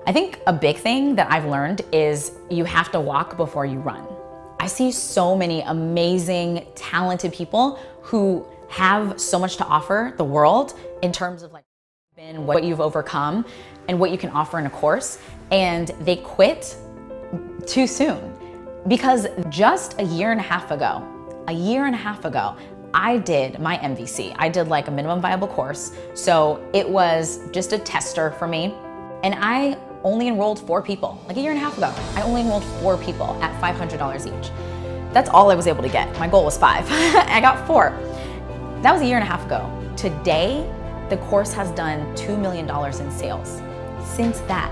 I think a big thing that I've learned is you have to walk before you run. I see so many amazing, talented people who have so much to offer the world in terms of like what you've overcome and what you can offer in a course, and they quit too soon. Because just a year and a half ago, I did my MVC. I did like a minimum viable course. So it was just a tester for me. And I only enrolled 4 people. Like a year and a half ago, I only enrolled 4 people at $500 each. That's all I was able to get. My goal was 5. I got 4. That was a year and a half ago. Today, the course has done $2 million in sales since that.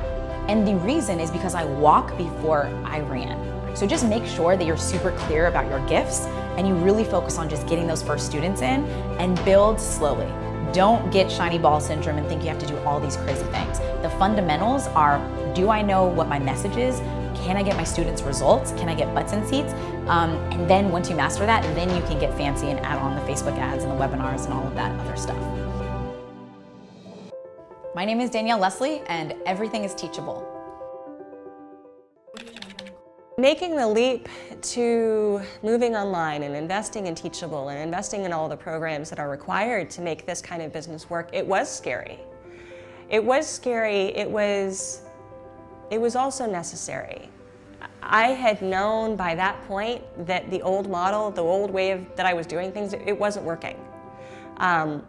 And the reason is because I walk before I ran. So just make sure that you're super clear about your gifts and you really focus on just getting those first students in and build slowly. Don't get shiny ball syndrome and think you have to do all these crazy things. The fundamentals are, do I know what my message is? Can I get my students results? Can I get butts in seats? And then once you master that, then you can get fancy and add on the Facebook ads and the webinars and all of that other stuff. My name is Danielle Leslie and everything is teachable. Making the leap to moving online and investing in Teachable and investing in all the programs that are required to make this kind of business work, it was scary. It was scary. It was also necessary. I had known by that point that the old model, the old way that I was doing things, it wasn't working. I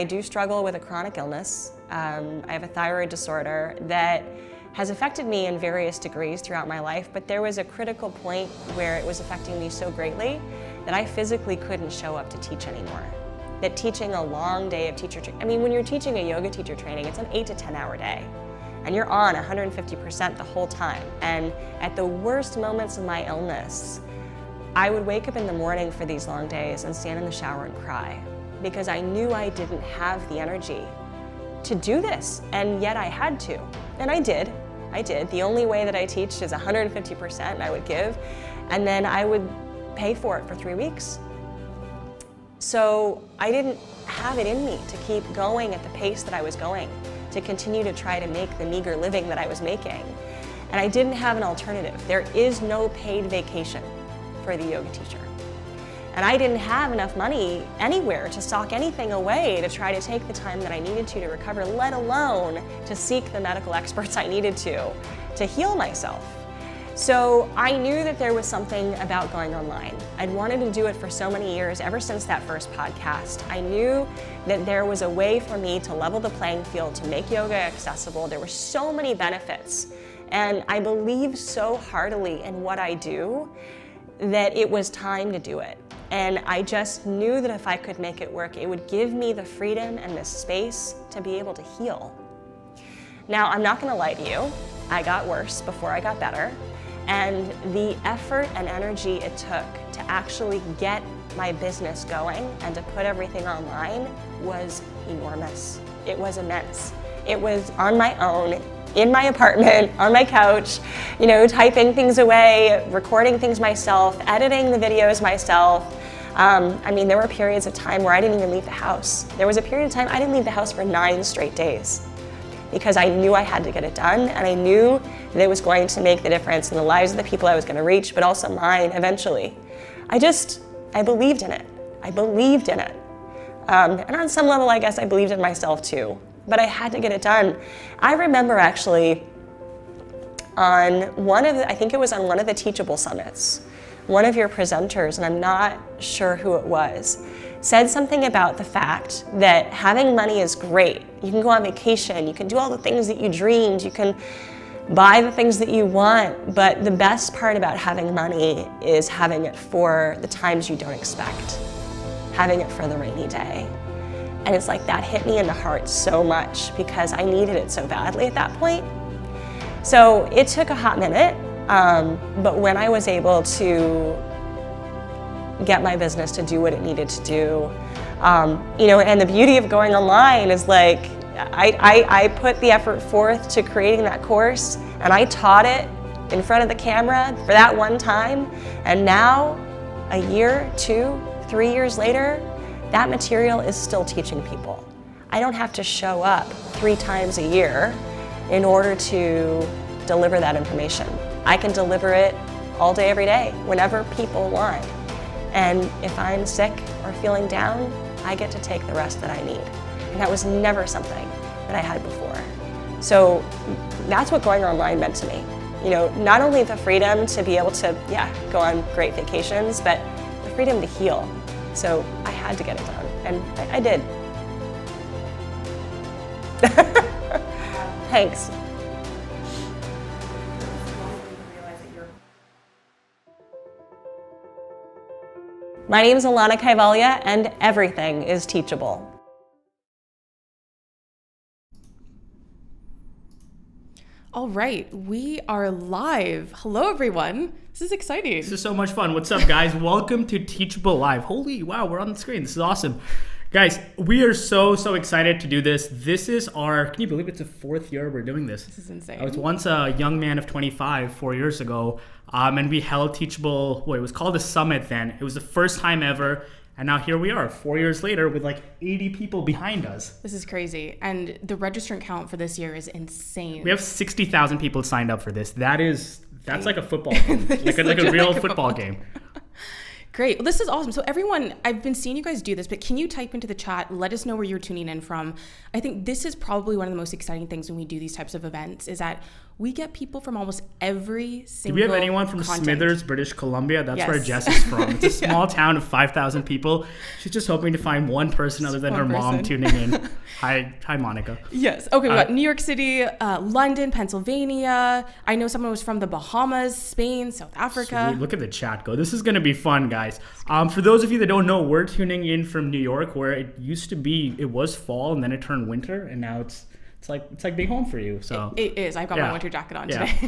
do struggle with a chronic illness. I have a thyroid disorder that has affected me in various degrees throughout my life, but there was a critical point where it was affecting me so greatly that I physically couldn't show up to teach anymore. That teaching a long day of teacher training, I mean, when you're teaching a yoga teacher training, it's an 8 to 10 hour day, and you're on 150% the whole time. And at the worst moments of my illness, I would wake up in the morning for these long days and stand in the shower and cry because I knew I didn't have the energy to do this, and yet I had to. And I did. The only way that I teach is 150% I would give, and then I would pay for it for 3 weeks. So I didn't have it in me to keep going at the pace that I was going, to continue to try to make the meager living that I was making. And I didn't have an alternative. There is no paid vacation for the yoga teacher. And I didn't have enough money anywhere to sock anything away to try to take the time that I needed to recover, let alone to seek the medical experts I needed to heal myself. So I knew that there was something about going online. I'd wanted to do it for so many years, ever since that first podcast. I knew that there was a way for me to level the playing field, to make yoga accessible. There were so many benefits. And I believe so heartily in what I do that it was time to do it. And I just knew that if I could make it work, it would give me the freedom and the space to be able to heal. Now, I'm not gonna lie to you, I got worse before I got better, and the effort and energy it took to actually get my business going and to put everything online was enormous. It was immense. It was on my own, in my apartment, on my couch, you know, typing things away, recording things myself, editing the videos myself. I mean, there were periods of time where I didn't even leave the house. There was a period of time I didn't leave the house for 9 straight days because I knew I had to get it done, and I knew that it was going to make the difference in the lives of the people I was going to reach, but also mine eventually. I believed in it. I believed in it. And on some level, I guess I believed in myself too. But I had to get it done. I remember actually on I think it was on one of the Teachable Summits, one of your presenters, and I'm not sure who it was, said something about the fact that having money is great. You can go on vacation, you can do all the things that you dreamed, you can buy the things that you want, but the best part about having money is having it for the times you don't expect, having it for the rainy day. And it's like that hit me in the heart so much because I needed it so badly at that point. So it took a hot minute, but when I was able to get my business to do what it needed to do, you know, and the beauty of going online is like, I put the effort forth to creating that course, and I taught it in front of the camera for that one time, and now, a year, 2, 3 years later, that material is still teaching people. I don't have to show up 3 times a year in order to deliver that information. I can deliver it all day, every day, whenever people want. And if I'm sick or feeling down, I get to take the rest that I need. And that was never something that I had before. So that's what going online meant to me. You know, not only the freedom to be able to, go on great vacations, but the freedom to heal. So I had to get it done, and I did. Thanks. My name is Alana Kaivalya, and everything is teachable. All right, we are live. Hello, everyone. This is exciting. This is so much fun. What's up, guys? Welcome to Teachable Live. Holy wow, we're on the screen. This is awesome. Guys, we are so excited to do this. This is our, can you believe it's the 4th year we're doing this? This is insane. I was once a young man of 25 4 years ago, and we held Teachable, it was called a summit then. It was the first time ever, and now here we are 4 years later with like 80 people behind us. This is crazy, and the registrant count for this year is insane. We have 60,000 people signed up for this. That's like a football game, like a real football game. Great. Well, this is awesome. So everyone, I've been seeing you guys do this, but can you type into the chat, let us know where you're tuning in from. I think this is probably one of the most exciting things when we do these types of events is that we get people from almost every single Do we have anyone from content. Smithers, British Columbia? That's Yes. where Jess is from. It's a small town of 5,000 people. She's just hoping to find one person other than her mom tuning in. Hi, Monica. Yes. Okay, we got New York City, London, Pennsylvania. I know someone was from the Bahamas, Spain, South Africa. Sweet. Look at the chat go. This is going to be fun, guys. For those of you that don't know, we're tuning in from New York, where it used to be, it was fall and then it turned winter, and now it's like being home for you. So it is. I've got my winter jacket on today.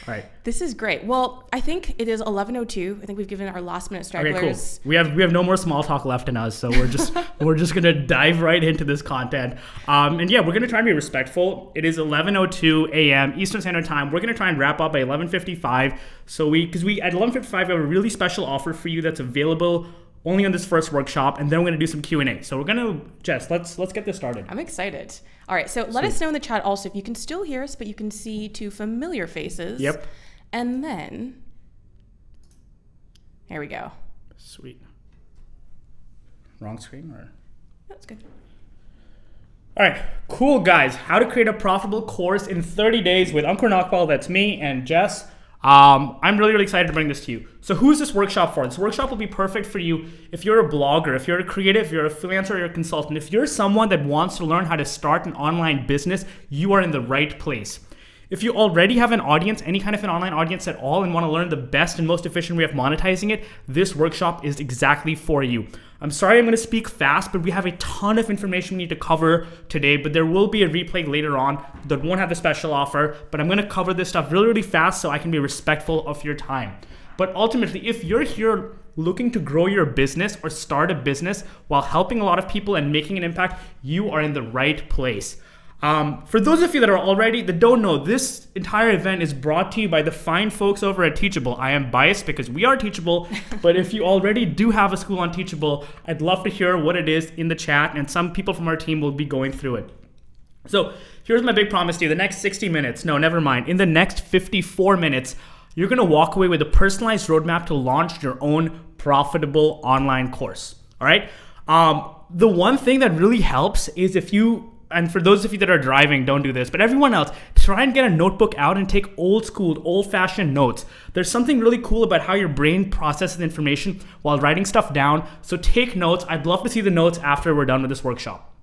All right. This is great. Well, I think it is 11:02. I think we've given our last minute stragglers. Okay, cool. We have no more small talk left in us, so we're just gonna dive right into this content. And yeah, we're gonna try and be respectful. It is 11:02 a.m. Eastern Standard Time. We're gonna try and wrap up by 11:55. So because we at 11:55 we have a really special offer for you that's available only on this first workshop, and then we're gonna do some Q&A. So we're gonna, Jess, let's get this started. I'm excited. All right, so let us know in the chat also if you can still hear us, but you can see two familiar faces. Yep. And then, here we go. Sweet. Wrong screen or? That's good. All right, cool guys. How to create a profitable course in 30 days with Ankur Nakwal, that's me, and Jess. I'm really excited to bring this to you. So who's this workshop for? This workshop will be perfect for you if you're a blogger, if you're a creative, if you're a freelancer, or you're a consultant. If you're someone that wants to learn how to start an online business, you are in the right place. If you already have an audience, any kind of an online audience at all, and want to learn the best and most efficient way of monetizing it, this workshop is exactly for you. I'm sorry I'm going to speak fast, but we have a ton of information we need to cover today, but there will be a replay later on that won't have the special offer, but I'm going to cover this stuff really fast so I can be respectful of your time. But ultimately, if you're here looking to grow your business or start a business while helping a lot of people and making an impact, you are in the right place. For those of you that don't know, this entire event is brought to you by the fine folks over at Teachable. I am biased because we are Teachable, but if you already do have a school on Teachable, I'd love to hear what it is in the chat, and some people from our team will be going through it. So here's my big promise to you. The next 60 minutes, no, never mind. In the next 54 minutes, you're gonna walk away with a personalized roadmap to launch your own profitable online course, all right? The one thing that really helps is and for those of you that are driving, don't do this, but everyone else, try and get a notebook out and take old-fashioned notes. There's something really cool about how your brain processes information while writing stuff down, so take notes. I'd love to see the notes after we're done with this workshop.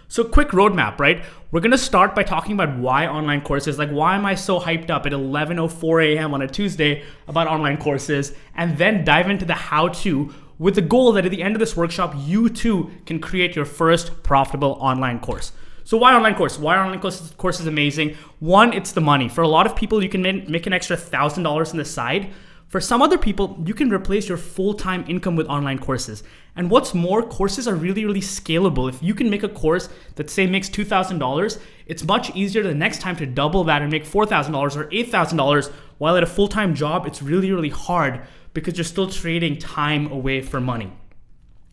So quick roadmap, right? We're gonna start by talking about why online courses, like why am I so hyped up at 11:04 a.m. on a Tuesday about online courses, and then dive into the how-to, with the goal that at the end of this workshop, you too can create your first profitable online course. So why online course? Why online course is amazing? One, it's the money. For a lot of people, you can make an extra $1,000 on the side. For some other people, you can replace your full-time income with online courses. And what's more, courses are really scalable. If you can make a course that say makes $2,000, it's much easier the next time to double that and make $4,000 or $8,000, while at a full-time job, it's really hard because you're still trading time away for money.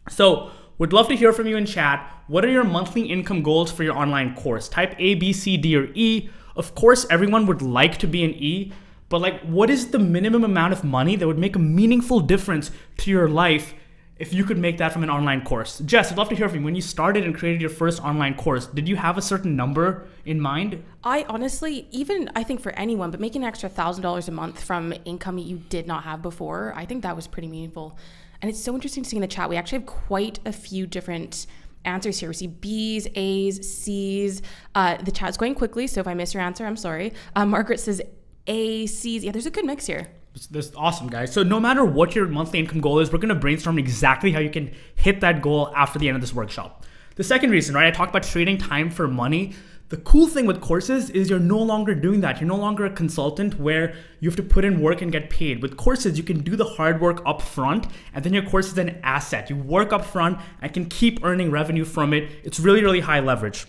So would love to hear from you in chat. What are your monthly income goals for your online course? Type A, B, C, D, or E. Of course, everyone would like to be an E, but like, what is the minimum amount of money that would make a meaningful difference to your life if you could make that from an online course? Jess, I'd love to hear from you. When you started and created your first online course, did you have a certain number in mind? I honestly, I think for anyone, but making an extra $1,000 a month from income you did not have before, I think that was pretty meaningful. And it's so interesting to see in the chat, we actually have quite a few different answers here. We see B's, A's, C's. The chat's going quickly, so if I miss your answer, I'm sorry. Margaret says A, C's. Yeah, there's a good mix here. That's awesome, guys. So no matter what your monthly income goal is, we're going to brainstorm exactly how you can hit that goal after the end of this workshop. The second reason, right, I talked about trading time for money. The cool thing with courses is you're no longer doing that. You're no longer a consultant where you have to put in work and get paid. With courses, you can do the hard work up front, and then your course is an asset. You work up front and can keep earning revenue from it. It's really, really high leverage.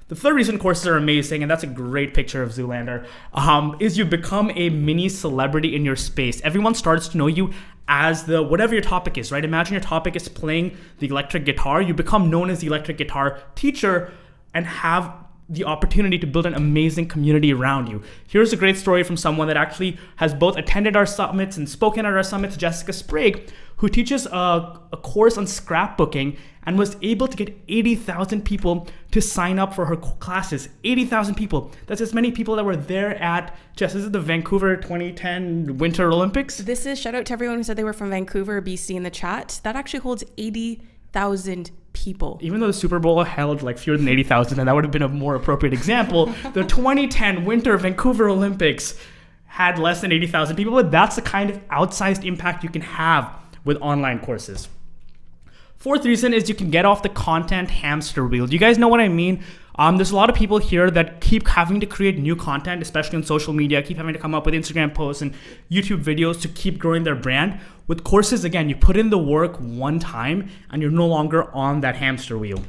The third reason courses are amazing, and that's a great picture of Zoolander, is you become a mini celebrity in your space. Everyone starts to know you as the whatever your topic is, right? Imagine your topic is playing the electric guitar. You become known as the electric guitar teacher and have the opportunity to build an amazing community around you. Here's a great story from someone that actually has both attended our summits and spoken at our summits, Jessica Sprague, who teaches a course on scrapbooking and was able to get 80,000 people to sign up for her classes. 80,000 people. That's as many people that were there at, Jess, this is the Vancouver 2010 Winter Olympics. This is, shout out to everyone who said they were from Vancouver, BC in the chat. That actually holds 80,000 people. Even though the Super Bowl held like fewer than 80,000, and that would have been a more appropriate example, the 2010 Winter Vancouver Olympics had less than 80,000 people, but that's the kind of outsized impact you can have with online courses. Fourth reason is you can get off the content hamster wheel. Do you guys know what I mean? There's a lot of people here that keep having to create new content, especially on social media, keep having to come up with Instagram posts and YouTube videos to keep growing their brand. With courses, again, you put in the work one time and you're no longer on that hamster wheel.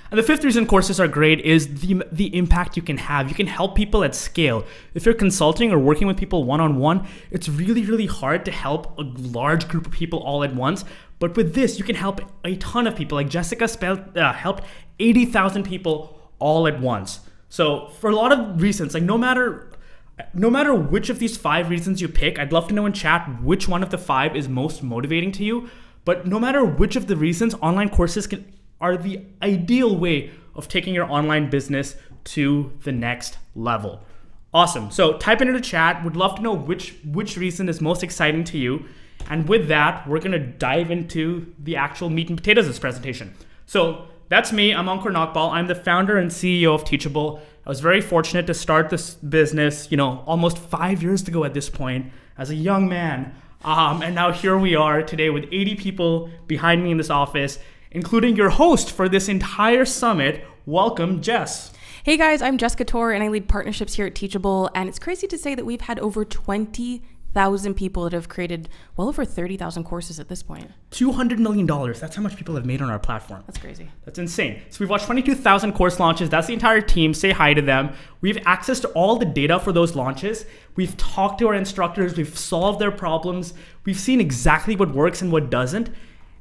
And the fifth reason courses are great is the impact you can have. You can help people at scale. If you're consulting or working with people one-on-one, it's really, really hard to help a large group of people all at once. But with this, you can help a ton of people. Like Jessica helped 80,000 people all at once. So for a lot of reasons, like no matter which of these 5 reasons you pick, I'd love to know in chat which one of the 5 is most motivating to you. But no matter which of the reasons, online courses are the ideal way of taking your online business to the next level. Awesome. So type into the chat. Would love to know which reason is most exciting to you. And with that, we're going to dive into the actual meat and potatoes of this presentation. So that's me. I'm Ankur Nagpal. I'm the founder and CEO of Teachable. I was very fortunate to start this business, almost 5 years ago at this point as a young man. And now here we are today with 80 people behind me in this office, including your host for this entire summit. Welcome, Jess. Hey guys, I'm Jessica Tor and I lead partnerships here at Teachable. And it's crazy to say that we've had over 20,000 people that have created well over 30,000 courses at this point. $200 million. That's how much people have made on our platform. That's crazy. That's insane. So we've watched 22,000 course launches. That's the entire team. Say hi to them. We have access to all the data for those launches. We've talked to our instructors. We've solved their problems. We've seen exactly what works and what doesn't.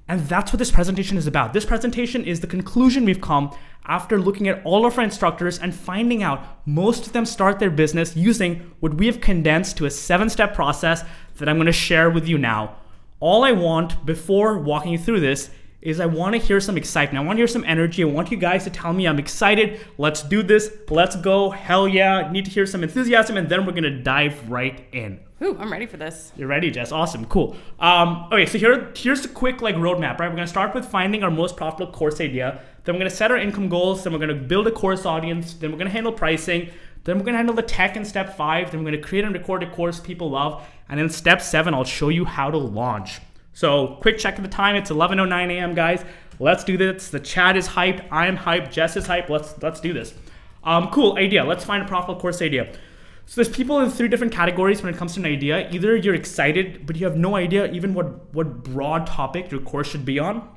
And that's what this presentation is about. This presentation is the conclusion we've come after looking at all of our instructors and finding out most of them start their business using what we have condensed to a 7-step process that I'm going to share with you now. All I want before walking you through this is I want to hear some excitement. I want to hear some energy. I want you guys to tell me I'm excited. Let's do this. Let's go. Hell yeah. I need to hear some enthusiasm, and then we're going to dive right in. Ooh, I'm ready for this. You're ready, Jess. Awesome. Cool. Okay, so here's the quick roadmap, right? We're going to start with finding our most profitable course idea. Then we're going to set our income goals. Then we're going to build a course audience. Then we're going to handle pricing. Then we're going to handle the tech in step 5. Then we're going to create and record a course people love. And in step 7, I'll show you how to launch. So quick check of the time. It's 11:09 a.m. guys. Let's do this. The chat is hyped. I'm hyped. Jess is hyped. Let's do this. Cool idea. Let's find a profitable course idea. So there's people in 3 different categories when it comes to an idea. Either you're excited, but you have no idea even what broad topic your course should be on.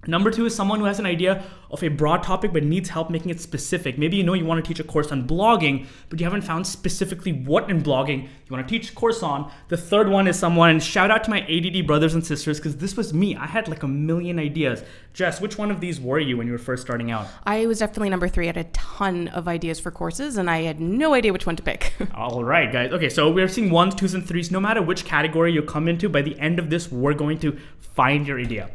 Number 2 is someone who has an idea of a broad topic but needs help making it specific. Maybe you know you want to teach a course on blogging, but you haven't found specifically what in blogging you want to teach a course on. The third one is someone, shout out to my ADD brothers and sisters, because this was me. I had like a million ideas. Jess, which one of these were you when you were first starting out? I was definitely number 3. I had a ton of ideas for courses and I had no idea which one to pick. All right, guys. Okay, so we're seeing 1s, 2s, and 3s. No matter which category you come into, by the end of this, we're going to find your idea.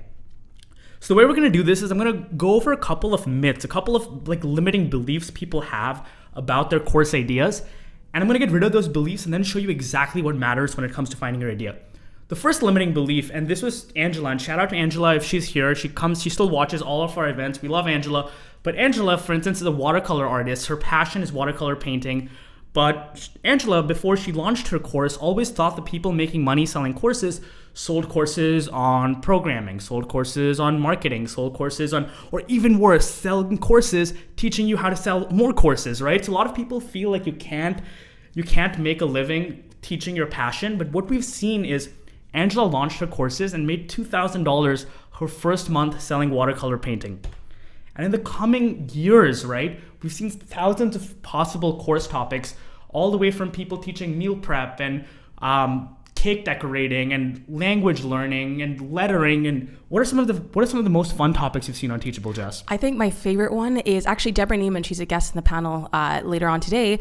So the way we're going to do this is I'm going to go over a couple of myths, a couple of like limiting beliefs people have about their course ideas. And I'm going to get rid of those beliefs and then show you exactly what matters when it comes to finding your idea. The first limiting belief, and this was Angela, and shout out to Angela if she's here. She still watches all of our events. We love Angela. But Angela, for instance, is a watercolor artist. Her passion is watercolor painting. But Angela, before she launched her course, always thought the people making money selling courses sold courses on programming, sold courses on marketing, sold courses on, or even worse, selling courses teaching you how to sell more courses, right? So a lot of people feel like you can't make a living teaching your passion. But what we've seen is Angela launched her courses and made $2,000 her first month selling watercolor painting. And in the coming years, right, we've seen thousands of possible course topics, all the way from people teaching meal prep and cake decorating and language learning and lettering. And what are some of the most fun topics you've seen on Teachable, Jess? I think my favorite one is actually Deborah Neiman. She's a guest in the panel later on today.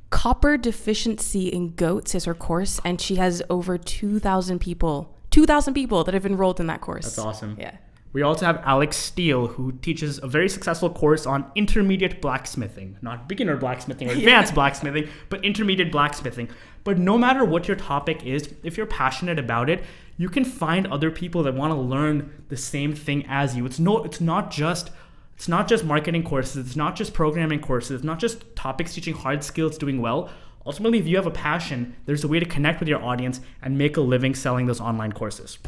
Copper deficiency in goats is her course, and she has over 2,000 people that have enrolled in that course. That's awesome. Yeah. We also have Alex Steele, who teaches a very successful course on intermediate blacksmithing. Not beginner blacksmithing or advanced blacksmithing, but intermediate blacksmithing. But no matter what your topic is, if you're passionate about it, you can find other people that want to learn the same thing as you. It's not just marketing courses, it's not just programming courses, it's not just topics teaching hard skills doing well. Ultimately, if you have a passion, there's a way to connect with your audience and make a living selling those online courses.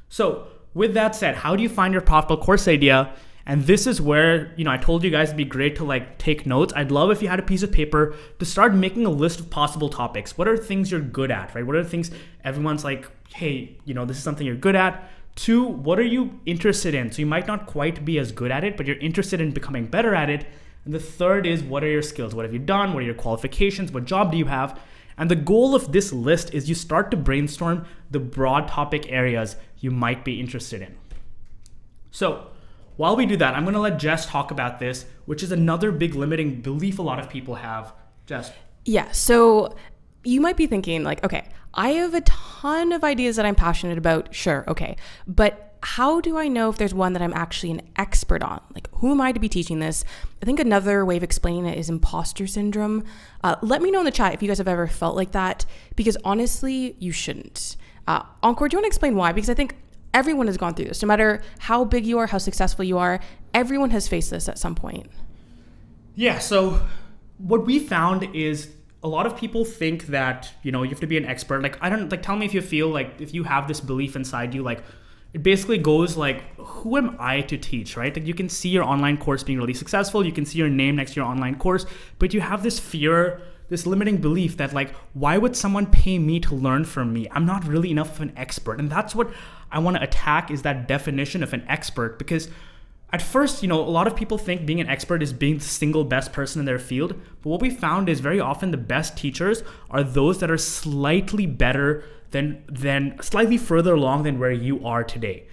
So, with that said, how do you find your profitable course idea? And this is where, I told you guys it'd be great to take notes. I'd love if you had a piece of paper to start making a list of possible topics. What are things you're good at, right? What are the things everyone's like, hey, this is something you're good at. 2, what are you interested in? So you might not quite be as good at it, but you're interested in becoming better at it. And the third is, what are your skills? What have you done? What are your qualifications? What job do you have? And the goal of this list is you start to brainstorm the broad topic areas you might be interested in. So while we do that, I'm going to let Jess talk about this, which is another big limiting belief a lot of people have. Jess. Yeah. So you might be thinking okay, I have a ton of ideas that I'm passionate about. Sure. Okay. But how do I know if there's one that I'm actually an expert on? Who am I to be teaching this? I think another way of explaining it is imposter syndrome. Let me know in the chat if you guys have ever felt like that, because honestly, you shouldn't. Encore, do you want to explain why? Because I think everyone has gone through this. No matter how big you are, how successful you are, everyone has faced this at some point. Yeah, so what we found is a lot of people think that, you have to be an expert. Tell me if you feel if you have this belief inside you, it basically goes who am I to teach, right? You can see your online course being really successful. You can see your name next to your online course, but you have this fear, this limiting belief that why would someone pay me to learn from me? I'm not really enough of an expert. And that's what I want to attack, is that definition of an expert. Because at first, a lot of people think being an expert is being the single best person in their field. But what we found is very often the best teachers are those that are slightly better than slightly further along than where you are today.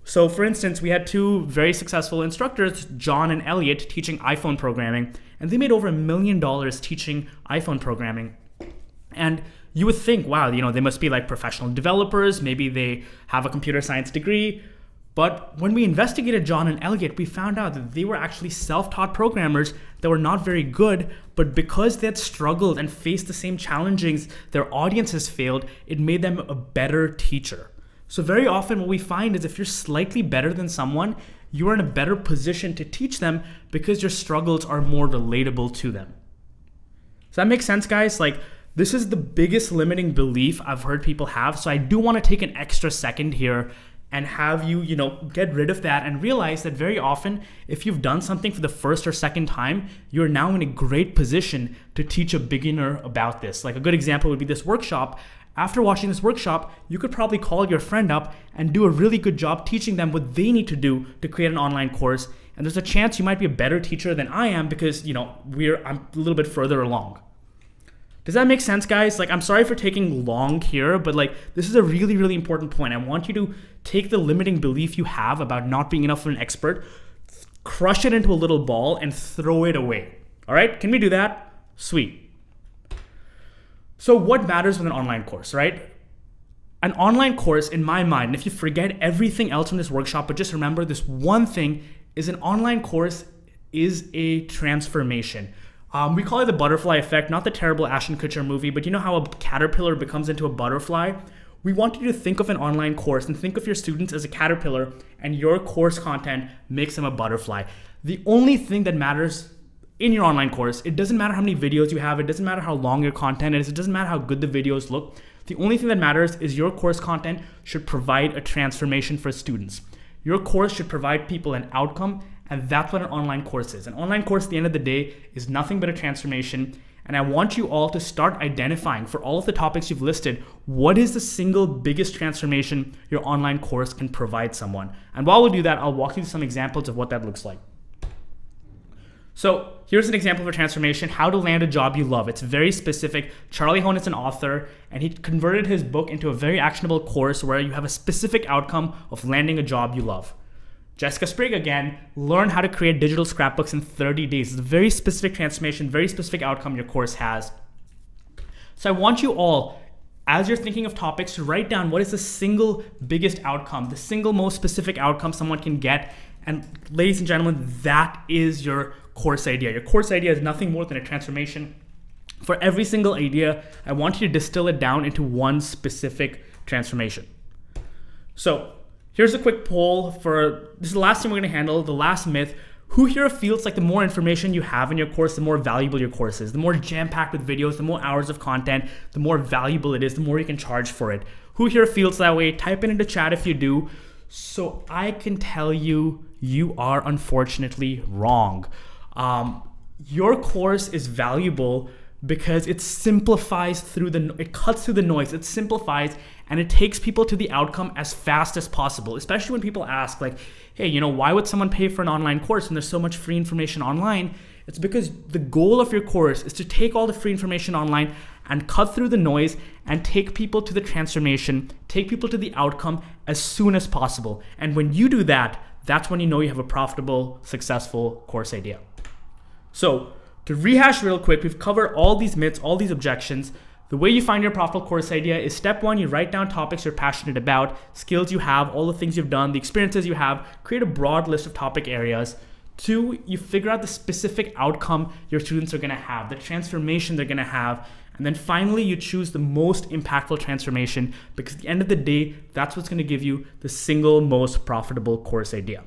So for instance, we had 2 very successful instructors, John and Elliot, teaching iPhone programming, and they made over $1 million teaching iPhone programming. And you would think, wow, they must be professional developers, maybe they have a computer science degree. But when we investigated John and Elliot, we found out that they were actually self-taught programmers that were not very good, but because they had struggled and faced the same challenges their audience has failed, it made them a better teacher. So very often what we find is if you're slightly better than someone, you are in a better position to teach them because your struggles are more relatable to them. Does that make sense, guys? This is the biggest limiting belief I've heard people have. So I do want to take an extra second here and have you, get rid of that and realize that very often, if you've done something for the first or second time, you're now in a great position to teach a beginner about this. A good example would be this workshop. After watching this workshop, you could probably call your friend up and do a really good job teaching them what they need to do to create an online course. And there's a chance you might be a better teacher than I am because, I'm a little bit further along. Does that make sense, guys? I'm sorry for taking long here, but this is a really, really important point. I want you to take the limiting belief you have about not being enough of an expert, crush it into a little ball and throw it away. All right, can we do that? Sweet. So what matters with an online course, right? An online course, in my mind, and if you forget everything else in this workshop, but just remember this one thing, is an online course is a transformation. We call it the butterfly effect, not the terrible Ashton Kutcher movie, but you know how a caterpillar becomes into a butterfly? We want you to think of an online course and think of your students as a caterpillar, and your course content makes them a butterfly. The only thing that matters in your online course, it doesn't matter how many videos you have, it doesn't matter how long your content is, it doesn't matter how good the videos look. The only thing that matters is your course content should provide a transformation for students. Your course should provide people an outcome, and that's what an online course is. An online course at the end of the day is nothing but a transformation, and I want you all to start identifying for all of the topics you've listed, what is the single biggest transformation your online course can provide someone. And while we do that, I'll walk you through some examples of what that looks like. So here's an example of a transformation, how to land a job you love. It's very specific. Charlie Hoehn is an author, and he converted his book into a very actionable course where you have a specific outcome of landing a job you love. Jessica Sprague, again, learn how to create digital scrapbooks in 30 days. It's a very specific transformation, very specific outcome your course has. So I want you all, as you're thinking of topics, to write down what is the single biggest outcome, the single most specific outcome someone can get. And ladies and gentlemen, that is your course idea. Your course idea is nothing more than a transformation. For every single idea, I want you to distill it down into one specific transformation. So here's a quick poll for, this is the last thing we're gonna handle, the last myth. Who here feels like the more information you have in your course, the more valuable your course is? The more jam-packed with videos, the more hours of content, the more valuable it is, the more you can charge for it. Who here feels that way? Type it into chat if you do. So I can tell you, you are unfortunately wrong. Your course is valuable because it simplifies it cuts through the noise, it simplifies, and it takes people to the outcome as fast as possible, especially when people ask hey, why would someone pay for an online course when there's so much free information online? It's because the goal of your course is to take all the free information online and cut through the noise and take people to the transformation, take people to the outcome as soon as possible. And when you do that, that's when you know you have a profitable, successful course idea. So to rehash real quick, we've covered all these myths, all these objections. The way you find your profitable course idea is step one, you write down topics you're passionate about, skills you have, all the things you've done, the experiences you have, create a broad list of topic areas. Two, you figure out the specific outcome your students are gonna have, the transformation they're gonna have. And then finally, you choose the most impactful transformation because at the end of the day, that's what's gonna give you the single most profitable course idea.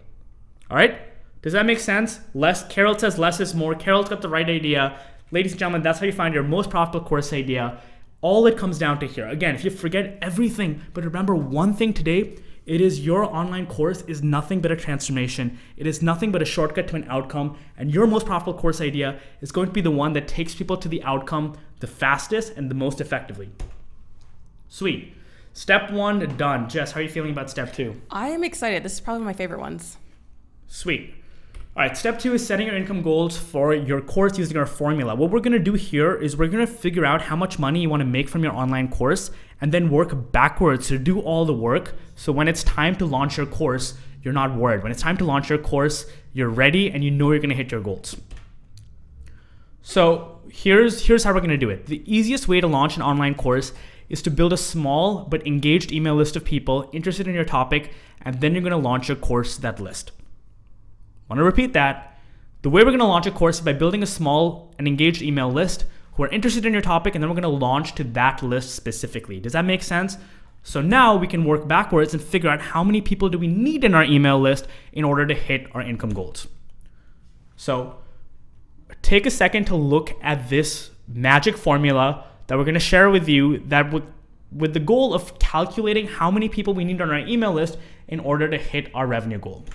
All right? Does that make sense? Carol says less is more. Carol's got the right idea. Ladies and gentlemen, that's how you find your most profitable course idea. All it comes down to here. Again, if you forget everything, but remember one thing today, it is your online course is nothing but a transformation. It is nothing but a shortcut to an outcome. And your most profitable course idea is going to be the one that takes people to the outcome the fastest and the most effectively. Sweet. Step one, done. Jess, how are you feeling about step two? I am excited. This is probably my favorite ones. Sweet. All right, step two is setting your income goals for your course using our formula. What we're gonna do here is we're gonna figure out how much money you wanna make from your online course and then work backwards to do all the work. So when it's time to launch your course, you're not worried. When it's time to launch your course, you're ready and you know you're gonna hit your goals. So here's how we're gonna do it. The easiest way to launch an online course is to build a small but engaged email list of people interested in your topic, and then you're gonna launch your course to that list. I want to repeat that. The way we're going to launch a course is by building a small and engaged email list who are interested in your topic, and then we're going to launch to that list specifically. Does that make sense? So now we can work backwards and figure out how many people do we need in our email list in order to hit our income goals. So take a second to look at this magic formula that we're going to share with you that with the goal of calculating how many people we need on our email list in order to hit our revenue goal.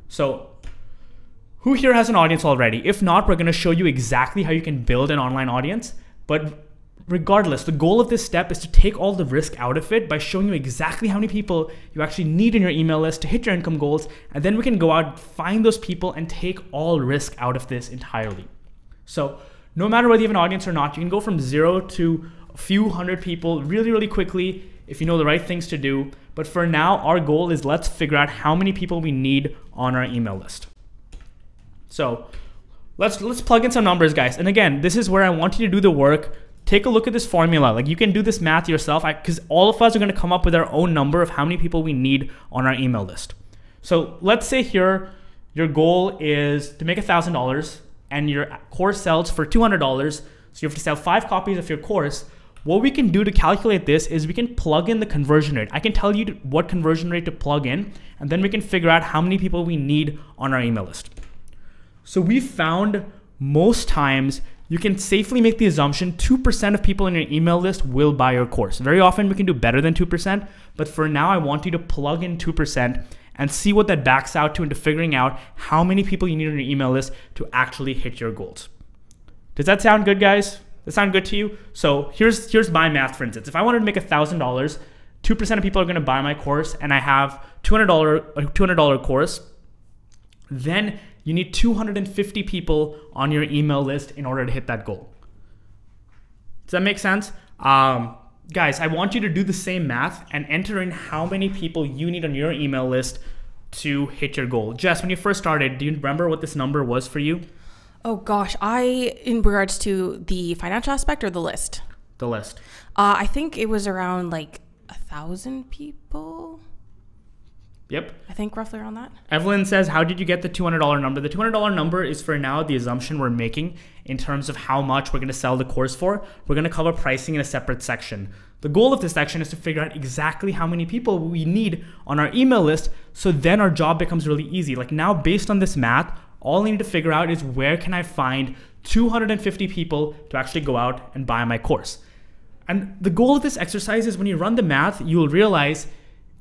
So who here has an audience already? If not, we're going to show you exactly how you can build an online audience. But regardless, the goal of this step is to take all the risk out of it by showing you exactly how many people you actually need in your email list to hit your income goals. And then we can go out, find those people, and take all risk out of this entirely. So no matter whether you have an audience or not, you can go from 0 to a few hundred people really, really quickly if you know the right things to do. But for now, our goal is let's figure out how many people we need on our email list. So let's plug in some numbers, guys. And again, this is where I want you to do the work. Take a look at this formula. Like, you can do this math yourself, because all of us are going to come up with our own number of how many people we need on our email list. So let's say here your goal is to make $1,000 and your course sells for $200. So you have to sell 5 copies of your course. What we can do to calculate this is we can plug in the conversion rate. I can tell you what conversion rate to plug in, and then we can figure out how many people we need on our email list. So we found most times you can safely make the assumption 2% of people in your email list will buy your course. Very often we can do better than 2%, but for now I want you to plug in 2% and see what that backs out to into figuring out how many people you need on your email list to actually hit your goals. Does that sound good, guys? Does that sound good to you? So here's my math, for instance. If I wanted to make $1,000, 2% of people are going to buy my course, and I have a $200 course, then you need 250 people on your email list in order to hit that goal. Does that make sense? Guys, I want you to do the same math and enter in how many people you need on your email list to hit your goal. Jess, when you first started, do you remember what this number was for you? Oh gosh, in regards to the financial aspect or the list? The list. I think it was around like 1,000 people. Yep. I think roughly around that. Evelyn says, how did you get the $200 number? The $200 number is for now the assumption we're making in terms of how much we're going to sell the course for. We're going to cover pricing in a separate section. The goal of this section is to figure out exactly how many people we need on our email list, so then our job becomes really easy. Like, now, based on this math, all I need to figure out is where can I find 250 people to actually go out and buy my course. And the goal of this exercise is when you run the math, you'll realize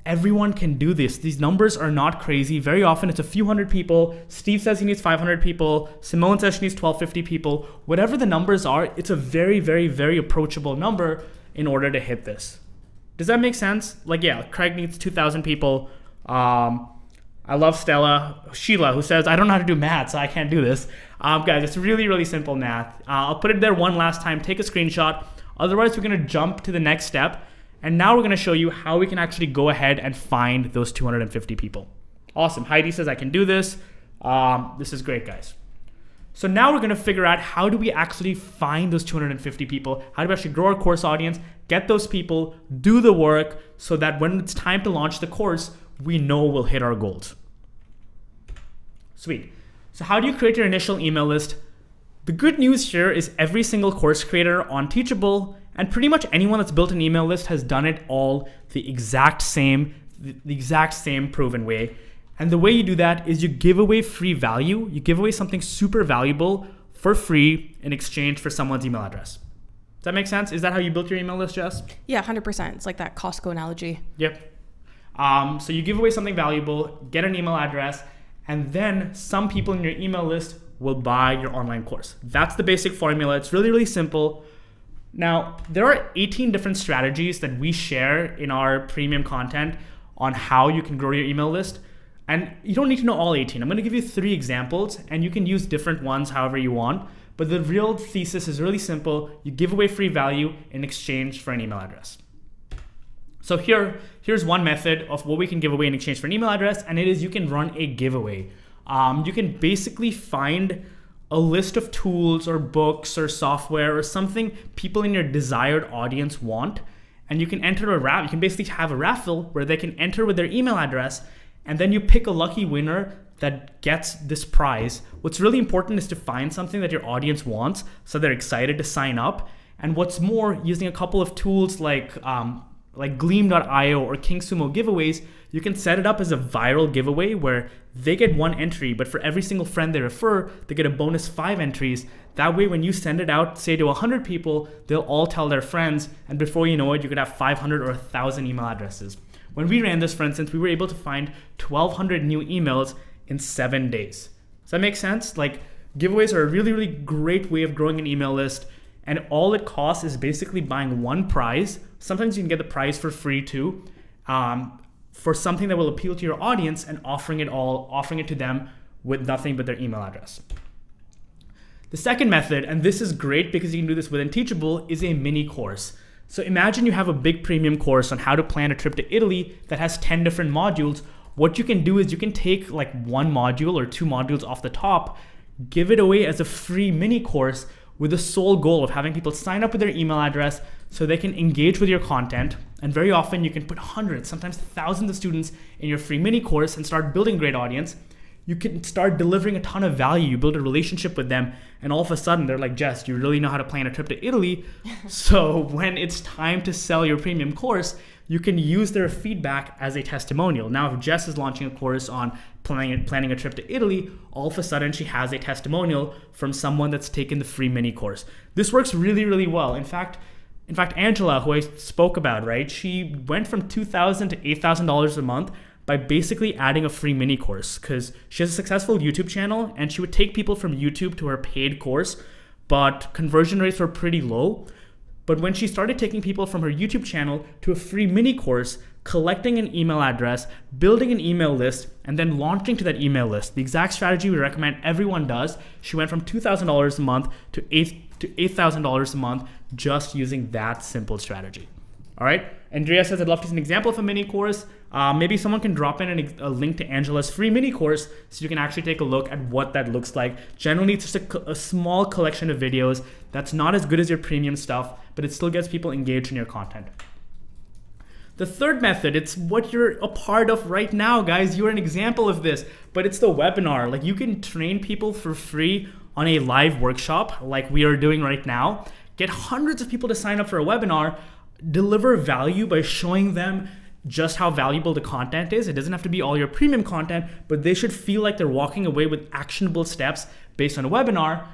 everyone can do this. These numbers are not crazy. Very often it's a few hundred people. Steve says he needs 500 people. Simone says she needs 1,250 people. Whatever the numbers are, it's a very, very, very approachable number in order to hit this. Does that make sense? Like, yeah, Craig needs 2,000 people. I love Sheila, who says, I don't know how to do math, so I can't do this. Guys, it's really, really simple math. I'll put it there one last time. Take a screenshot. Otherwise, we're going to jump to the next step. And now we're going to show you how we can actually go ahead and find those 250 people. Awesome. Heidi says, I can do this. This is great, guys. So now we're going to figure out how do we actually find those 250 people? How do we actually grow our course audience, get those people, do the work so that when it's time to launch the course, we know we'll hit our goals. Sweet. So how do you create your initial email list? The good news here is every single course creator on Teachable and pretty much anyone that's built an email list has done it all the exact same proven way. And the way you do that is you give away free value. You give away something super valuable for free in exchange for someone's email address. Does that make sense? Is that how you built your email list, Jess? Yeah, 100%. It's like that Costco analogy. Yep. So you give away something valuable, get an email address, and then some people in your email list will buy your online course. That's the basic formula. It's really, really simple. Now, there are 18 different strategies that we share in our premium content on how you can grow your email list. And you don't need to know all 18. I'm going to give you 3 examples, and you can use different ones however you want. But the real thesis is really simple. You give away free value in exchange for an email address. So here's one method of what we can give away in exchange for an email address, and it is you can run a giveaway. You can basically find a list of tools or books or software or something people in your desired audience want, and you can enter a raffle. You can basically have a raffle where they can enter with their email address, and then you pick a lucky winner that gets this prize. What's really important is to find something that your audience wants so they're excited to sign up. And what's more, using a couple of tools like Gleam.io or KingSumo giveaways, you can set it up as a viral giveaway where they get 1 entry, but for every single friend they refer, they get a bonus 5 entries. That way, when you send it out, say to 100 people, they'll all tell their friends, and before you know it, you could have 500 or 1,000 email addresses. When we ran this, for instance, we were able to find 1,200 new emails in 7 days. Does that make sense? Like, giveaways are a really, really great way of growing an email list. And all it costs is basically buying one prize. Sometimes you can get the prize for free too, for something that will appeal to your audience, and offering it to them with nothing but their email address. The second method, and this is great because you can do this within Teachable, is a mini course. So imagine you have a big premium course on how to plan a trip to Italy that has 10 different modules. What you can do is you can take like one module or two modules off the top, give it away as a free mini course with the sole goal of having people sign up with their email address so they can engage with your content. And very often you can put hundreds, sometimes thousands of students in your free mini course and start building a great audience. You can start delivering a ton of value. You build a relationship with them, and all of a sudden they're like, Jess, you really know how to plan a trip to Italy. So when it's time to sell your premium course, you can use their feedback as a testimonial. Now, if Jess is launching a course on planning a trip to Italy, all of a sudden she has a testimonial from someone that's taken the free mini course. This works really, really well. In fact, Angela, who I spoke about, right? She went from $2,000 to $8,000 a month by basically adding a free mini course, because she has a successful YouTube channel and she would take people from YouTube to her paid course, but conversion rates were pretty low. But when she started taking people from her YouTube channel to a free mini course, collecting an email address, building an email list, and then launching to that email list, the exact strategy we recommend everyone does, she went from $2,000 a month to $8,000 a month just using that simple strategy. All right. Andrea says, I'd love to see an example of a mini course. Maybe someone can drop in a link to Angela's free mini course so you can actually take a look at what that looks like. Generally, it's just a small collection of videos that's not as good as your premium stuff, but it still gets people engaged in your content. The third method, it's what you're a part of right now, guys. You're an example of this, but it's the webinar. Like, you can train people for free on a live workshop like we are doing right now. Get hundreds of people to sign up for a webinar, deliver value by showing them just how valuable the content is. It doesn't have to be all your premium content, but they should feel like they're walking away with actionable steps based on a webinar.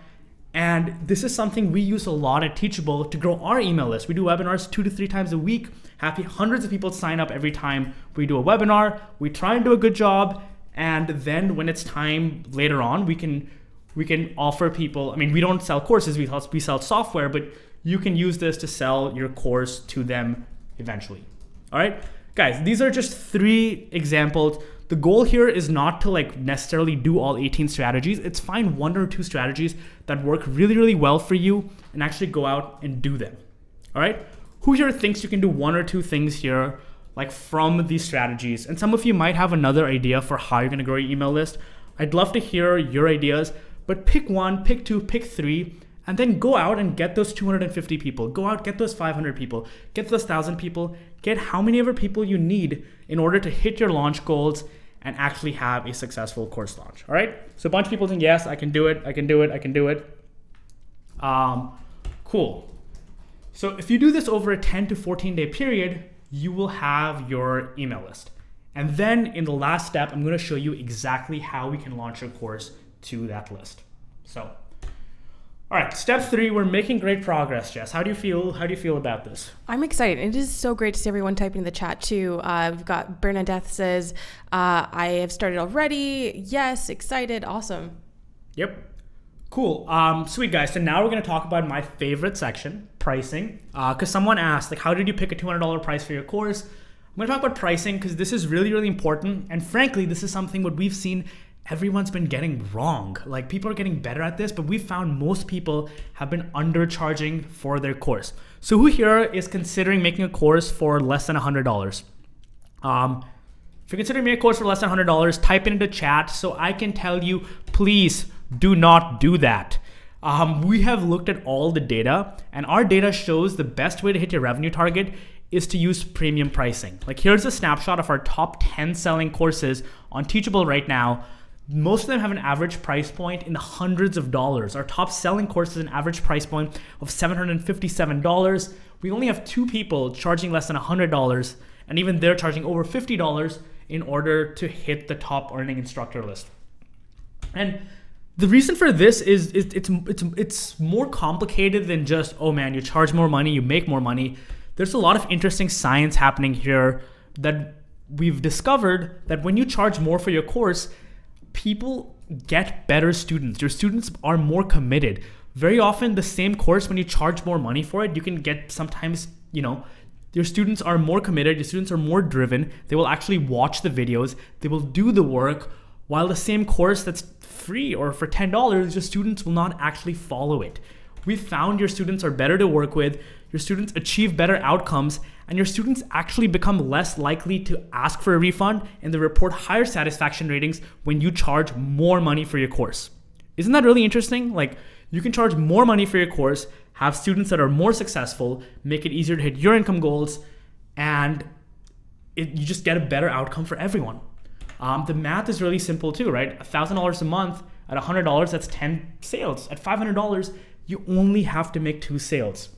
And this is something we use a lot at Teachable to grow our email list. We do webinars 2 to 3 times a week. Hundreds of people sign up every time we do a webinar. We try and do a good job. And then when it's time later on, we can offer people, I mean, we don't sell courses, we sell software, but you can use this to sell your course to them eventually. All right, guys, these are just 3 examples. The goal here is not to like necessarily do all 18 strategies. It's find 1 or 2 strategies that work really, really well for you and actually go out and do them. All right, who here thinks you can do 1 or 2 things here, like from these strategies? And some of you might have another idea for how you're gonna grow your email list. I'd love to hear your ideas, but pick 1, pick 2, pick 3, and then go out and get those 250 people. Go out, get those 500 people, get those 1,000 people, get how many ever people you need in order to hit your launch goals and actually have a successful course launch. All right. So a bunch of people think, yes, I can do it. I can do it. I can do it. Cool. So if you do this over a 10 to 14 day period, you will have your email list. And then in the last step, I'm going to show you exactly how we can launch your course to that list. So, all right, step 3, we're making great progress, Jess. How do you feel? How do you feel about this? I'm excited. It is so great to see everyone typing in the chat too. We've got Bernadette says, I have started already. Yes, excited. Awesome. Yep. Cool. Sweet, guys. So now we're going to talk about my favorite section, pricing. Because someone asked, like, how did you pick a $200 price for your course? I'm going to talk about pricing because this is really, really important. And frankly, this is something what we've seen everyone's been getting wrong. Like, people are getting better at this, but we've found most people have been undercharging for their course. So who here is considering making a course for less than $100? If you're considering making a course for less than $100, type it into chat so I can tell you, please do not do that. We have looked at all the data, and our data shows the best way to hit your revenue target is to use premium pricing. Like, here's a snapshot of our top 10 selling courses on Teachable right now. Most of them have an average price point in the hundreds of dollars. Our top selling course is an average price point of $757. We only have 2 people charging less than $100, and even they're charging over $50 in order to hit the top earning instructor list. And the reason for this is it's more complicated than just, oh man, you charge more money, you make more money. There's a lot of interesting science happening here that we've discovered that when you charge more for your course, people get better students. Your students are more committed. Very often the same course, when you charge more money for it, you can get sometimes, your students are more committed, your students are more driven, they will actually watch the videos, they will do the work, while the same course that's free or for $10, your students will not actually follow it. We found your students are better to work with, your students achieve better outcomes, and your students actually become less likely to ask for a refund, and they report higher satisfaction ratings when you charge more money for your course. Isn't that really interesting? Like, you can charge more money for your course, have students that are more successful, make it easier to hit your income goals, and you just get a better outcome for everyone. The math is really simple too, right? $1,000 a month at $100, that's 10 sales. At $500, you only have to make 2 sales,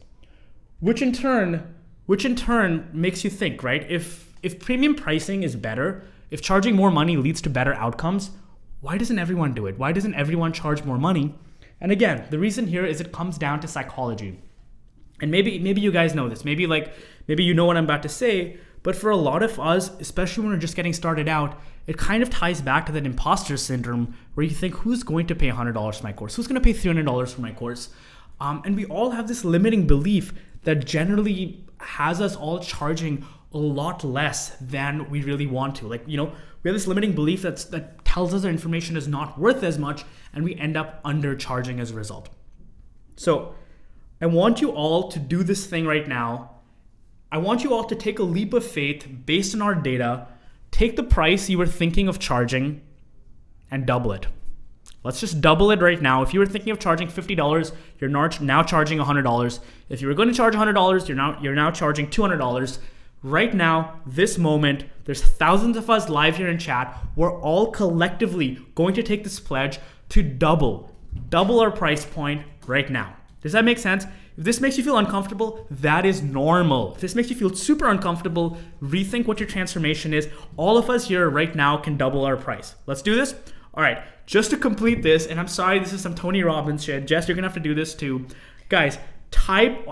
which in turn makes you think, right? If premium pricing is better, if charging more money leads to better outcomes, why doesn't everyone do it? Why doesn't everyone charge more money? And again, the reason here is it comes down to psychology. And maybe you guys know this. Maybe you know what I'm about to say, but for a lot of us, especially when we're just getting started out, it kind of ties back to that imposter syndrome where you think, who's going to pay $100 for my course? Who's going to pay $300 for my course? And we all have this limiting belief that generally has us all charging a lot less than we really want to. We have this limiting belief that tells us our information is not worth as much, and we end up undercharging as a result. So I want you all to do this thing right now. I want you all to take a leap of faith based on our data, take the price you were thinking of charging and double it. Let's just double it right now. If you were thinking of charging $50, you're now charging $100. If you were going to charge $100, you're now charging $200. Right now, this moment, there's thousands of us live here in chat. We're all collectively going to take this pledge to double our price point right now. Does that make sense? If this makes you feel uncomfortable, that is normal. If this makes you feel super uncomfortable, rethink what your transformation is. All of us here right now can double our price. Let's do this. All right, just to complete this, and I'm sorry, this is some Tony Robbins shit. Jess, you're gonna have to do this too. Guys,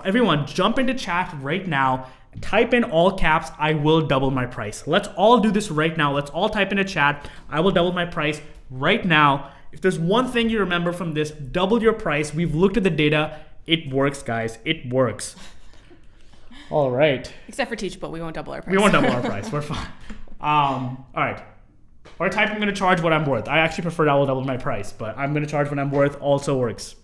everyone jump into chat right now. Type in all caps, I will double my price. Let's all do this right now. Let's all type in a chat, I will double my price right now. If there's one thing you remember from this, double your price. We've looked at the data. It works, guys. It works. All right. Except for Teachable, we won't double our price. We won't double our price. We're fine. All right. Or type I'm going to charge what I'm worth. I actually prefer I will double my price, but I'm going to charge what I'm worth also works.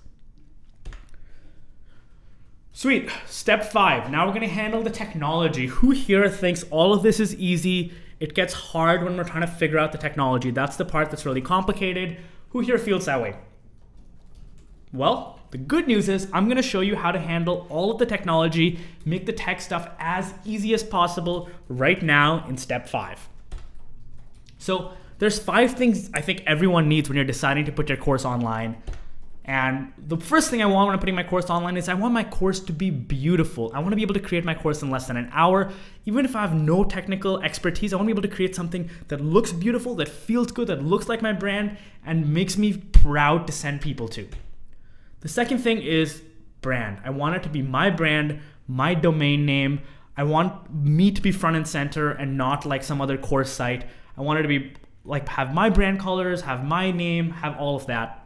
Sweet. Step 5. Now we're going to handle the technology. Who here thinks all of this is easy? It gets hard when we're trying to figure out the technology. That's the part that's really complicated. Who here feels that way? Well, the good news is I'm going to show you how to handle all of the technology, make the tech stuff as easy as possible right now in step 5. So there's 5 things I think everyone needs when you're deciding to put your course online. And the first thing I want when I'm putting my course online is I want my course to be beautiful. I want to be able to create my course in less than an hour. Even if I have no technical expertise, I want to be able to create something that looks beautiful, that feels good, that looks like my brand, and makes me proud to send people to. The second thing is brand. I want it to be my brand, my domain name. I want me to be front and center and not like some other course site. I want it to be like have my brand colors, have my name, have all of that.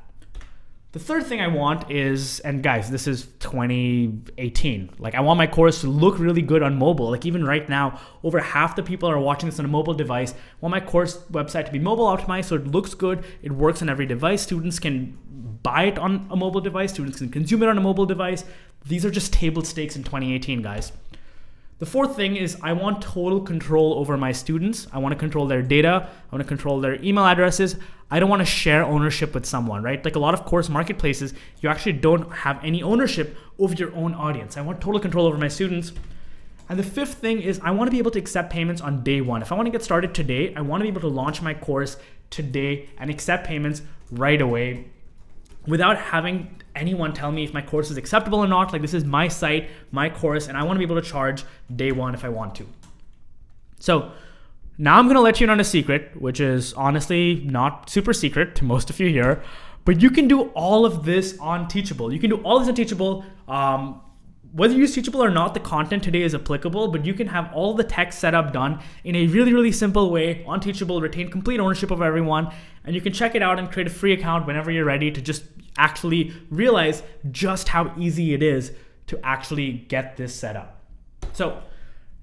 The third thing I want is, and guys, this is 2018. Like I want my course to look really good on mobile. Like even right now, over half the people are watching this on a mobile device. I want my course website to be mobile optimized so it looks good. It works on every device. Students can buy it on a mobile device. Students can consume it on a mobile device. These are just table stakes in 2018, guys. The fourth thing is I want total control over my students. I want to control their data. I want to control their email addresses. I don't want to share ownership with someone, right? Like a lot of course marketplaces, you actually don't have any ownership over your own audience. I want total control over my students. And the fifth thing is I want to be able to accept payments on day one. If I want to get started today, I want to be able to launch my course today and accept payments right away without having anyone tell me if my course is acceptable or not. Like this is my site, my course, and I want to be able to charge day one if I want to. So now I'm going to let you in on a secret, which is honestly not super secret to most of you here, but you can do all of this on Teachable. You can do all of this on Teachable. whether you use Teachable or not, the content today is applicable, but you can have all the tech setup done in a really, really simple way on Teachable, retain complete ownership of everyone, and you can check it out and create a free account whenever you're ready to just actually realize just how easy it is to actually get this set up. So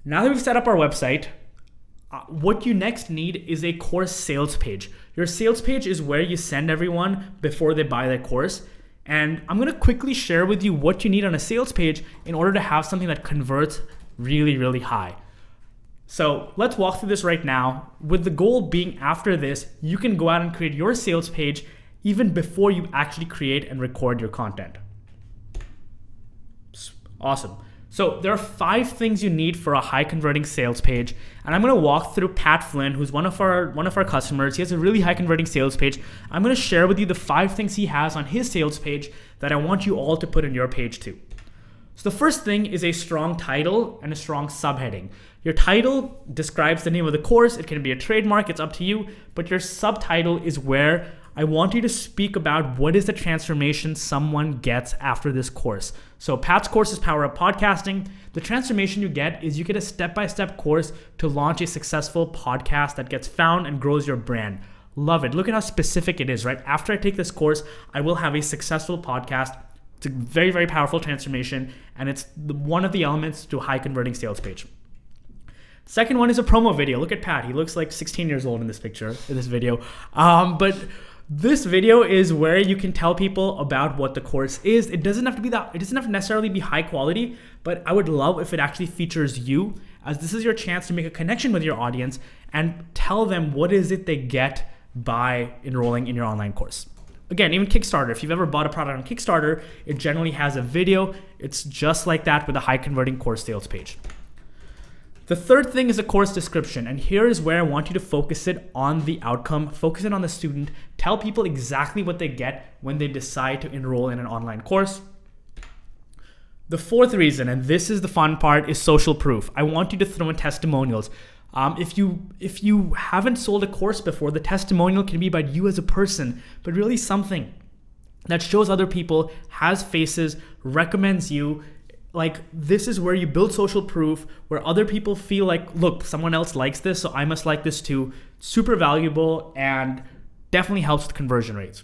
now that we've set up our website, what you next need is a course sales page. Your sales page is where you send everyone before they buy their course. And I'm gonna quickly share with you what you need on a sales page in order to have something that converts really, really high. So let's walk through this right now, with the goal being after this, you can go out and create your sales page even before you actually create and record your content. Awesome. So there are 5 things you need for a high converting sales page. And I'm going to walk through Pat Flynn, who's one of our customers. He has a really high converting sales page. I'm going to share with you the 5 things he has on his sales page that I want you all to put in your page too. So the first thing is a strong title and a strong subheading. Your title describes the name of the course. It can be a trademark, it's up to you, but your subtitle is where I want you to speak about what is the transformation someone gets after this course. So Pat's course is Power Up Podcasting. The transformation you get is you get a step-by-step course to launch a successful podcast that gets found and grows your brand. Love it. Look at how specific it is, right? After I take this course, I will have a successful podcast. It's a very, very powerful transformation, and it's one of the elements to a high converting sales page. Second one is a promo video. Look at Pat. He looks like 16 years old in this picture, in this video. But this video is where you can tell people about what the course is. It doesn't have to necessarily be high quality, but I would love if it actually features you, as this is your chance to make a connection with your audience and tell them what is it they get by enrolling in your online course. Again, even Kickstarter, if you've ever bought a product on Kickstarter, it generally has a video. It's just like that with a high converting course sales page. The third thing is a course description, and here is where I want you to focus it on the outcome, focus it on the student, tell people exactly what they get when they decide to enroll in an online course. The fourth reason, and this is the fun part, is social proof. I want you to throw in testimonials. If you haven't sold a course before, the testimonial can be about you as a person, but really something that shows other people, has faces, recommends you. Like, this is where you build social proof, where other people feel like, look, someone else likes this, so I must like this too. Super valuable and definitely helps with conversion rates.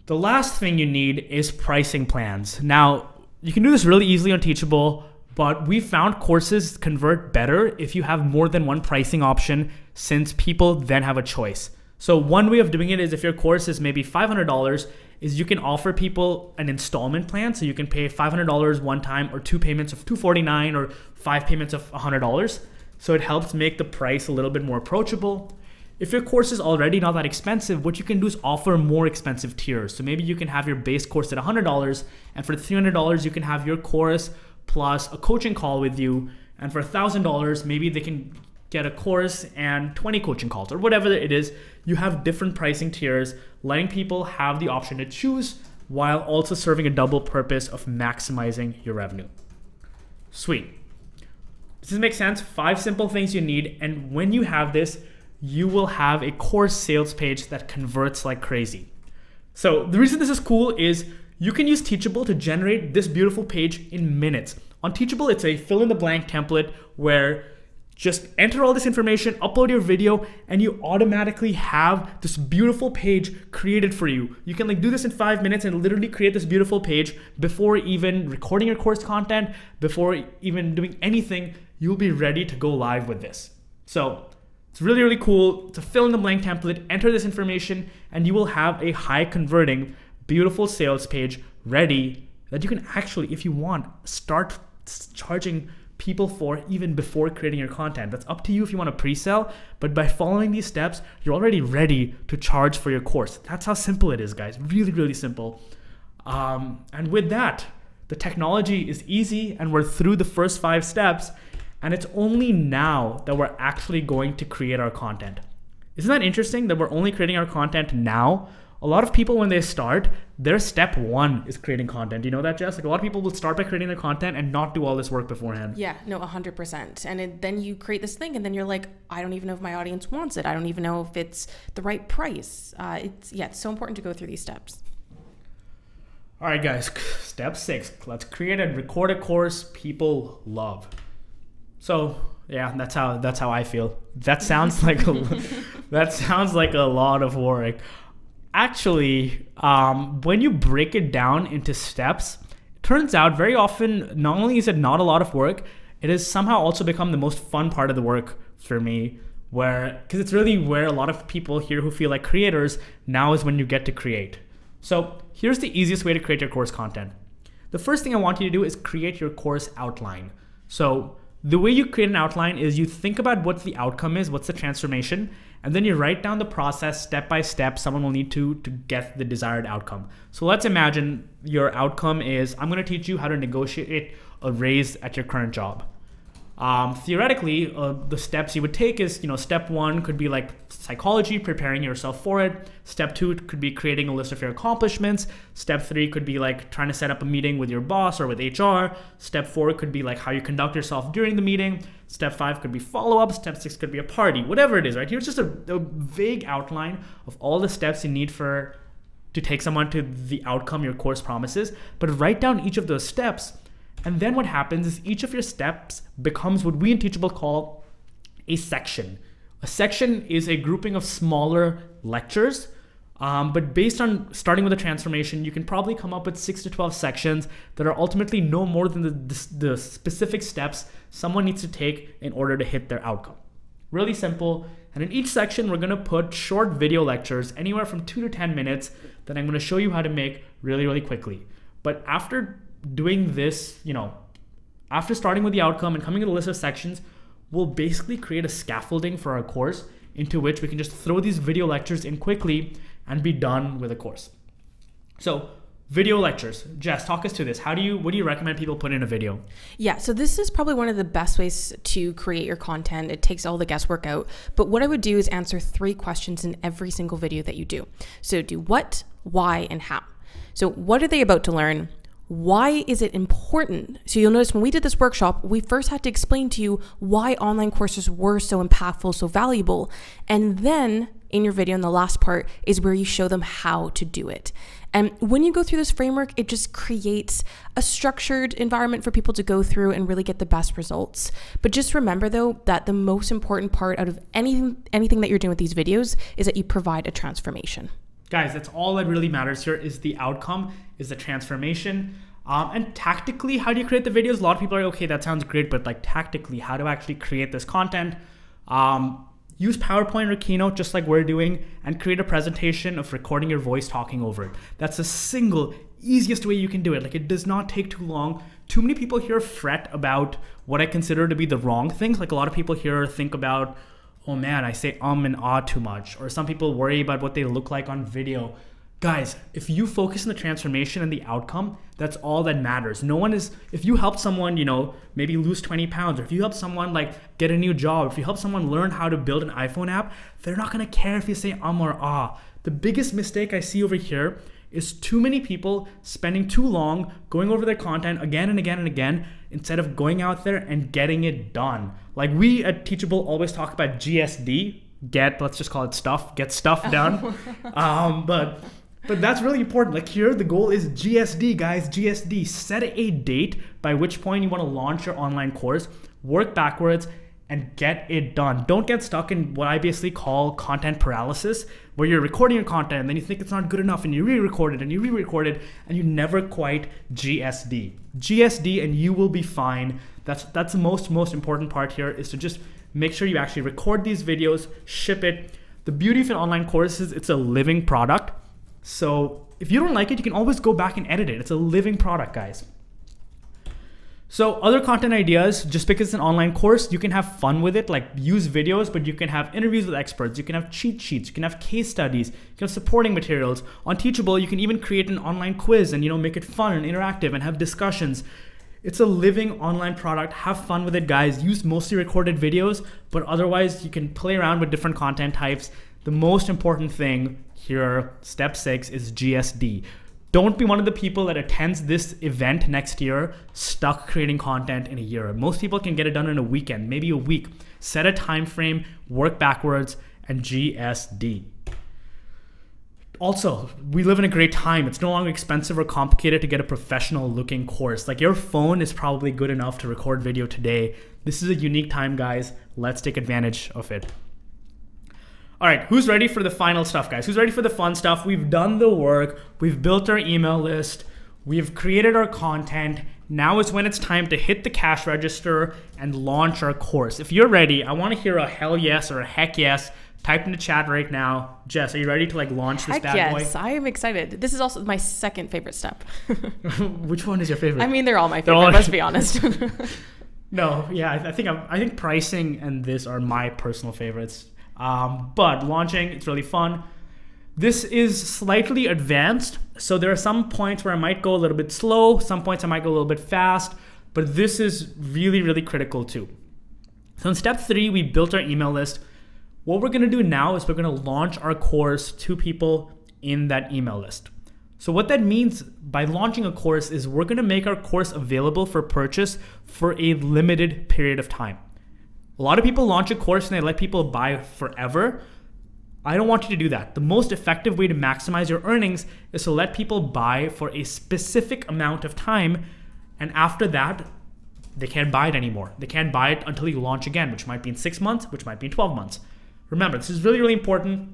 The last thing you need is pricing plans. Now, you can do this really easily on Teachable, but we found courses convert better if you have more than one pricing option, since people then have a choice. So one way of doing it is, if your course is maybe $500, is you can offer people an installment plan. So you can pay $500 one time, or 2 payments of $249, or 5 payments of $100. So it helps make the price a little bit more approachable. If your course is already not that expensive, what you can do is offer more expensive tiers. So maybe you can have your base course at $100, and for $300, you can have your course plus a coaching call with you. And for $1,000, maybe they can get a course and 20 coaching calls, or whatever it is. You have different pricing tiers, letting people have the option to choose while also serving a double purpose of maximizing your revenue. Sweet. Does this make sense? 5 simple things you need, and when you have this, you will have a course sales page that converts like crazy. So the reason this is cool is you can use Teachable to generate this beautiful page in minutes. On Teachable, it's a fill in the blank template where just enter all this information, upload your video, and you automatically have this beautiful page created for you. You can do this in 5 minutes and literally create this beautiful page before even recording your course content, before even doing anything. You'll be ready to go live with this. So it's really, really cool. It's a fill in the blank template. Enter this information and you will have a high converting, beautiful sales page ready that you can actually, if you want, start charging people for even before creating your content. That's up to you if you want to pre-sell, but by following these steps, you're already ready to charge for your course. That's how simple it is, guys. Really, really simple. And with that, the technology is easy and we're through the first 5 steps, and it's only now that we're actually going to create our content. Isn't that interesting that we're only creating our content now? A lot of people, when they start, their step 1 is creating content. You know that, Jess? Like, a lot of people will start by creating their content and not do all this work beforehand. Yeah, no, 100%. And then you create this thing and then you're like, I don't even know if my audience wants it. I don't even know if it's the right price. It's so important to go through these steps. All right, guys, step 6, let's create and record a course people love. So yeah, that's how I feel. That sounds like a lot of work. Actually, when you break it down into steps, it turns out very often, not only is it not a lot of work, it has somehow also become the most fun part of the work for me, because it's really where a lot of people here who feel like creators, now is when you get to create. So here's the easiest way to create your course content. The first thing I want you to do is create your course outline. So the way you create an outline is you think about what the outcome is, what's the transformation, and then you write down the process step by step someone will need to get the desired outcome. So let's imagine your outcome is, I'm going to teach you how to negotiate a raise at your current job. Theoretically, the steps you would take is, step 1 could be like psychology, preparing yourself for it. Step 2 could be creating a list of your accomplishments. Step 3 could be like trying to set up a meeting with your boss or with HR. Step 4 could be like how you conduct yourself during the meeting. Step 5 could be follow-up. Step 6 could be a party, whatever it is, right? Here's just a vague outline of all the steps you need to take someone to the outcome your course promises, but write down each of those steps. And then what happens is each of your steps becomes what we in Teachable call a section. A section is a grouping of smaller lectures, but based on starting with a transformation, you can probably come up with 6 to 12 sections that are ultimately no more than the specific steps someone needs to take in order to hit their outcome. Really simple. And in each section, we're going to put short video lectures, anywhere from 2 to 10 minutes, that I'm going to show you how to make really, really quickly. But after doing this, after starting with the outcome and coming to the list of sections, we'll basically create a scaffolding for our course into which we can just throw these video lectures in quickly and be done with a course. So video lectures. Jess, talk us through this. What do you recommend people put in a video? Yeah, so this is probably one of the best ways to create your content. It takes all the guesswork out. But what I would do is answer 3 questions in every single video that you do. So do what, why, and how. So what are they about to learn? Why is it important? So you'll notice when we did this workshop, we first had to explain to you why online courses were so impactful, so valuable. And then in your video, in the last part, is where you show them how to do it. And when you go through this framework, it just creates a structured environment for people to go through and really get the best results. But just remember though, that the most important part out of anything that you're doing with these videos is that you provide a transformation. Guys, that's all that really matters here, is the outcome, is the transformation. And tactically, how do you create the videos? A lot of people are okay, that sounds great, but like tactically, how to actually create this content? Use PowerPoint or Keynote just like we're doing, and create a presentation of recording your voice talking over it. That's the single easiest way you can do it. Like, it does not take too long. Too many people here fret about what I consider to be the wrong things. Like, a lot of people here think about, oh man, I say and ah too much. Or some people worry about what they look like on video. Guys, if you focus on the transformation and the outcome, that's all that matters. If you help someone, maybe lose 20 pounds, or if you help someone like get a new job, if you help someone learn how to build an iPhone app, they're not gonna care if you say or ah. The biggest mistake I see over here is too many people spending too long going over their content again and again and again, instead of going out there and getting it done. Like, we at Teachable always talk about GSD, let's just call it stuff, get stuff done. But that's really important. Like, here, the goal is GSD, guys, GSD. Set a date by which point you want to launch your online course, work backwards, and get it done. Don't get stuck in what I basically call content paralysis, where you're recording your content and then you think it's not good enough and you re-record it and you re-record it and you never quite GSD. GSD and you will be fine. That's the most important part here, is to just make sure you actually record these videos, ship it. The beauty of an online course is it's a living product. So if you don't like it, you can always go back and edit it. It's a living product, guys. So other content ideas, just because it's an online course, you can have fun with it, like use videos, but you can have interviews with experts, you can have cheat sheets, you can have case studies, you can have supporting materials. On Teachable, you can even create an online quiz and make it fun and interactive and have discussions. It's a living online product. Have fun with it, guys. Use mostly recorded videos, but otherwise you can play around with different content types. The most important thing here, step 6, is GSD. Don't be one of the people that attends this event next year stuck creating content in a year. Most people can get it done in a weekend, maybe a week. Set a time frame, work backwards, and GSD. also, we live in a great time. It's no longer expensive or complicated to get a professional looking course. Like your phone is probably good enough to record video today. This is a unique time, guys. Let's take advantage of it. All right, who's ready for the final stuff, guys? Who's ready for the fun stuff? We've done the work. We've built our email list. We've created our content. Now is when it's time to hit the cash register and launch our course. If you're ready, I want to hear a hell yes or a heck yes. Type in the chat right now. Jess, are you ready to like launch this bad boy? Yes, I am excited. This is also my second favorite step. Which one is your favorite? I mean, they're all my favorite, let's be honest. No, yeah, I think pricing and this are my personal favorites. But launching, it's really fun. This is slightly advanced, so there are some points where I might go a little bit slow, some points I might go a little bit fast, but this is really, really critical too. So in step 3, we built our email list. What we're gonna do now is we're gonna launch our course to people in that email list. So what that means by launching a course is we're gonna make our course available for purchase for a limited period of time. A lot of people launch a course and they let people buy forever. I don't want you to do that. The most effective way to maximize your earnings is to let people buy for a specific amount of time, and after that, they can't buy it anymore. They can't buy it until you launch again, which might be in 6 months, which might be in 12 months. Remember, this is really, really important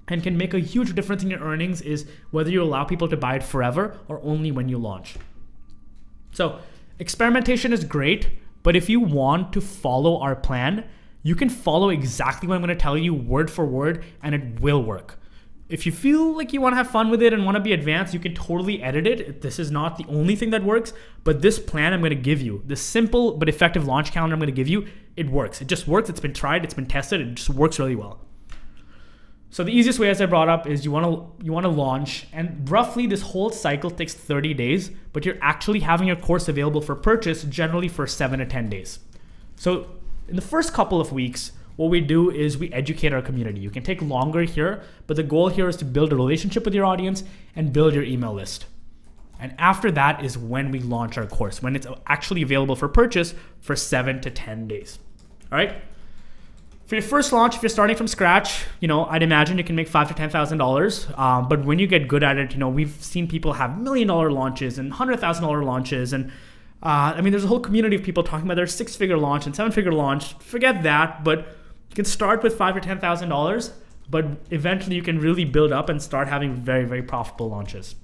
and can make a huge difference in your earnings is whether you allow people to buy it forever or only when you launch. So experimentation is great, but if you want to follow our plan, you can follow exactly what I'm going to tell you word for word, and it will work. If you feel like you want to have fun with it and want to be advanced, you can totally edit it. This is not the only thing that works, but this plan I'm going to give you, this simple but effective launch calendar I'm going to give you, it works. It just works. It's been tried. It's been tested. It just works really well. So the easiest way, as I brought up, is you want to launch, and roughly this whole cycle takes 30 days, but you're actually having your course available for purchase generally for 7 to 10 days. So in the first couple of weeks, what we do is we educate our community. You can take longer here, but the goal here is to build a relationship with your audience and build your email list. And after that is when we launch our course, when it's actually available for purchase for 7 to 10 days. All right? For your first launch, if you're starting from scratch, I'd imagine you can make $5,000 to $10,000. But when you get good at it, we've seen people have $1 million launches and $100,000 launches. And there's a whole community of people talking about their 6-figure launch and 7-figure launch. Forget that, but you can start with $5,000 to $10,000, but eventually you can really build up and start having very, very profitable launches.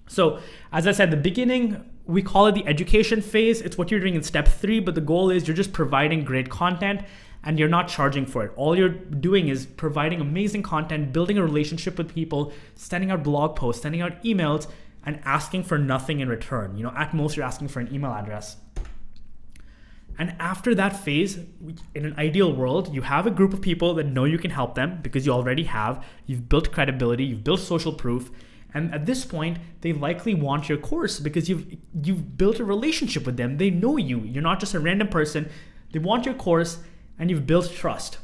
So as I said, the beginning, we call it the education phase. It's what you're doing in step 3, but the goal is you're just providing great content and you're not charging for it. All you're doing is providing amazing content, building a relationship with people, sending out blog posts, sending out emails, and asking for nothing in return. At most you're asking for an email address. And after that phase, in an ideal world, you have a group of people that know you can help them because you already have. You've built credibility, you've built social proof, and at this point, they likely want your course because you've built a relationship with them. They know you. You're not just a random person. They want your course, and you've built trust.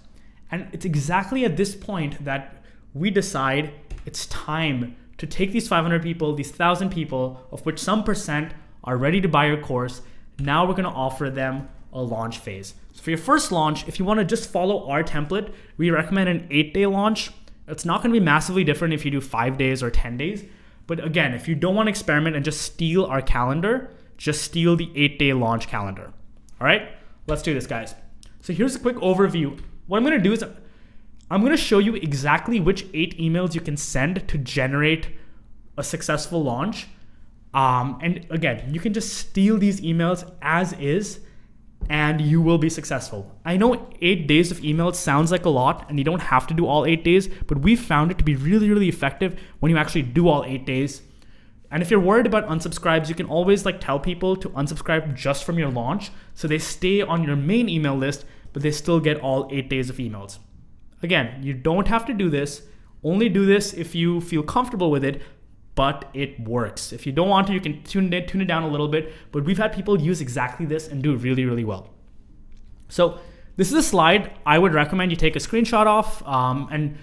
And it's exactly at this point that we decide it's time to take these 500 people, these 1,000 people, of which some percent are ready to buy your course. Now we're going to offer them a launch phase. So for your first launch, if you want to just follow our template, we recommend an 8-day launch. It's not going to be massively different if you do 5 days or 10 days. But again, if you don't want to experiment and just steal our calendar, just steal the 8-day launch calendar. All right, let's do this, guys. So here's a quick overview. What I'm going to do is I'm going to show you exactly which 8 emails you can send to generate a successful launch. And again, you can just steal these emails as is, and you will be successful. I know 8 days of emails sounds like a lot, and you don't have to do all 8 days, but we found it to be really, really effective when you actually do all 8 days. And if you're worried about unsubscribes, you can always tell people to unsubscribe just from your launch, so they stay on your main email list, but they still get all 8 days of emails. Again, you don't have to do this. Only do this if you feel comfortable with it, but it works. If you don't want to, you can tune it down a little bit, but we've had people use exactly this and do really, really well. So this is a slide I would recommend you take a screenshot of, and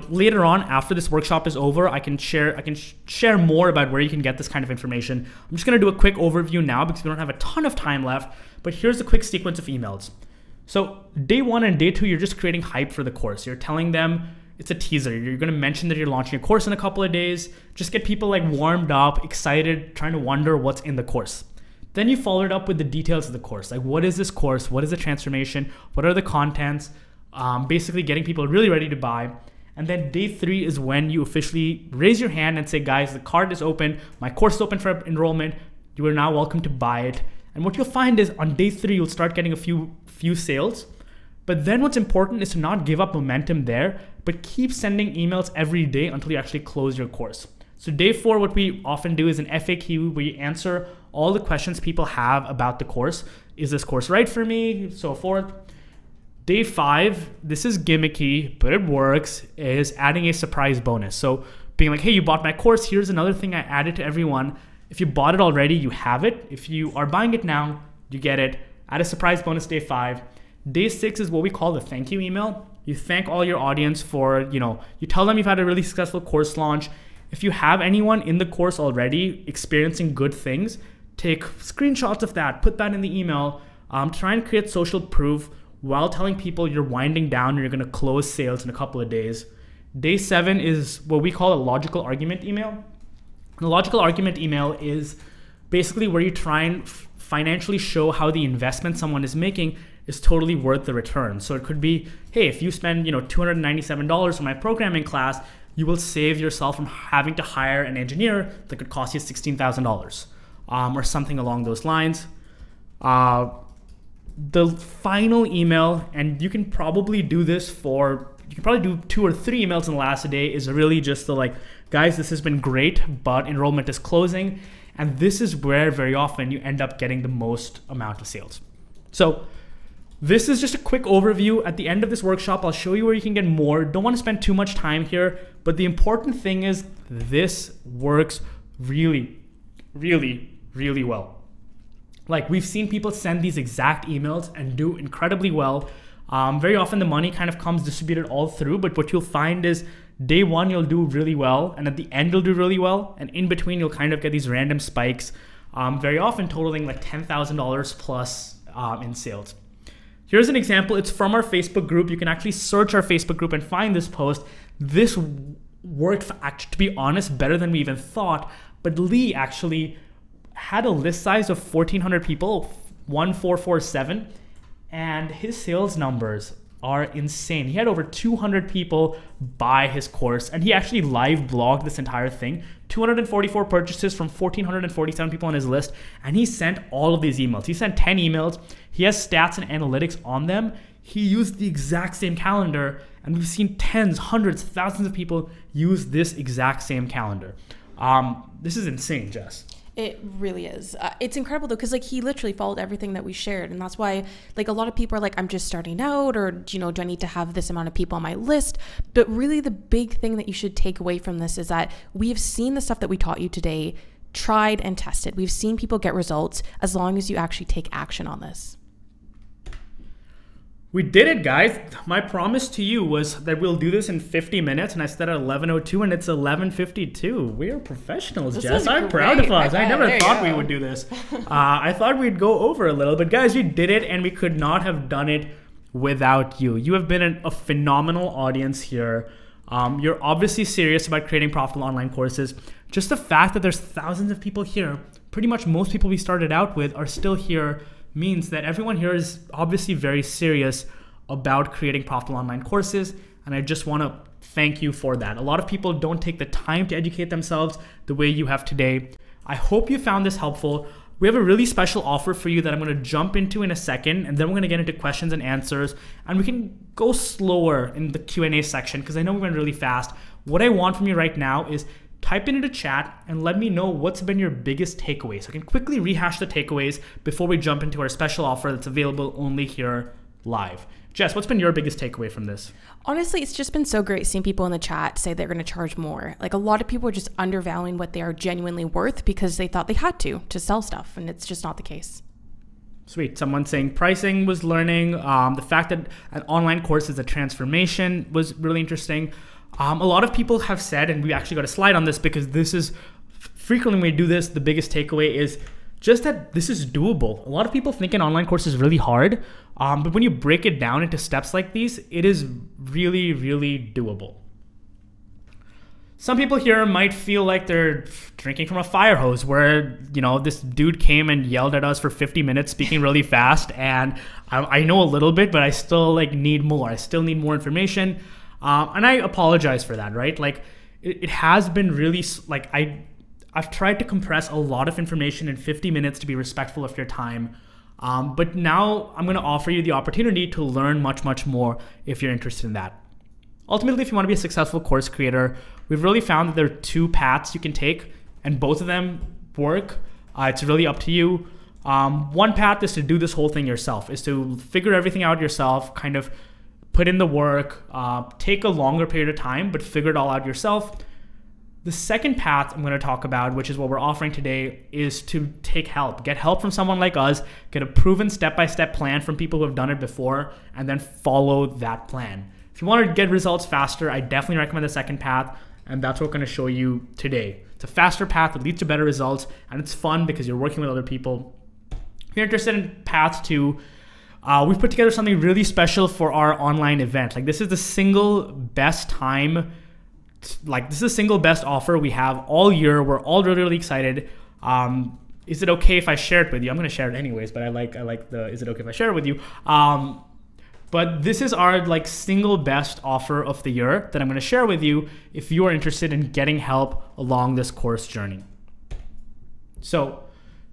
later on after this workshop is over, I can share more about where you can get this kind of information. I'm just gonna do a quick overview now because we don't have a ton of time left, but here's a quick sequence of emails. So day 1 and day 2, you're just creating hype for the course. You're telling them it's a teaser. You're going to mention that you're launching a course in a couple of days. Just get people like warmed up, excited, trying to wonder what's in the course. Then you follow it up with the details of the course. Like, what is this course? What is the transformation? What are the contents? Basically getting people really ready to buy. And then day 3 is when you officially raise your hand and say, guys, the card is open. My course is open for enrollment. You are now welcome to buy it. And what you'll find is on day 3, you'll start getting a few sales. But then what's important is to not give up momentum there, but keep sending emails every day until you actually close your course. So day 4, what we often do is an FAQ where you answer all the questions people have about the course. Is this course right for me? So forth. Day 5, this is gimmicky, but it works, is adding a surprise bonus. So being like, hey, you bought my course. Here's another thing I added to everyone. If you bought it already, you have it. If you are buying it now, you get it. Add a surprise bonus day 5. Day 6 is what we call the thank you email. You thank all your audience for, you tell them you've had a really successful course launch. If you have anyone in the course already experiencing good things, take screenshots of that, put that in the email, try and create social proof while telling people you're winding down and you're going to close sales in a couple of days. Day 7 is what we call a logical argument email. The logical argument email is basically where you try and financially show how the investment someone is making is totally worth the return. So it could be, hey, if you spend $297 on my programming class, you will save yourself from having to hire an engineer that could cost you $16,000 or something along those lines. The final email, and you can probably do this you can probably do 2 or 3 emails in the last day, is really just the like, guys, this has been great, but enrollment is closing. And this is where very often you end up getting the most amount of sales. So this is just a quick overview. At the end of this workshop, I'll show you where you can get more. Don't want to spend too much time here, but the important thing is this works really, really, really well. Like, we've seen people send these exact emails and do incredibly well. Very often the money kind of comes distributed all through, but what you'll find is day 1, you'll do really well, and at the end, you'll do really well, and in between, you'll kind of get these random spikes, very often totaling like $10,000 plus in sales. Here's an example. It's from our Facebook group. You can actually search our Facebook group and find this post. This worked, to be honest, better than we even thought, but Lee actually had a list size of 1,400 people, 1,447, and his sales numbers are insane. He had over 200 people buy his course, and he actually live blogged this entire thing. 244 purchases from 1,447 people on his list, and he sent all of these emails. He sent 10 emails. He has stats and analytics on them. He used the exact same calendar, and we've seen tens, hundreds, thousands of people use this exact same calendar. This is insane, Jess. It really is. It's incredible though, because like he literally followed everything that we shared, and that's why like a lot of people are like, I'm just starting out, or do I need to have this amount of people on my list? But really, the big thing that you should take away from this is that we have seen the stuff that we taught you today, tried and tested. We've seen people get results as long as you actually take action on this. We did it, guys. My promise to you was that we'll do this in 50 minutes, and I said at 11:02, and it's 11:52. We are professionals, Jess. I'm proud of us. I never thought we would do this. I thought we'd go over a little, but guys, we did it, and we could not have done it without you. You have been a phenomenal audience here. You're obviously serious about creating profitable online courses. Just the fact that there's thousands of people here, pretty much most people we started out with are still here, means that everyone here is obviously very serious about creating profitable online courses, and I just want to thank you for that. A lot of people don't take the time to educate themselves the way you have today. I hope you found this helpful. We have a really special offer for you that I'm going to jump into in a second, and then we're going to get into questions and answers, and we can go slower in the Q&A section because I know we went really fast. What I want from you right now is type into chat and let me know what's been your biggest takeaways. I can quickly rehash the takeaways before we jump into our special offer that's available only here live. Jess, what's been your biggest takeaway from this? Honestly, it's just been so great seeing people in the chat say they're going to charge more. Like, a lot of people are just undervaluing what they are genuinely worth because they thought they had to sell stuff, and it's just not the case. Sweet. Someone saying pricing was learning. The fact that an online course is a transformation was really interesting. A lot of people have said, and we actually got a slide on this because this is frequently when we do this, the biggest takeaway is just that this is doable. A lot of people think an online course is really hard, but when you break it down into steps like these, it is really, really doable. Some people here might feel like they're drinking from a fire hose where, this dude came and yelled at us for 50 minutes speaking really fast. And I know a little bit, but I still need more. I still need more information. And I apologize for that, right? It has been really, I've tried to compress a lot of information in 50 minutes to be respectful of your time. But now I'm going to offer you the opportunity to learn much, much more if you're interested in that. Ultimately, if you want to be a successful course creator, we've really found that there are 2 paths you can take, and both of them work. It's really up to you. One path is to do this whole thing yourself, is to figure everything out yourself, kind of put in the work, take a longer period of time, but figure it all out yourself. The second path I'm going to talk about, which is what we're offering today, is to take help. Get help from someone like us, get a proven step-by-step plan from people who have done it before, and then follow that plan. If you want to get results faster, I definitely recommend the second path, and that's what we're going to show you today. It's a faster path that leads to better results, and it's fun because you're working with other people. If you're interested in path 2, we've put together something really special for our online event. This is the single best time, this is the single best offer we have all year. We're all really, really excited. Is it okay if I share it with you? I'm going to share it anyways, but I like the, is it okay if I share it with you? But this is our single best offer of the year that I'm going to share with you if you are interested in getting help along this course journey. So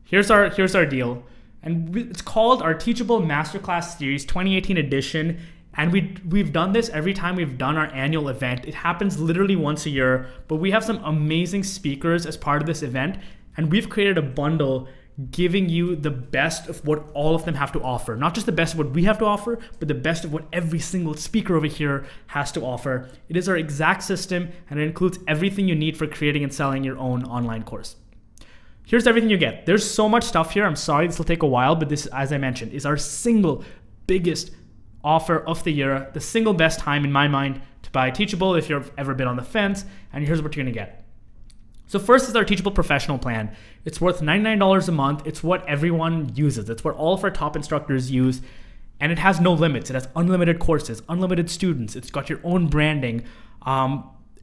here's our deal. And it's called our Teachable Masterclass Series 2018 edition. And we've done this every time we've done our annual event. It happens literally once a year, but we have some amazing speakers as part of this event. And we've created a bundle giving you the best of what all of them have to offer. Not just the best of what we have to offer, but the best of what every single speaker over here has to offer. It is our exact system, and it includes everything you need for creating and selling your own online course. Here's everything you get. There's so much stuff here. I'm sorry this will take a while, but this, as I mentioned, is our single biggest offer of the year, the single best time in my mind to buy Teachable if you've ever been on the fence, and here's what you're gonna get. So first is our Teachable Professional Plan. It's worth $99 a month. It's what everyone uses. It's what all of our top instructors use, and it has no limits. It has unlimited courses, unlimited students. It's got your own branding.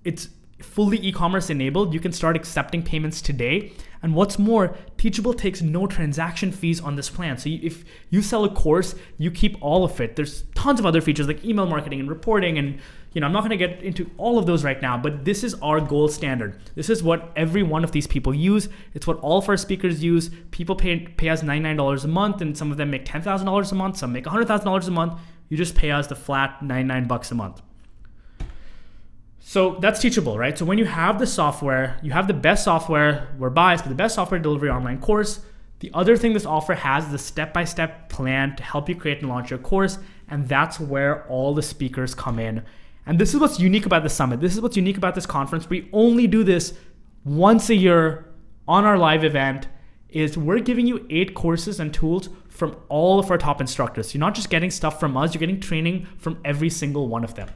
It's fully e-commerce enabled. You can start accepting payments today. And what's more, Teachable takes no transaction fees on this plan. So if you sell a course, you keep all of it. There's tons of other features like email marketing and reporting, and I'm not going to get into all of those right now, but this is our gold standard. This is what every one of these people use. It's what all of our speakers use. People pay us $99 a month, and some of them make $10,000 a month. Some make $100,000 a month. You just pay us the flat $99 a month. So that's Teachable, right? So when you have the software, you have the best software. We're biased, but the best software to deliver your online course. The other thing this offer has is the step-by-step plan to help you create and launch your course, and that's where all the speakers come in. And this is what's unique about the summit. This is what's unique about this conference. We only do this once a year on our live event. Is we're giving you 8 courses and tools from all of our top instructors. You're not just getting stuff from us, you're getting training from every single one of them.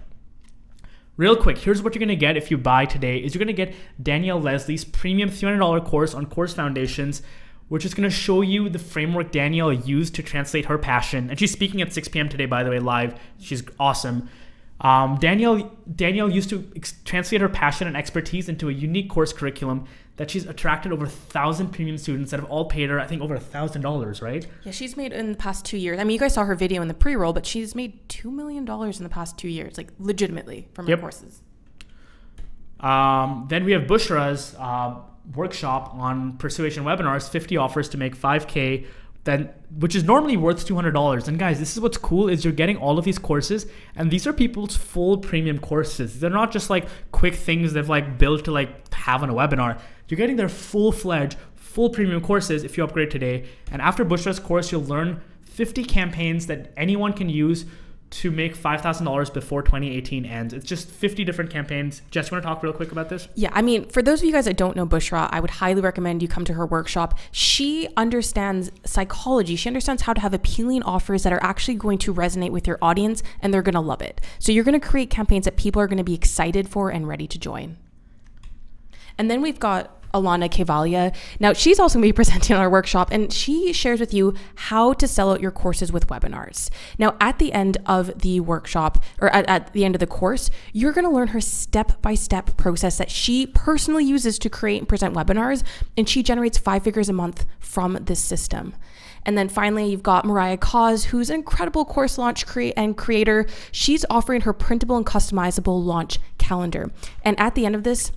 Real quick, here's what you're gonna get if you buy today, is you're gonna get Danielle Leslie's premium $300 course on Course Foundations, which is gonna show you the framework Danielle used to translate her passion. And she's speaking at 6 p.m. today, by the way, live. She's awesome. Danielle used to translate her passion and expertise into a unique course curriculum that she's attracted over 1,000 premium students that have all paid her, I think, over $1,000, right? Yeah, she's made in the past 2 years. I mean, you guys saw her video in the pre-roll, but she's made $2 million in the past 2 years, legitimately from her courses. Then we have Bushra's workshop on Persuasion Webinars, 50 offers to make $5K, which is normally worth $200. And guys, this is what's cool, is you're getting all of these courses, and these are people's full premium courses. They're not just quick things they've built to have on a webinar. You're getting their full-fledged, full premium courses if you upgrade today. And after Bushra's course, you'll learn 50 campaigns that anyone can use to make $5,000 before 2018 ends. It's just 50 different campaigns. Jess, you want to talk real quick about this? Yeah, I mean, for those of you guys that don't know Bushra, I would highly recommend you come to her workshop. She understands psychology. She understands how to have appealing offers that are actually going to resonate with your audience, and they're going to love it. So you're going to create campaigns that people are going to be excited for and ready to join. And then we've got Alana Kevalia. Now, she's also going to be presenting on our workshop, and she shares with you how to sell out your courses with webinars. Now, at the end of the workshop, or at the end of the course, you're going to learn her step-by-step process that she personally uses to create and present webinars, and she generates 5 figures a month from this system. And then finally, you've got Mariah Cause, who's an incredible course launch creator. She's offering her printable and customizable launch calendar. And at the end of this,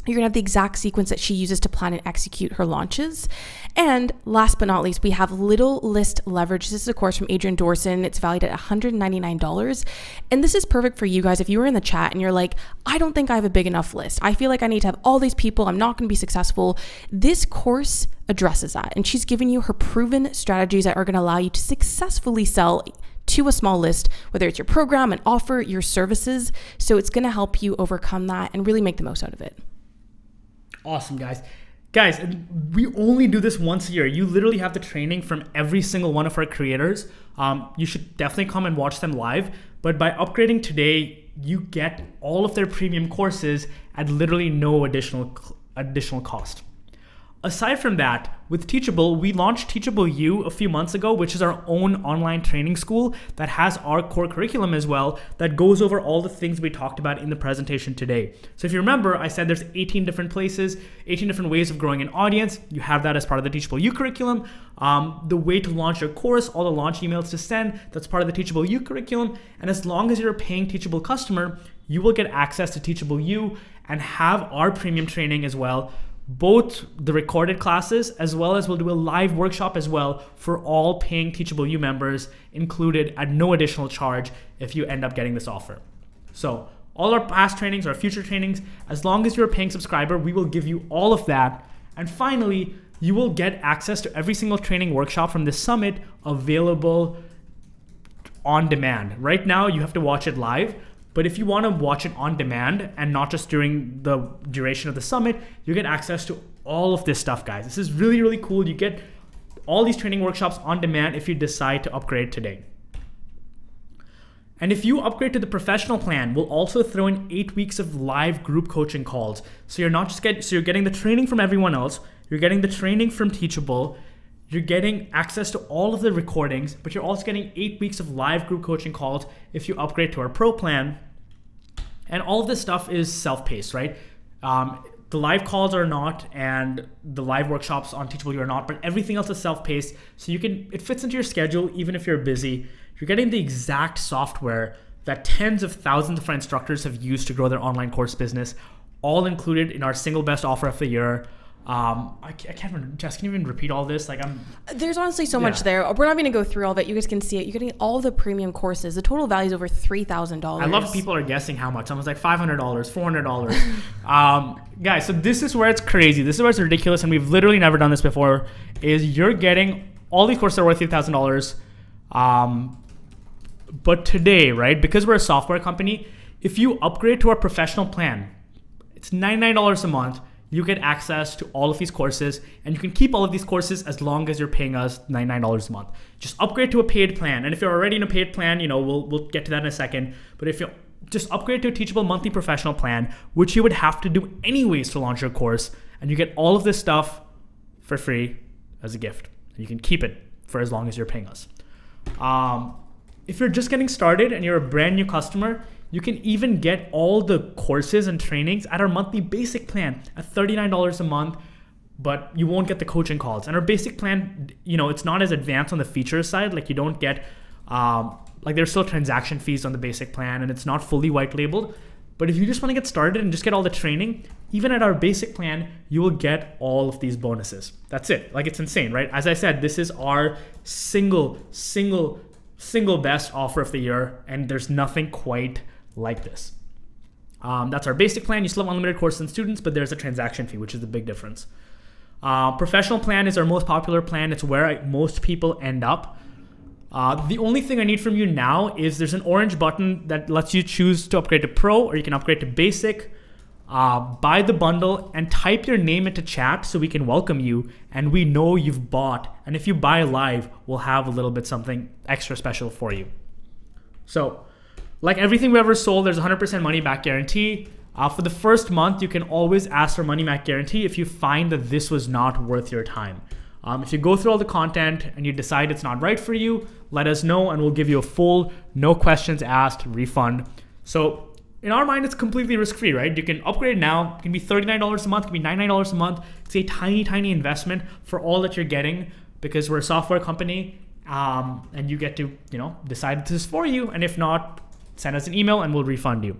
you're gonna have the exact sequence that she uses to plan and execute her launches. And last but not least, we have Little List Leverage. This is a course from Adrian Dorson. It's valued at $199. And this is perfect for you guys. If you were in the chat and you're like, I don't think I have a big enough list. I feel like I need to have all these people. I'm not gonna be successful. This course addresses that. And she's giving you her proven strategies that are gonna allow you to successfully sell to a small list, whether it's your program, an offer, your services. So it's gonna help you overcome that and really make the most out of it. Awesome, guys. Guys, we only do this once a year. You literally have the training from every single one of our creators. You should definitely come and watch them live. But by upgrading today, you get all of their premium courses at literally no additional cost. Aside from that, with Teachable, we launched Teachable U a few months ago, which is our own online training school that has our core curriculum as well, that goes over all the things we talked about in the presentation today. So if you remember, I said there's 18 different places, 18 different ways of growing an audience. You have that as part of the Teachable U curriculum. The way to launch your course, all the launch emails to send, that's part of the Teachable U curriculum. And as long as you're a paying Teachable customer, you will get access to Teachable U and have our premium training as well, both the recorded classes as well as we'll do a live workshop as well for all paying Teachable U members, included at no additional charge if you end up getting this offer. So all our past trainings, our future trainings, as long as you're a paying subscriber, we will give you all of that. And finally, you will get access to every single training workshop from this summit available on demand. Right now, you have to watch it live. But if you want to watch it on demand and not just during the duration of the summit, you get access to all of this stuff, guys. This is really, really cool. You get all these training workshops on demand if you decide to upgrade today. And if you upgrade to the professional plan, we'll also throw in 8 weeks of live group coaching calls. So you're getting the training from everyone else. You're getting the training from Teachable. You're getting access to all of the recordings, but you're also getting 8 weeks of live group coaching calls if you upgrade to our pro plan. And all of this stuff is self-paced, right? The live calls are not, and the live workshops on Teachable are not, but everything else is self-paced. So it fits into your schedule, even if you're busy. You're getting the exact software that tens of thousands of our instructors have used to grow their online course business, all included in our single best offer of the year. I can't remember. Jess, can you even repeat all this? There's honestly so much there. We're not going to go through all of it. You guys can see it. You're getting all the premium courses. The total value is over $3,000. I love people are guessing how much. Someone's like $500, $400. Guys, so this is where it's crazy. This is where it's ridiculous, and we've literally never done this before. Is you're getting all these courses are worth $3,000. But today, right? Because we're a software company, if you upgrade to our professional plan, it's $99 a month. You get access to all of these courses, and you can keep all of these courses as long as you're paying us $99 a month. Just upgrade to a paid plan. And if you're already in a paid plan, we'll get to that in a second. But if you just upgrade to a Teachable monthly professional plan, which you would have to do anyways to launch your course, and you get all of this stuff for free as a gift. And you can keep it for as long as you're paying us. If you're just getting started and you're a brand new customer, you can even get all the courses and trainings at our monthly basic plan at $39 a month, but you won't get the coaching calls. And our basic plan, it's not as advanced on the features side. Like you don't get, there's still transaction fees on the basic plan, and it's not fully white labeled. But if you just want to get started and just get all the training, even at our basic plan, you will get all of these bonuses. That's it. It's insane, right? As I said, this is our single best offer of the year, and there's nothing quite like this. That's our basic plan. You still have unlimited courses and students, but there's a transaction fee, which is the big difference. Professional plan is our most popular plan. It's where most people end up. The only thing I need from you now is there's an orange button that lets you choose to upgrade to pro, or you can upgrade to basic. Buy the bundle and type your name into chat so we can welcome you and we know you've bought. And if you buy live, we'll have a little bit something extra special for you. So like everything we ever sold, there's 100% money back guarantee. For the first month, you can always ask for money back guarantee if you find that this was not worth your time. If you go through all the content and you decide it's not right for you, let us know and we'll give you a full, no questions asked refund. So in our mind, it's completely risk-free, right? You can upgrade now. It can be $39 a month, it can be $99 a month. It's a tiny, tiny investment for all that you're getting because we're a software company, and you get to, decide this is for you. And if not, send us an email and we'll refund you.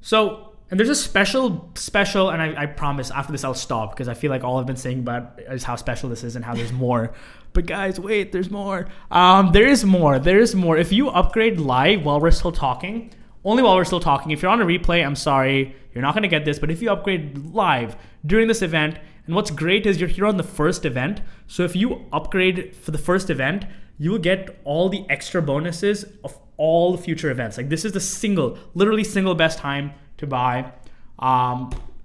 So, and there's a special, and I promise after this I'll stop because I feel like all I've been saying about is how special this is and how there's more. But guys, wait, there's more. There is more. If you upgrade live while we're still talking, only while we're still talking, if you're on a replay, I'm sorry, you're not gonna get this, but if you upgrade live during this event, and what's great is you're here on the first event, so if you upgrade for the first event, you will get all the extra bonuses of all the future events. Like this is the literally single best time to buy.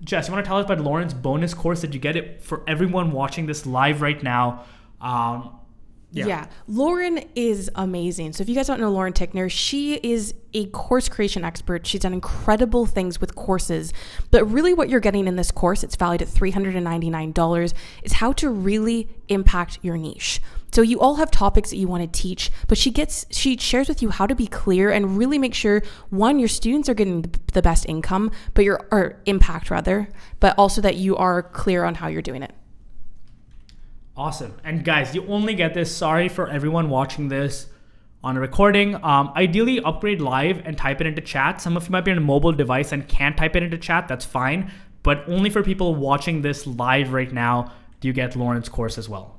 Jess, you want to tell us about Lauren's bonus course that you get it for everyone watching this live right now? Yeah, Lauren is amazing. So if you guys don't know Lauren Tickner, she is a course creation expert. She's done incredible things with courses, but really what you're getting in this course, it's valued at $399, is how to really impact your niche. So you all have topics that you want to teach, but she shares with you how to be clear and really make sure, one, your students are getting the best income, or impact rather, but also that you are clear on how you're doing it. Awesome. And guys, you only get this. Sorry for everyone watching this on a recording. Ideally, upgrade live and type it into chat. Some of you might be on a mobile device and can't type it into chat. That's fine. But only for people watching this live right now do you get Lauren's course as well.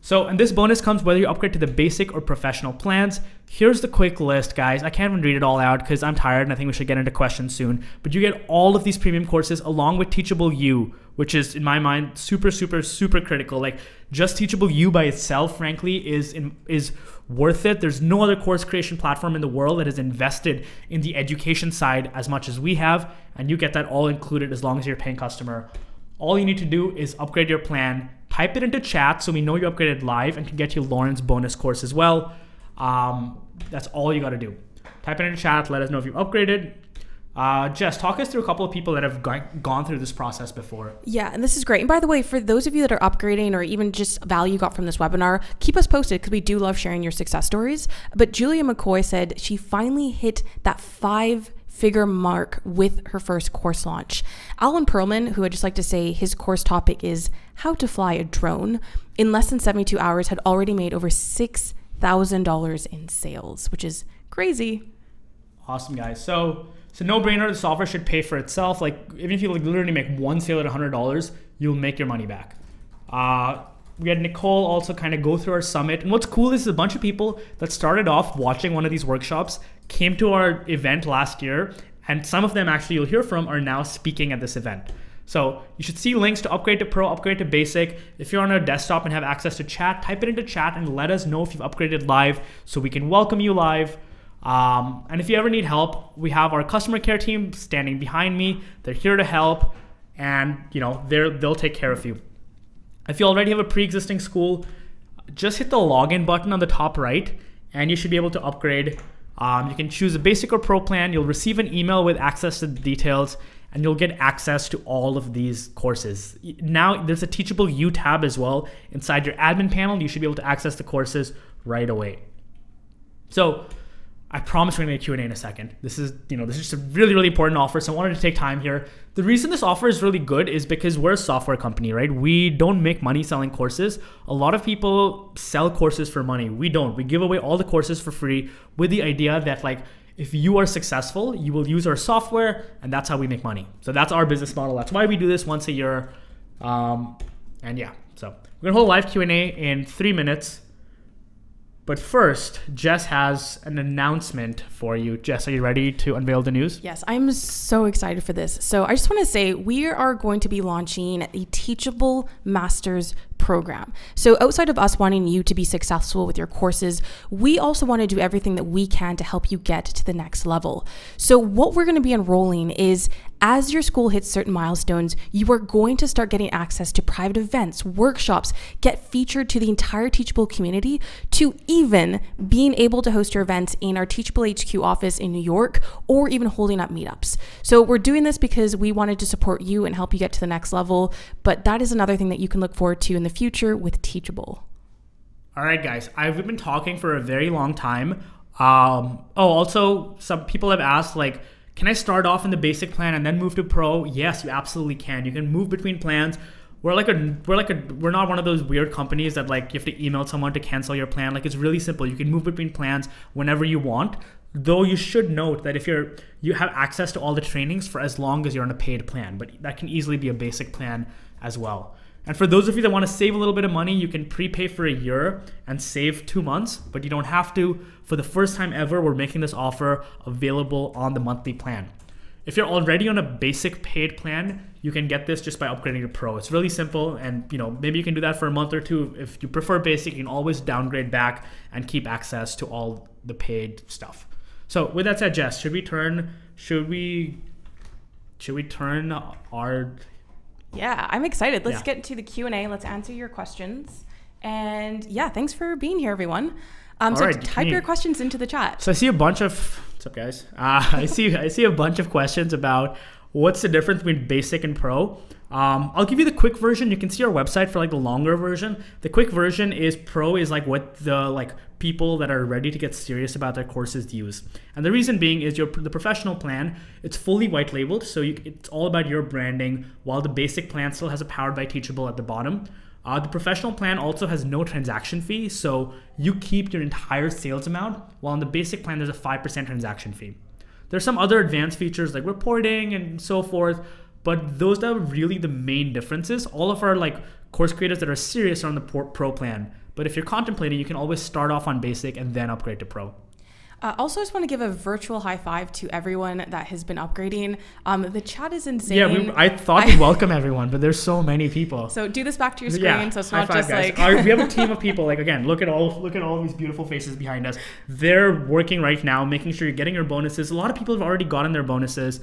So, and this bonus comes whether you upgrade to the basic or professional plans. Here's the quick list, guys. I can't even read it all out because I'm tired and I think we should get into questions soon. But you get all of these premium courses along with Teachable You, which is, in my mind, super, super, super critical. Like, just Teachable You by itself, frankly, is worth it. There's no other course creation platform in the world that has invested in the education side as much as we have. And you get that all included as long as you're a paying customer. All you need to do is upgrade your plan, type it into chat so we know you upgraded live and can get you Lauren's bonus course as well. That's all you got to do. Type it into chat, let us know if you upgraded. Jess, talk us through a couple of people that have gone through this process before. Yeah, and this is great. And by the way, for those of you that are upgrading or even just value you got from this webinar, keep us posted because we do love sharing your success stories. But Julia McCoy said she finally hit that 5-figure mark with her first course launch. Alan Perlman, who I'd just like to say his course topic is how to fly a drone, in less than 72 hours had already made over $6,000 in sales, which is crazy. Awesome, guys. So no brainer, the software should pay for itself. Like, even if you literally make one sale at $100, you'll make your money back. We had Nicole also kind of go through our summit. And what's cool is a bunch of people that started off watching one of these workshops came to our event last year. And some of them actually you'll hear from are now speaking at this event. So you should see links to upgrade to Pro, upgrade to Basic. If you're on a desktop and have access to chat, type it into chat and let us know if you've upgraded live so we can welcome you live. And if you ever need help, we have our customer care team standing behind me. They're here to help, and they'll take care of you. If you already have a pre-existing school, just hit the login button on the top right, and you should be able to upgrade. You can choose a basic or pro plan. You'll receive an email with access to the details, and you'll get access to all of these courses. Now, there's a Teachable You tab as well. Inside your admin panel, you should be able to access the courses right away. So I promise we're gonna make Q&A in a second. This is just a really, really important offer, so I wanted to take time here. The reason this offer is really good is because we're a software company, right? We don't make money selling courses. A lot of people sell courses for money. We don't. We give away all the courses for free with the idea that, like, if you are successful, you will use our software, and that's how we make money. So that's our business model. That's why we do this once a year. And yeah, so we're gonna hold a live Q&A in 3 minutes. But first, Jess has an announcement for you. Jess, are you ready to unveil the news? Yes, I'm so excited for this. So I just want to say we are going to be launching a Teachable Masters program. So outside of us wanting you to be successful with your courses, we also want to do everything that we can to help you get to the next level. So what we're going to be enrolling is as your school hits certain milestones, you are going to start getting access to private events, workshops, get featured to the entire Teachable community, to even being able to host your events in our Teachable HQ office in New York, or even holding up meetups. So we're doing this because we wanted to support you and help you get to the next level, but that is another thing that you can look forward to in the future with Teachable. All right, guys, we've been talking for a very long time. Also, some people have asked, like, can I start off in the basic plan and then move to pro? Yes, you absolutely can. You can move between plans. We're not one of those weird companies that like you have to email someone to cancel your plan. Like, it's really simple. You can move between plans whenever you want. Though you should note that if you have access to all the trainings for as long as you're on a paid plan, but that can easily be a basic plan as well. And for those of you that want to save a little bit of money, you can prepay for a year and save 2 months, but you don't have to. For the first time ever, we're making this offer available on the monthly plan. If you're already on a basic paid plan, you can get this just by upgrading to pro. It's really simple, and maybe you can do that for a month or two. If you prefer basic, you can always downgrade back and keep access to all the paid stuff. So with that said, Jess, should we turn our... Yeah, I'm excited. Let's get to the Q&A. Let's answer your questions. And yeah, thanks for being here, everyone. Type your questions into the chat. So I see a bunch of... What's up, guys? I see a bunch of questions about what's the difference between basic and pro. I'll give you the quick version. You can see our website for like the longer version. The quick version is pro is like what the people that are ready to get serious about their courses use. And the reason being is the professional plan, it's fully white labeled. So it's all about your branding, while the basic plan still has a Powered by Teachable at the bottom. The professional plan also has no transaction fee. So you keep your entire sales amount, while in the basic plan, there's a 5% transaction fee. There's some other advanced features like reporting and so forth, but those are really the main differences. All of our course creators that are serious are on the pro plan. But if you're contemplating, you can always start off on basic and then upgrade to pro. Also, I just want to give a virtual high five to everyone that has been upgrading. The chat is insane. Yeah, I thought we'd welcome everyone, but there's so many people. So do this back to your screen, so it's not just guys. We have a team of people. Again, look at all these beautiful faces behind us. They're working right now, making sure you're getting your bonuses. A lot of people have already gotten their bonuses.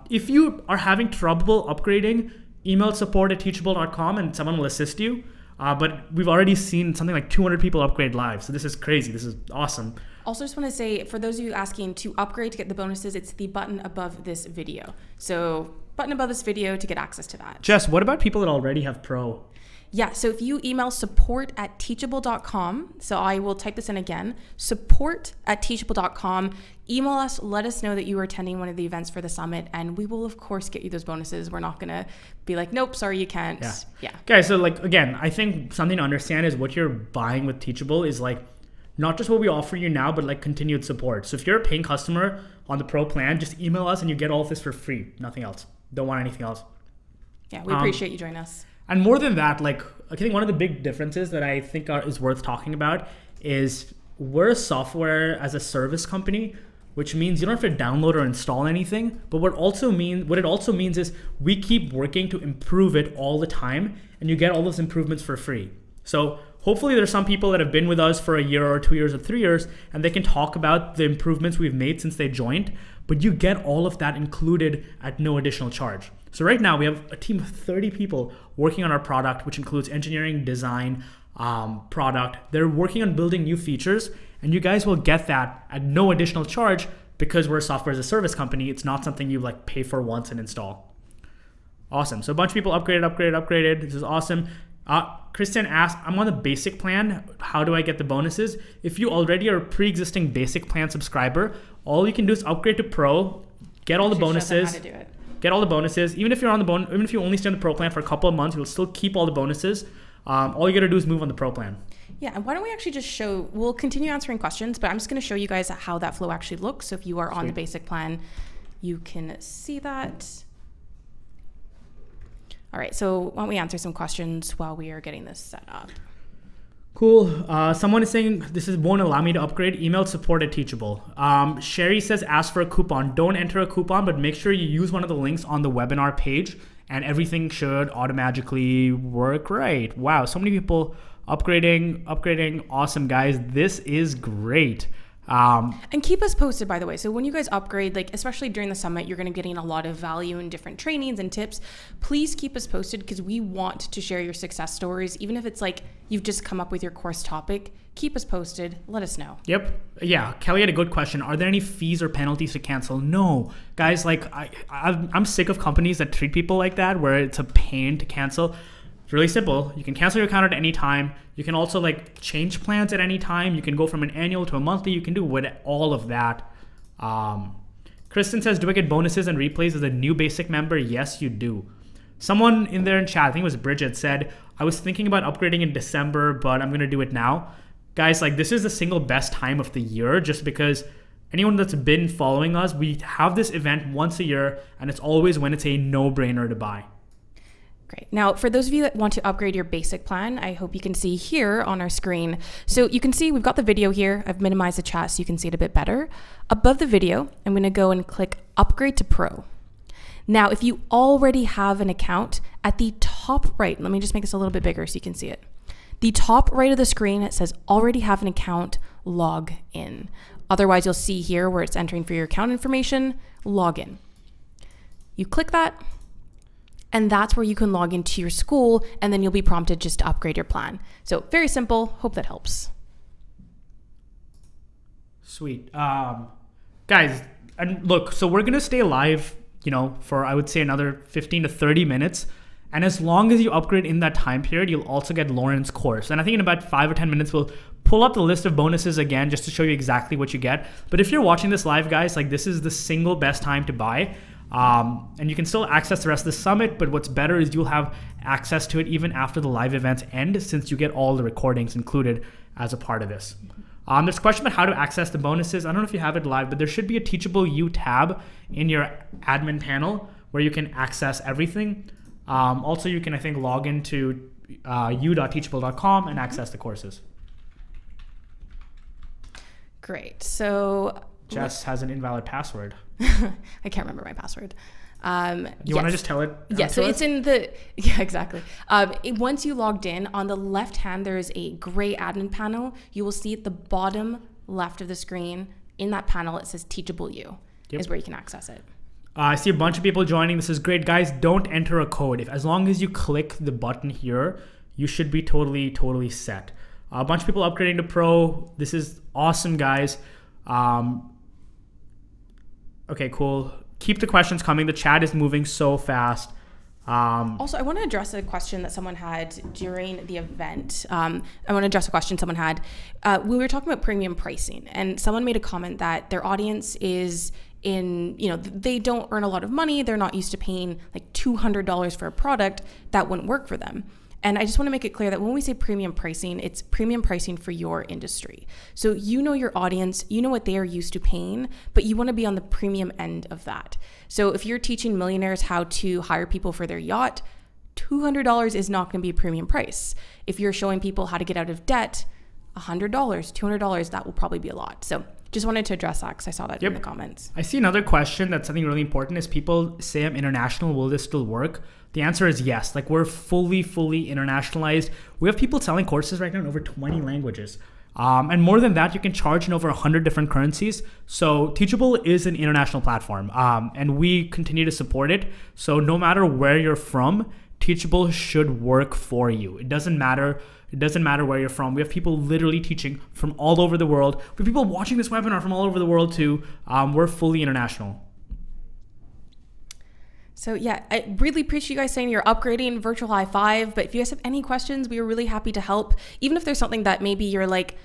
If you are having trouble upgrading, email support@teachable.com and someone will assist you. But we've already seen something like 200 people upgrade live. So this is crazy. This is awesome. Also, just want to say, for those of you asking to upgrade to get the bonuses, it's the button above this video. So button above this video to get access to that. Jess, what about people that already have pro? Yeah, so if you email support@teachable.com, so I will type this in again, support@teachable.com, email us, let us know that you are attending one of the events for the summit, and we will, of course, get you those bonuses. We're not going to be like, nope, sorry, you can't. Yeah. Guys, so again, I think something to understand is what you're buying with Teachable is not just what we offer you now, but continued support. So if you're a paying customer on the pro plan, just email us and you get all of this for free. Nothing else. Don't want anything else. Yeah, we appreciate you joining us. And more than that, I think one of the big differences that I think is worth talking about is we're a software as a service company, which means you don't have to download or install anything. But what it also means is we keep working to improve it all the time, and you get all those improvements for free. So hopefully there's some people that have been with us for a year or 2 years or 3 years, and they can talk about the improvements we've made since they joined, but you get all of that included at no additional charge. So right now we have a team of 30 people working on our product, which includes engineering, design, product. They're working on building new features, and you guys will get that at no additional charge because we're a software as a service company. It's not something you pay for once and install. Awesome. So a bunch of people upgraded. This is awesome. Kristen asked, I'm on the basic plan. How do I get the bonuses? If you already are a pre-existing basic plan subscriber, all you can do is upgrade to pro, get all the bonuses. Get all the bonuses. Even if you're on even if you only stay on the pro plan for a couple of months, you'll still keep all the bonuses. All you gotta do is move on the pro plan. Yeah, and why don't we actually just we'll continue answering questions, but I'm just gonna show you guys how that flow actually looks. So if you are on the basic plan, you can see that. All right, so why don't we answer some questions while we are getting this set up. Cool. Someone is saying this won't allow me to upgrade. Email support@teachable. Sherry says ask for a coupon. Don't enter a coupon, but make sure you use one of the links on the webinar page, and everything should automatically work right. Wow, so many people upgrading. Awesome, guys. This is great. And keep us posted, by the way. So when you guys upgrade, like especially during the summit, you're going to be getting a lot of value in different trainings and tips. Please keep us posted because we want to share your success stories. Even if it's like you've just come up with your course topic, keep us posted. Let us know. Yep. Yeah. Kelly had a good question. Are there any fees or penalties to cancel? No. Guys, like I'm sick of companies that treat people like that, where it's a pain to cancel. It's really simple. You can cancel your account at any time. You can also like change plans at any time. You can go from an annual to a monthly. You can do with all of that. Kristen says, do I get bonuses and replays as a new basic member? Yes, you do. Someone in there in chat, I think it was Bridget, said, I was thinking about upgrading in December, but I'm going to do it now. Guys, like this is the single best time of the year just because anyone that's been following us, we have this event once a year and it's always when it's a no-brainer to buy. Great. Now, for those of you that want to upgrade your basic plan, I hope you can see here on our screen. So you can see we've got the video here. I've minimized the chat so you can see it a bit better. Above the video, I'm going to go and click Upgrade to Pro. Now, if you already have an account, at the top right, let me just make this a little bit bigger so you can see it. The top right of the screen, it says already have an account, log in. Otherwise, you'll see here where it's entering for your account information, log in. You click that. And that's where you can log into your school and then you'll be prompted just to upgrade your plan. So very simple. Hope that helps. Sweet. Guys, and look, so we're going to stay live, for I would say another 15 to 30 minutes. And as long as you upgrade in that time period, you'll also get Lauren's course. And I think in about 5 or 10 minutes, we'll pull up the list of bonuses again just to show you exactly what you get. But if you're watching this live, guys, like this is the single best time to buy. And you can still access the rest of the summit, but what's better is you'll have access to it even after the live events end, since you get all the recordings included as a part of this. There's a question about how to access the bonuses. I don't know if you have it live, but there should be a Teachable You tab in your admin panel where you can access everything. Also, you can, I think, log into u.teachable.com and access the courses. Great. So Jess has an invalid password. I can't remember my password. You want to just tell it? Yes, so it's in the, yeah, exactly. Once you logged in, on the left hand, there is a gray admin panel. You will see at the bottom left of the screen, in that panel, it says Teachable You, is where you can access it. I see a bunch of people joining. This is great. Guys, don't enter a code. As long as you click the button here, you should be totally set. A bunch of people upgrading to Pro. This is awesome, guys. Okay, cool. Keep the questions coming. The chat is moving so fast. Also, I want to address a question that someone had during the event. I want to address a question someone had. We were talking about premium pricing, and someone made a comment that their audience is they don't earn a lot of money. They're not used to paying like $200 for a product that wouldn't work for them. And I just want to make it clear that when we say premium pricing, it's premium pricing for your industry. So you know your audience, you know what they are used to paying, but you want to be on the premium end of that. So if you're teaching millionaires how to hire people for their yacht, $200 is not going to be a premium price. If you're showing people how to get out of debt, $100, $200, that will probably be a lot. So just wanted to address that because I saw that in the comments. I see another question that's something really important is people say I'm international, will this still work? The answer is yes. Like we're fully internationalized. We have people selling courses right now in over 20 languages. And more than that, you can charge in over 100 different currencies. So Teachable is an international platform and we continue to support it. So no matter where you're from, Teachable should work for you. It doesn't matter where you're from. We have people literally teaching from all over the world. We have people watching this webinar from all over the world too. We're fully international. So yeah, I really appreciate you guys saying you're upgrading. Virtual high five. But if you guys have any questions, we are really happy to help. Even if there's something that maybe you're like,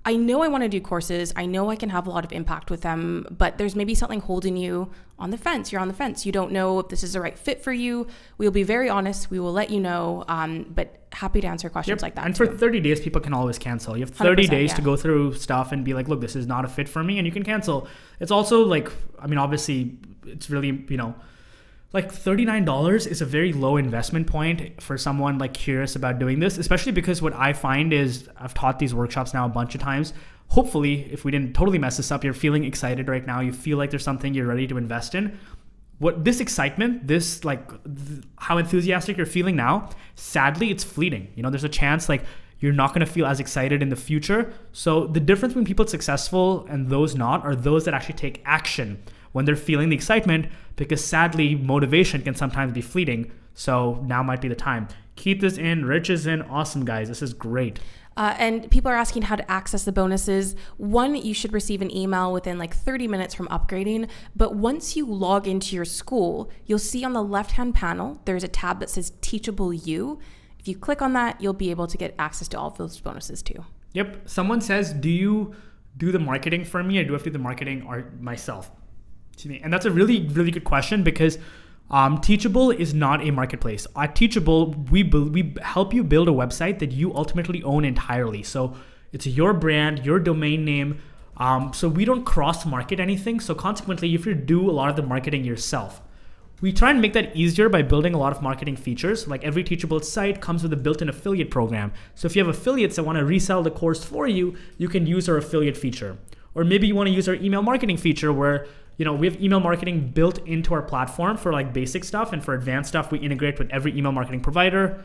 I know I want to do courses. I know I can have a lot of impact with them, but there's maybe something holding you on the fence. You're on the fence. You don't know if this is the right fit for you. We'll be very honest. We will let you know, but happy to answer questions like that. And for 30 days, people can always cancel. You have 30 days to go through stuff and be like, look, this is not a fit for me, and you can cancel. It's also like, I mean, obviously, it's really, like $39 is a very low investment point for someone like curious about doing this, especially because what I find is I've taught these workshops now a bunch of times. Hopefully, if we didn't totally mess this up, you're feeling excited right now. You feel like there's something you're ready to invest in. What this excitement, this like how enthusiastic you're feeling now, sadly, it's fleeting. There's a chance like you're not going to feel as excited in the future. So the difference between people successful and those not are those that actually take action when they're feeling the excitement, because sadly, motivation can sometimes be fleeting. So now might be the time. Keith is in, Rich is in. Awesome, guys. This is great. And people are asking how to access the bonuses. One, you should receive an email within like 30 minutes from upgrading. But once you log into your school, you'll see on the left-hand panel, there's a tab that says Teachable You. If you click on that, you'll be able to get access to all of those bonuses too. Yep. Someone says, do you do the marketing for me, or do I have to do the marketing myself? And that's a really, really good question, because Teachable is not a marketplace. At Teachable, we help you build a website that you ultimately own entirely. So it's your brand, your domain name. So we don't cross-market anything. So consequently, you have to do a lot of the marketing yourself. We try and make that easier by building a lot of marketing features. Like every Teachable site comes with a built-in affiliate program. So if you have affiliates that want to resell the course for you, you can use our affiliate feature. Or maybe you want to use our email marketing feature where we have email marketing built into our platform for like basic stuff, and for advanced stuff, we integrate with every email marketing provider.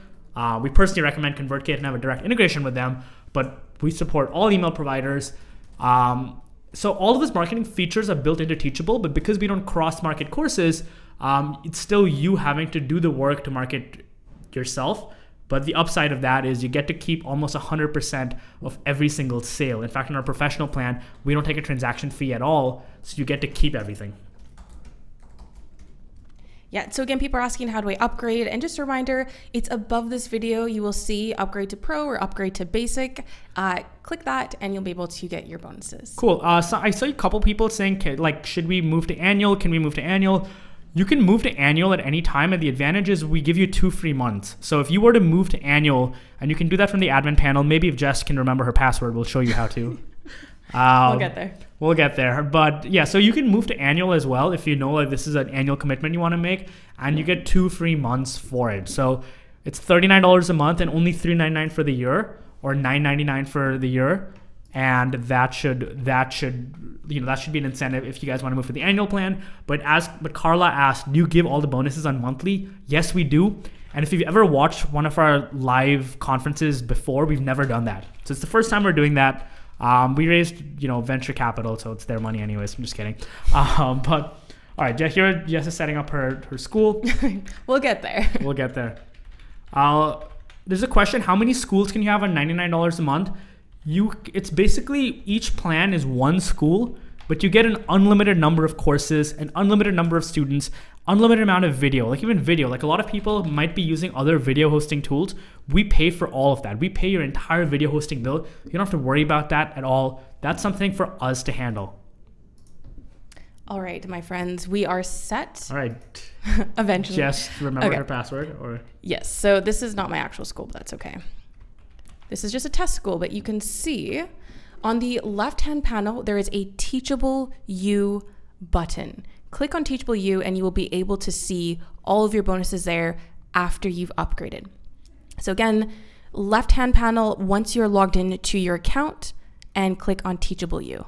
We personally recommend ConvertKit and have a direct integration with them, but we support all email providers. So all of those marketing features are built into Teachable, but because we don't cross-market courses, it's still you having to do the work to market yourself. But the upside of that is you get to keep almost 100% of every single sale. In fact, in our professional plan, we don't take a transaction fee at all, so you get to keep everything. Yeah, so again, people are asking, how do I upgrade? And just a reminder, it's above this video. You will see upgrade to pro or upgrade to basic. Click that and you'll be able to get your bonuses. Cool. So I saw a couple people saying, like, should we move to annual? Can we move to annual? You can move to annual at any time, and the advantage is we give you 2 free months. So if you were to move to annual, and you can do that from the admin panel, maybe if Jess can remember her password, we'll show you how to. We'll get there. We'll get there. But yeah, so you can move to annual as well if you know like this is an annual commitment you want to make, and you get 2 free months for it. So it's $39 a month and only $3.99 for the year, or $9.99 for the year. And that should be an incentive if you guys want to move to the annual plan. But Carla asked, do you give all the bonuses on monthly? Yes, we do. And if you've ever watched one of our live conferences before, we've never done that. So it's the first time we're doing that. We raised, venture capital, so it's their money anyways. I'm just kidding. But all right, here Jess is setting up her school. We'll get there. We'll get there. There's a question: how many schools can you have on $99 a month? It's basically each plan is one school, but you get an unlimited number of courses, an unlimited number of students, unlimited amount of video. Like even video, like a lot of people might be using other video hosting tools. We pay for all of that. We pay your entire video hosting bill. You don't have to worry about that at all. That's something for us to handle. All right, my friends, we are set. All right. Eventually. Jess, remember her password? Or yes. So this is not my actual school, but that's okay. This is just a test school, but you can see on the left-hand panel, there is a Teachable You button. Click on Teachable You and you will be able to see all of your bonuses there after you've upgraded. So again, left-hand panel, once you're logged in to your account, and click on Teachable You.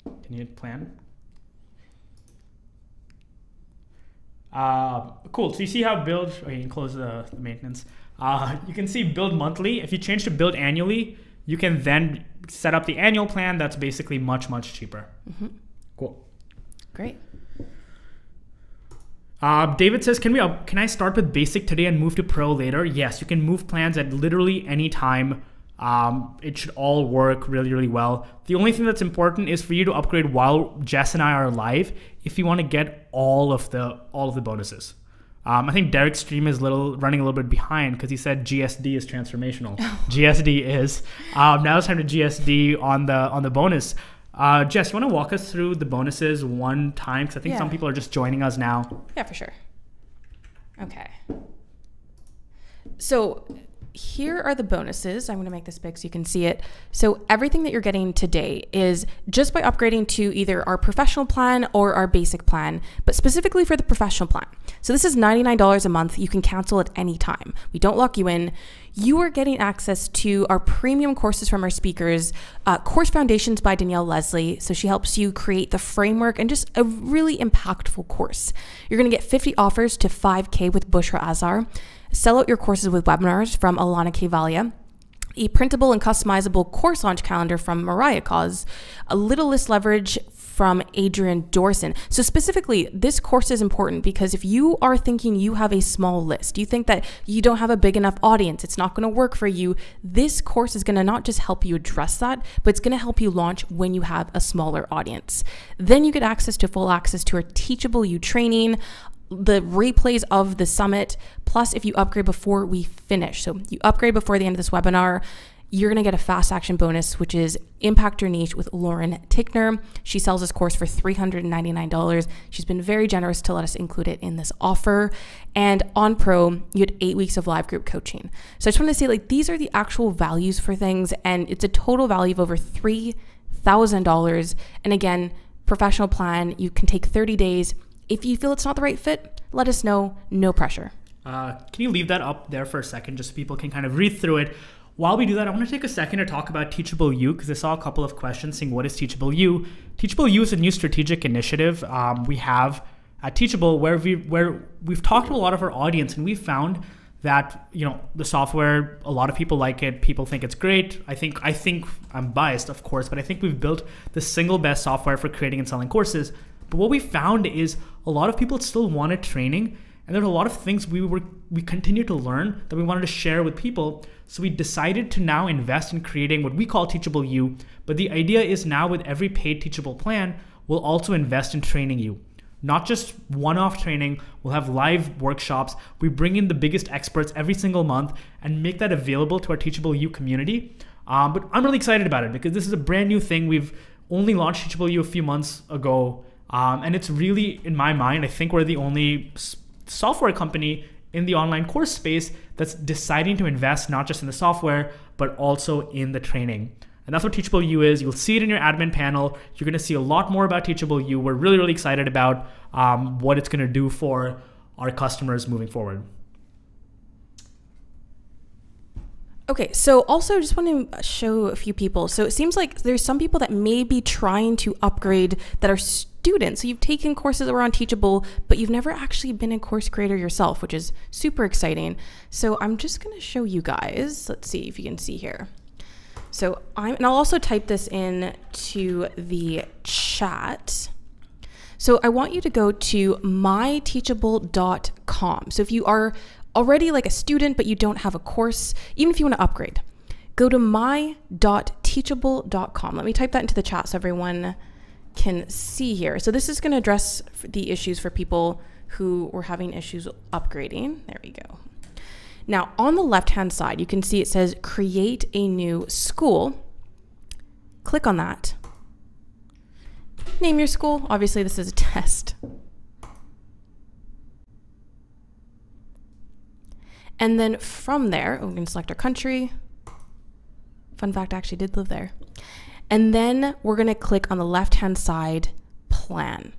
Can you plan? Cool. So you see how build, you can close the maintenance. You can see build monthly. If you change to build annually, you can then set up the annual plan. That's basically much, much cheaper. Mm-hmm. Cool. Great. David says, can I start with basic today and move to pro later? Yes, you can move plans at literally any time. It should all work really, really well. The only thing that's important is for you to upgrade while Jess and I are live if you want to get all of the bonuses. I think Derek's stream is running a little bit behind because he said GSD is transformational. GSD is. Now it's time to GSD on the bonus. Jess, you want to walk us through the bonuses one time? Because I think some people are just joining us now. Yeah, for sure. Okay. So here are the bonuses. I'm going to make this big so you can see it. So everything that you're getting today is just by upgrading to either our professional plan or our basic plan, but specifically for the professional plan. So this is $99 a month. You can cancel at any time. We don't lock you in. You are getting access to our premium courses from our speakers, Course Foundations by Danielle Leslie. So she helps you create the framework and just a really impactful course. You're going to get 50 offers to 5K with Bushra Azar. Sell out your courses with webinars from Alana Kevalia. a printable and customizable course launch calendar from Mariah Cause, a little list leverage from Adrian Dorson. So specifically, this course is important because if you are thinking you have a small list, you think that you don't have a big enough audience, it's not going to work for you, this course is going to not just help you address that, but it's going to help you launch when you have a smaller audience. Then you get full access to our Teachable You training, the replays of the summit, plus if you upgrade before we finish. So you upgrade before the end of this webinar, you're going to get a fast action bonus, which is Impact Your Niche with Lauren Tickner. She sells this course for $399. She's been very generous to let us include it in this offer. And on Pro, you had 8 weeks of live group coaching. So I just want to say, like, these are the actual values for things, and it's a total value of over $3,000. And again, professional plan, you can take 30 days. If you feel it's not the right fit, let us know, no pressure. Can you leave that up there for a second just so people can kind of read through it? While we do that, I want to take a second to talk about Teachable You, because I saw a couple of questions saying, what is Teachable You? Teachable You is a new strategic initiative we have at Teachable where we've talked to a lot of our audience, and we found that, you know, the software, a lot of people like it. People think it's great. I think I'm biased, of course, but I think we've built the single best software for creating and selling courses. But what we found is a lot of people still wanted training, and there's a lot of things we continue to learn that we wanted to share with people. So we decided to now invest in creating what we call Teachable You. But the idea is now with every paid Teachable plan, we'll also invest in training you. Not just one-off training, we'll have live workshops. We bring in the biggest experts every single month and make that available to our Teachable You community. But I'm really excited about it because this is a brand new thing. We've only launched Teachable You a few months ago. And it's really, in my mind, I think we're the only software company in the online course space that's deciding to invest not just in the software, but also in the training. And that's what Teachable You is. You'll see it in your admin panel. You're going to see a lot more about Teachable You. We're really, really excited about what it's going to do for our customers moving forward. Okay, so also just want to show a few people. So it seems like there's some people that may be trying to upgrade that are students. So you've taken courses that were on Teachable, but you've never actually been a course creator yourself, which is super exciting. So I'm just going to show you guys. Let's see if you can see here. So and I'll also type this in to the chat. So I want you to go to myteachable.com. So if you are already like a student, but you don't have a course, even if you want to upgrade, go to my.teachable.com. Let me type that into the chat so everyone can see here. So this is going to address the issues for people who were having issues upgrading. There we go. Now on the left-hand side, you can see it says create a new school. Click on that. Name your school. Obviously this is a test. And then from there, we're going to select our country. Fun fact, I actually did live there. And then we're going to click on the left-hand side, plan.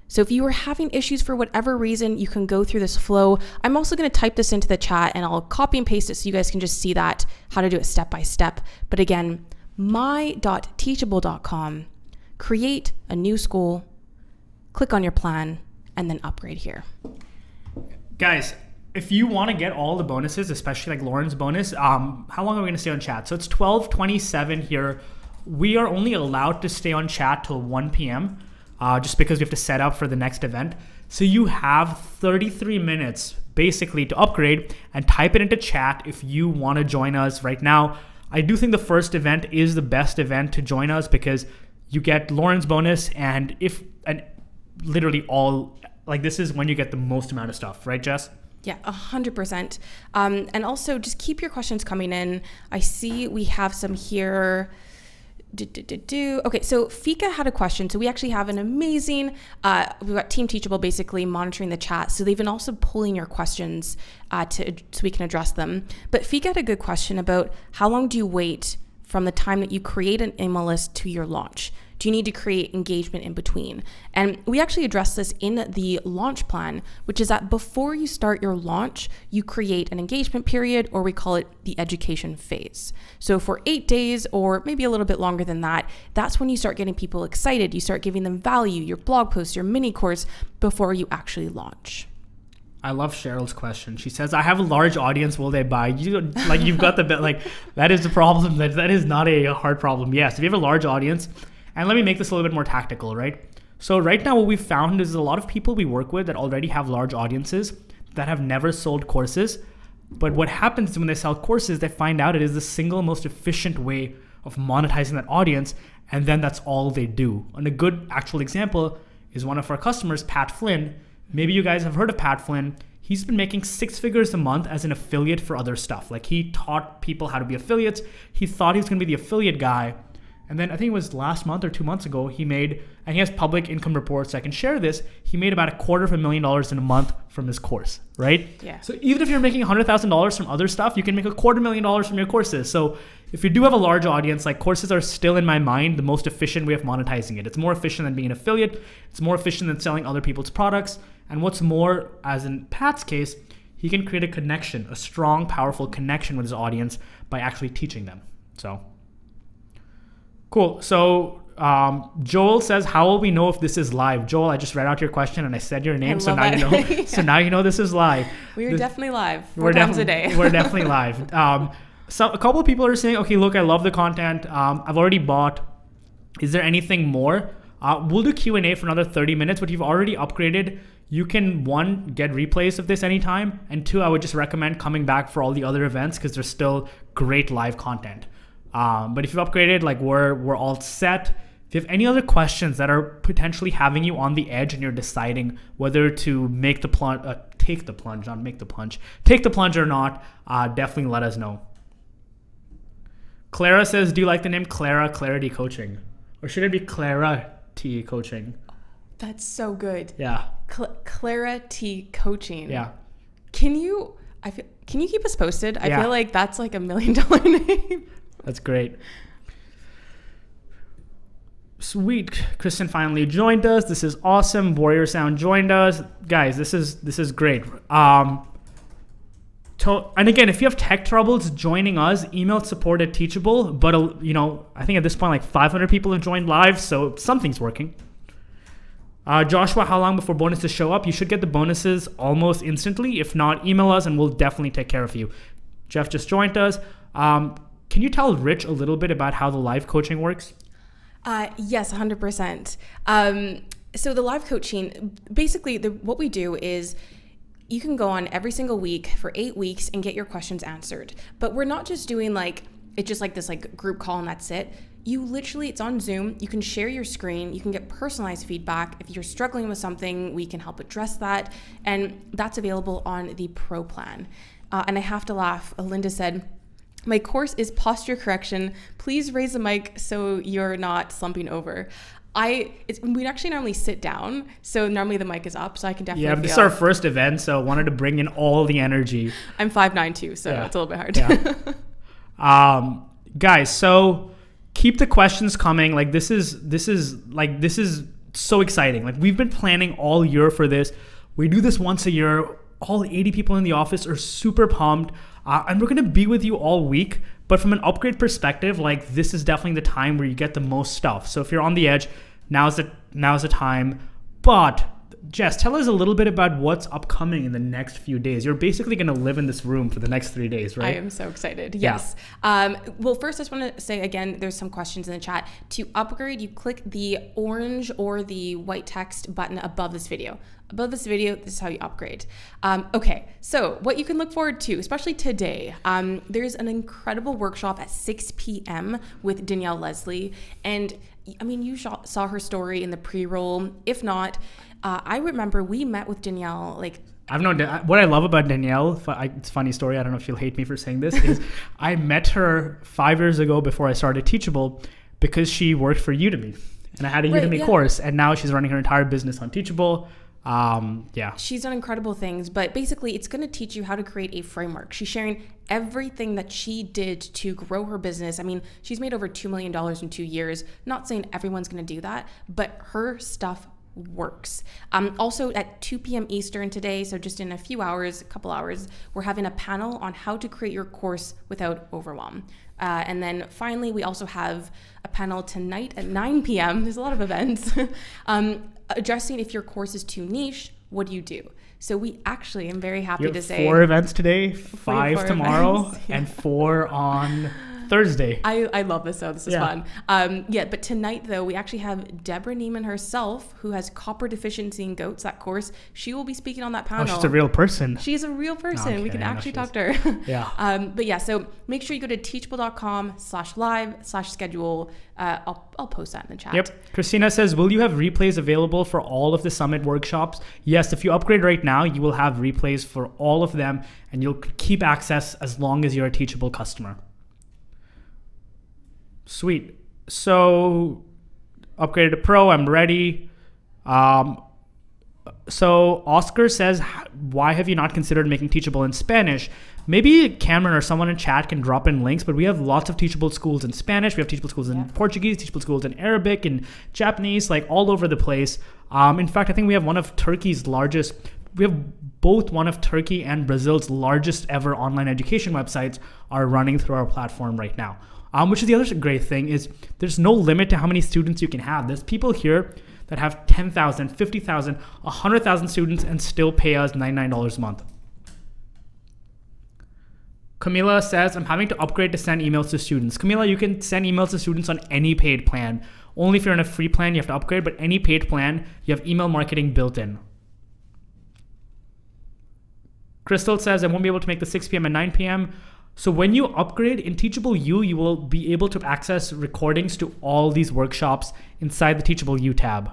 So if you are having issues for whatever reason, you can go through this flow. I'm also going to type this into the chat and I'll copy and paste it so you guys can just see that, how to do it step by step. But again, my.teachable.com, create a new school, click on your plan, and then upgrade here. Guys, if you want to get all the bonuses, especially like Lauren's bonus, how long are we going to stay on chat? So it's 12:27 here. We are only allowed to stay on chat till 1 p.m. Just because we have to set up for the next event. So you have 33 minutes basically to upgrade, and type it into chat if you want to join us right now. I do think the first event is the best event to join us because you get Lauren's bonus and literally all, like, this is when you get the most amount of stuff, right, Jess? Yeah, 100%. And also just keep your questions coming in. I see we have some here. Okay, so Fika had a question. So we actually have an amazing, we've got Team Teachable basically monitoring the chat. So they've been also pulling your questions so we can address them. But Fika had a good question about how long do you wait from the time that you create an email list to your launch? Do you need to create engagement in between? And we actually address this in the launch plan, which is that before you start your launch, you create an engagement period, or we call it the education phase. So for 8 days or maybe a little bit longer than that, that's when you start getting people excited. You start giving them value, your blog posts, your mini course before you actually launch. I love Cheryl's question. She says, I have a large audience. Will they buy? You've got the bit. Like, that is the problem. That is not a hard problem. Yes, if you have a large audience, and let me make this a little bit more tactical, right? So right now what we've found is a lot of people we work with that already have large audiences that have never sold courses. But what happens when they sell courses, they find out it is the single most efficient way of monetizing that audience. And then that's all they do. And a good actual example is one of our customers, Pat Flynn. Maybe you guys have heard of Pat Flynn. He's been making 6 figures a month as an affiliate for other stuff. Like, he taught people how to be affiliates. He thought he was going to be the affiliate guy. And then I think it was last month or 2 months ago, he made, and he has public income reports, so I can share this. He made about $250,000 in a month from his course, right? Yeah. So even if you're making $100,000 from other stuff, you can make $250,000 from your courses. So if you do have a large audience, like, courses are still, in my mind, the most efficient way of monetizing it. It's more efficient than being an affiliate. It's more efficient than selling other people's products. And what's more, as in Pat's case, he can create a connection, a strong, powerful connection with his audience by actually teaching them. So cool. So Joel says, how will we know if this is live? Joel, I just read out your question and I said your name, so now you know. Yeah. So now you know this is live. We are definitely live 4 times a day. We're definitely live. So a couple of people are saying, okay, look, I love the content. I've already bought. Is there anything more? We'll do Q&A for another 30 minutes, but you've already upgraded. You can, 1, get replays of this anytime, and 2, I would just recommend coming back for all the other events because there's still great live content. But if you've upgraded, like, we're all set. If you have any other questions that are potentially having you on the edge and you're deciding whether to make the plunge, take the plunge or not, definitely let us know. Clara says, do you like the name Clara Clarity Coaching? Or should it be Clara T Coaching? That's so good. Yeah. Clara T Coaching. Yeah. Can you keep us posted? I Yeah. feel like that's like $1 million name. That's great. Sweet. Kristen finally joined us. This is awesome. Warrior Sound joined us. Guys, this is great. And again, if you have tech troubles joining us, email support@Teachable. But I think at this point, like, 500 people have joined live, so something's working. Joshua, how long before bonuses show up? You should get the bonuses almost instantly. If not, email us and we'll definitely take care of you. Jeff just joined us. Can you tell Rich a little bit about how the live coaching works? Yes, 100%. So the live coaching, basically what we do is you can go on every single week for 8 weeks and get your questions answered. But we're not just doing it's just like this group call and that's it. You literally, it's on Zoom. You can share your screen. You can get personalized feedback. If you're struggling with something, we can help address that. And that's available on the Pro plan. And I have to laugh. Linda said, my course is posture correction. Please raise the mic so you're not slumping over. We actually normally sit down, so normally the mic is up, so I can definitely feel. This is our first event, so I wanted to bring in all the energy. I'm 5'9" too, so it's a little bit hard. Yeah. Guys, so keep the questions coming. Like, this is so exciting. Like, we've been planning all year for this. We do this once a year. All 80 people in the office are super pumped. And we're going to be with you all week. But from an upgrade perspective, like, this is definitely the time where you get the most stuff. So if you're on the edge, now's the time. But Jess, tell us a little bit about what's upcoming in the next few days. You're basically going to live in this room for the next 3 days, right? I am so excited. Yes. Yeah. Well, first, I just want to say, again, there's some questions in the chat. To upgrade, you click the orange or the white text button above this video. Above this video, this is how you upgrade. Okay, so what you can look forward to, especially today, there's an incredible workshop at 6 p.m. with Danielle Leslie. And I mean, you saw her story in the pre-roll. If not, I remember we met with Danielle, I've known what I love about Danielle. It's a funny story. I don't know if she'll hate me for saying this. Is I met her 5 years ago before I started Teachable because she worked for Udemy, and I had a Udemy course, and now she's running her entire business on Teachable. She's done incredible things, but basically it's going to teach you how to create a framework. She's sharing everything that she did to grow her business. I mean, she's made over $2 million in 2 years. Not saying everyone's going to do that, but her stuff works. Also at 2 p.m. Eastern today, so just in a couple hours, we're having a panel on how to create your course without overwhelm. And then finally, we also have a panel tonight at 9 p.m. There's a lot of events. Addressing if your course is too niche what do you do? So we actually, I'm very happy You to have say 4 events today, 5 4 tomorrow, events, yeah. and 4 on Thursday. I love this, though. This is fun. But tonight, though, we actually have Deborah Neiman herself, who has copper deficiency in goats, that course. She will be speaking on that Oh, panel. she's a real person. She's a real person. No, We can kidding. actually No, talk to her. Yeah. So make sure you go to teachable.com/live/schedule. I'll post that in the chat. Yep. Christina says, will you have replays available for all of the summit workshops? Yes, if you upgrade right now, you will have replays for all of them, and you'll keep access as long as you're a Teachable customer. Sweet. So upgraded to Pro, I'm ready. So Oscar says, why have you not considered making Teachable in Spanish? Maybe Cameron or someone in chat can drop in links, but we have lots of Teachable schools in Spanish. We have Teachable schools in Portuguese, Teachable schools in Arabic and Japanese, like all over the place. In fact, I think we have one of both one of Turkey and Brazil's largest ever online education websites are running through our platform right now. Which is the other great thing is there's no limit to how many students you can have. There's people here that have 10,000, 50,000, 100,000 students and still pay us $99 a month. Camila says, I'm having to upgrade to send emails to students. Camila, you can send emails to students on any paid plan. Only if you're in a free plan, you have to upgrade, but any paid plan, you have email marketing built in. Crystal says, I won't be able to make the 6 p.m. and 9 p.m. So when you upgrade in Teachable U, you will be able to access recordings to all these workshops inside the Teachable U tab.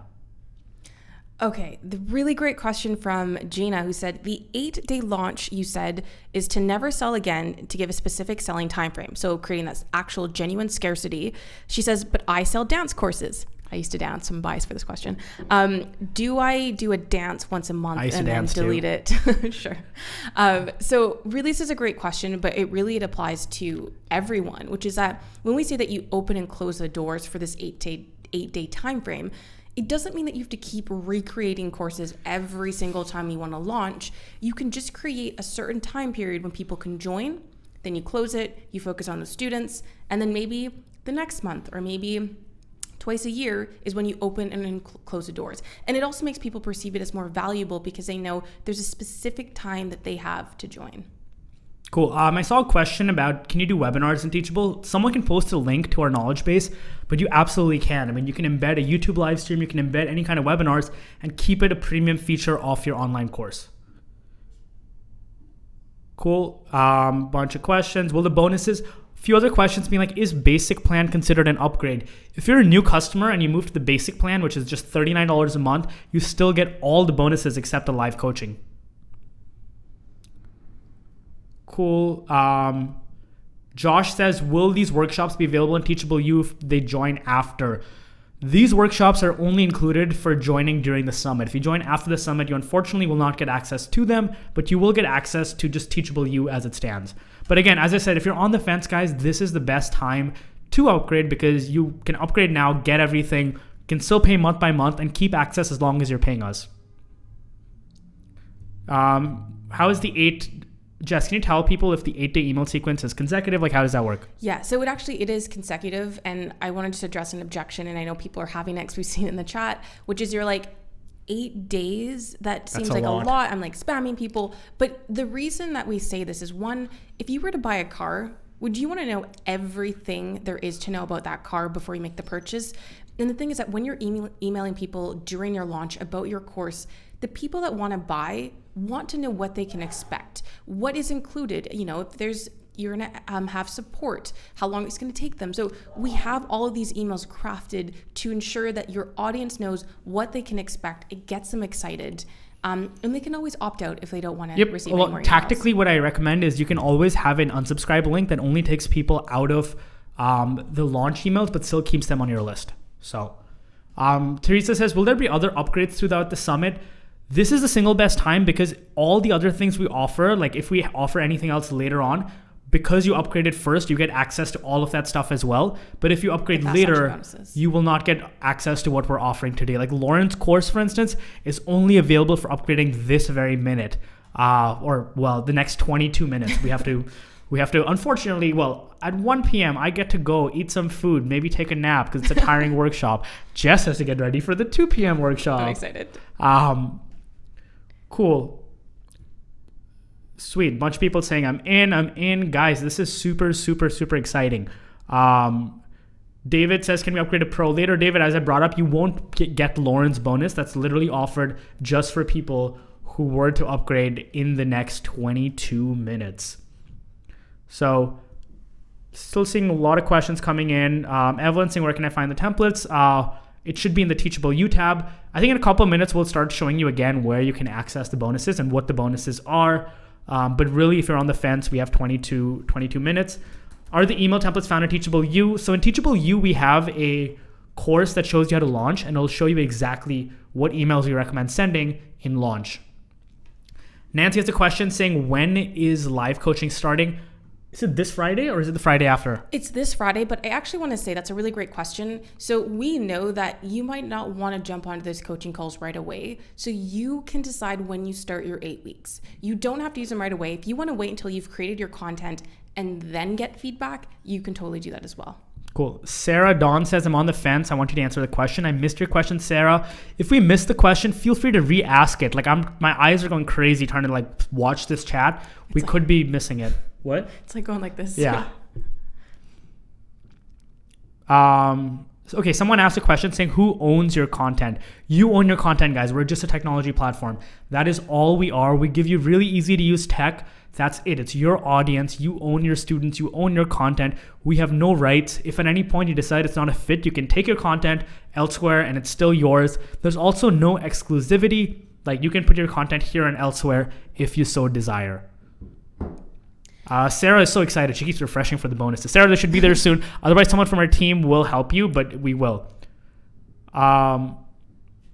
Okay, the really great question from Gina, who said the 8-day launch you said is to never sell again, to give a specific selling time frame. So creating that actual genuine scarcity. She says, but I sell dance courses. I used to dance. I'm biased for this question. Do I do a dance once a month and then delete it? Sure. So really, this is a great question, but it applies to everyone, which is that when we say that you open and close the doors for this 8-day time frame, it doesn't mean that you have to keep recreating courses every single time you want to launch. You can just create a certain time period when people can join, then you close it, you focus on the students, and then maybe the next month or maybe twice a year is when you open and then close the doors. And it also makes people perceive it as more valuable because they know there's a specific time that they have to join. Cool. I saw a question about, can you do webinars in Teachable? Someone can post a link to our knowledge base, but you absolutely can. I mean, you can embed a YouTube live stream, you can embed any kind of webinars and keep it a premium feature of your online course. Cool. Bunch of questions. Will the bonuses... Few other questions being like, is basic plan considered an upgrade? If you're a new customer and you move to the basic plan, which is just $39 a month, you still get all the bonuses except the live coaching. Cool. Josh says, will these workshops be available in Teachable U if they join after? These workshops are only included for joining during the summit. If you join after the summit, you unfortunately will not get access to them, but you will get access to just Teachable U as it stands. But again, as I said, if you're on the fence, guys, this is the best time to upgrade because you can upgrade now, get everything, can still pay month by month, and keep access as long as you're paying us. How is Jess, can you tell people if the 8-day email sequence is consecutive? Like, how does that work? Yeah, so it is consecutive, and I wanted to address an objection, and I know people are having it because we've seen it in the chat, which is you're like, 8 days, that seems like a lot. I'm like spamming people. But the reason that we say this is, one, if you were to buy a car, would you want to know everything there is to know about that car before you make the purchase? And the thing is that when you're emailing people during your launch about your course, the people that want to buy want to know what they can expect, what is included. You know, if you're going to have support, how long it's going to take them. So we have all of these emails crafted to ensure that your audience knows what they can expect. It gets them excited. And they can always opt out if they don't want to receive any more emails. Tactically, what I recommend is you can always have an unsubscribe link that only takes people out of the launch emails, but still keeps them on your list. So Teresa says, will there be other upgrades throughout the summit? This is the single best time because all the other things we offer, like if we offer anything else later on, because you upgraded first, you get access to all of that stuff as well. But if you upgrade later, you will not get access to what we're offering today. Like Lauren's course, for instance, is only available for upgrading this very minute, the next 22 minutes. We have to, unfortunately, at 1 p.m., I get to go eat some food, maybe take a nap because it's a tiring workshop. Jess has to get ready for the 2 p.m. workshop. I'm excited. Cool. Sweet. Bunch of people saying I'm in. Guys, this is super, super, super exciting. David says, can we upgrade to Pro later? David, as I brought up, you won't get Lauren's bonus. That's literally offered just for people who were to upgrade in the next 22 minutes. So still seeing a lot of questions coming in. Evelyn saying, where can I find the templates? It should be in the Teachable You tab. I think in a couple of minutes, we'll start showing you again where you can access the bonuses and what the bonuses are. But really, if you're on the fence, we have 22 minutes. Are the email templates found in Teachable You? So in Teachable You, we have a course that shows you how to launch, and it'll show you exactly what emails we recommend sending in launch. Nancy has a question saying, when is live coaching starting? Is it this Friday or is it the Friday after? It's this Friday, but I actually want to say that's a really great question. So we know that you might not want to jump onto those coaching calls right away. So you can decide when you start your 8 weeks. You don't have to use them right away. If you want to wait until you've created your content and then get feedback, you can totally do that as well. Cool. Sarah Dawn says, I'm on the fence. I want you to answer the question. I missed your question, Sarah. If we missed the question, feel free to re-ask it. Like my eyes are going crazy trying to like watch this chat. We could be missing it. What? It's like going like this. Yeah. Okay, someone asked a question saying, who owns your content? You own your content, guys. We're just a technology platform. That is all we are. We give you really easy to use tech. That's it. It's your audience. You own your students. You own your content. We have no rights. If at any point you decide it's not a fit, you can take your content elsewhere and it's still yours. There's also no exclusivity. Like you can put your content here and elsewhere if you so desire. Sarah is so excited. She keeps refreshing for the bonuses. Sarah, they should be there soon. Otherwise, someone from our team will help you, but we will.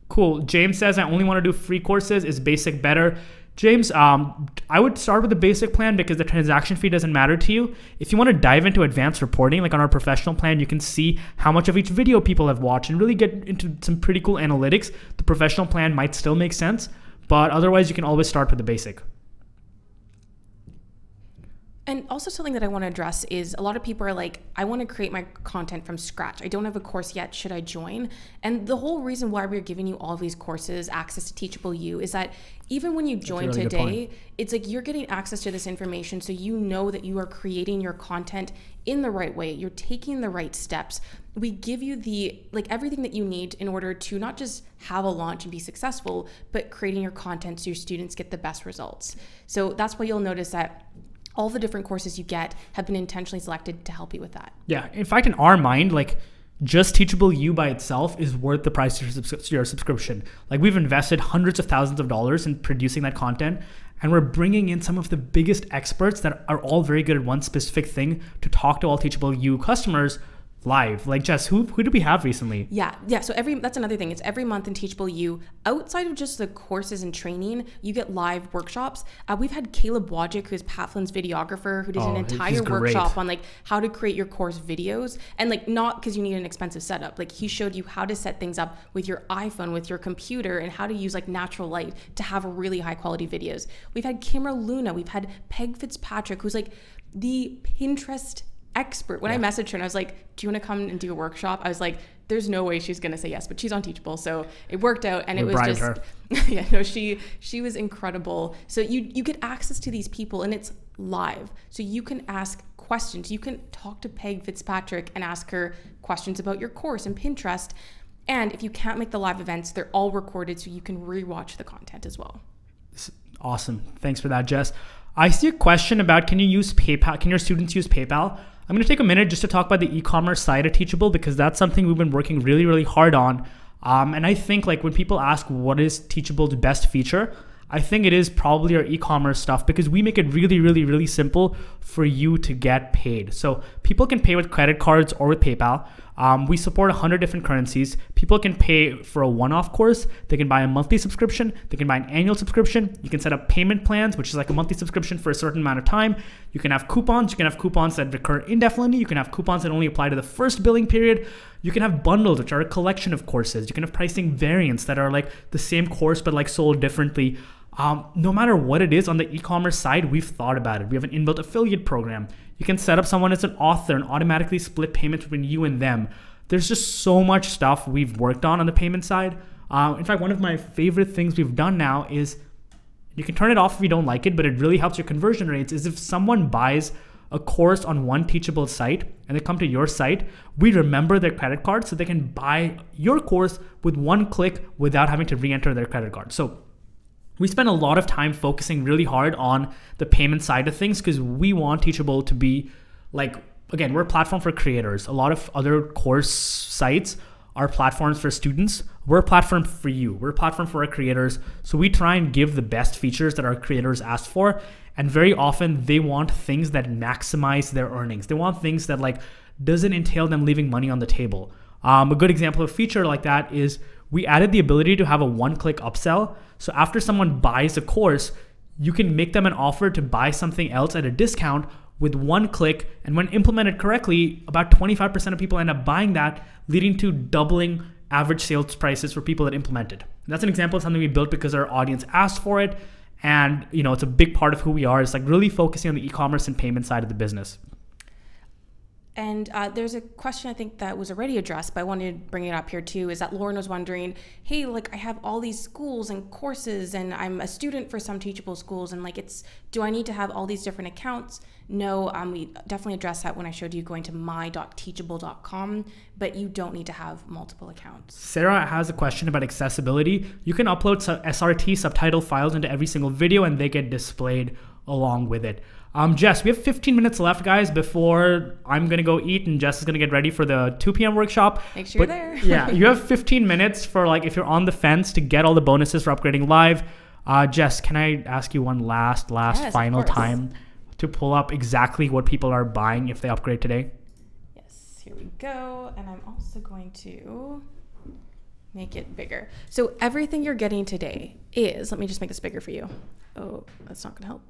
Cool. James says, I only want to do free courses. Is basic better? James, I would start with the basic plan because the transaction fee doesn't matter to you. If you want to dive into advanced reporting, like on our professional plan, you can see how much of each video people have watched and really get into some pretty cool analytics. The professional plan might still make sense, but otherwise you can always start with the basic. And also something that I want to address is a lot of people are like, I want to create my content from scratch. I don't have a course yet. Should I join? And the whole reason why we're giving you all of these courses, access to Teachable You, is that even when you join really today, it's like you're getting access to this information so you know that you are creating your content in the right way. You're taking the right steps. We give you the everything that you need in order to not just have a launch and be successful, but creating your content so your students get the best results. So that's why you'll notice that all the different courses you get have been intentionally selected to help you with that. Yeah. In fact, in our mind, like just Teachable You by itself is worth the price of your subscription. Like we've invested hundreds of thousands of dollars in producing that content, and we're bringing in some of the biggest experts that are all very good at one specific thing to talk to all Teachable You customers live. Like Jess, who do we have recently? Yeah. So that's another thing. It's every month in Teachable You. Outside of just the courses and training, you get live workshops. We've had Caleb Wojcik, who's Pat Flynn's videographer, who did an entire workshop on like how to create your course videos, and like not because you need an expensive setup. Like he showed you how to set things up with your iPhone, with your computer, and how to use like natural light to have really high quality videos. We've had Kimra Luna. We've had Peg Fitzpatrick, who's like the Pinterest expert. When I messaged her and I was like, do you want to come and do a workshop? I was like, there's no way she's going to say yes, but she's on Teachable. So it worked out, and it was just, yeah, no, she was incredible. So you get access to these people, and it's live. So you can ask questions. You can talk to Peg Fitzpatrick and ask her questions about your course and Pinterest. And if you can't make the live events, they're all recorded so you can rewatch the content as well. Awesome. Thanks for that, Jess. I see a question about, can you use PayPal? Can your students use PayPal? I'm going to take a minute just to talk about the e-commerce side of Teachable, because that's something we've been working really, really hard on. And I think like when people ask what is Teachable's best feature, I think it is probably our e-commerce stuff, because we make it really, really, really simple for you to get paid. So people can pay with credit cards or with PayPal. We support 100 different currencies. People can pay for a one-off course. They can buy a monthly subscription. They can buy an annual subscription. You can set up payment plans, which is like a monthly subscription for a certain amount of time. You can have coupons. You can have coupons that recur indefinitely. You can have coupons that only apply to the first billing period. You can have bundles, which are a collection of courses. You can have pricing variants that are like the same course, but like sold differently. No matter what it is on the e-commerce side, we've thought about it. We have an inbuilt affiliate program. You can set up someone as an author and automatically split payments between you and them. There's just so much stuff we've worked on the payment side. In fact, one of my favorite things we've done now is You can turn it off if you don't like it, but it really helps your conversion rates. Is if someone buys a course on one Teachable site and they come to your site, we remember their credit card so they can buy your course with one click without having to re-enter their credit card. So we spend a lot of time focusing really hard on the payment side of things because we want Teachable to be like, again, we're a platform for creators. A lot of other course sites are platforms for students. We're a platform for you. We're a platform for our creators. So we try and give the best features that our creators ask for. And very often they want things that maximize their earnings. They want things that like doesn't entail them leaving money on the table. A good example of a feature like that is we added the ability to have a one-click upsell. So after someone buys a course, you can make them an offer to buy something else at a discount with one click. And when implemented correctly, about 25% of people end up buying that, leading to doubling average sales prices for people that implement it. And that's an example of something we built because our audience asked for it. And it's a big part of who we are. It's like really focusing on the e-commerce and payment side of the business. And there's a question I think that was already addressed, but I wanted to bring it up here too, is that Lauren was wondering, hey, like I have all these schools and courses and I'm a student for some Teachable schools and like do I need to have all these different accounts? No, we definitely addressed that when I showed you going to my.teachable.com, but you don't need to have multiple accounts. Sarah has a question about accessibility. You can upload SRT subtitle files into every single video and they get displayed along with it. Jess, we have 15 minutes left, guys, before I'm going to go eat and Jess is going to get ready for the 2 p.m. workshop. Make sure you're there. Yeah, you have 15 minutes for like if you're on the fence to get all the bonuses for upgrading live. Jess, can I ask you one last final time to pull up exactly what people are buying if they upgrade today? Yes, here we go. And I'm also going to make it bigger. So everything you're getting today is, let me just make this bigger for you. Oh, that's not going to help.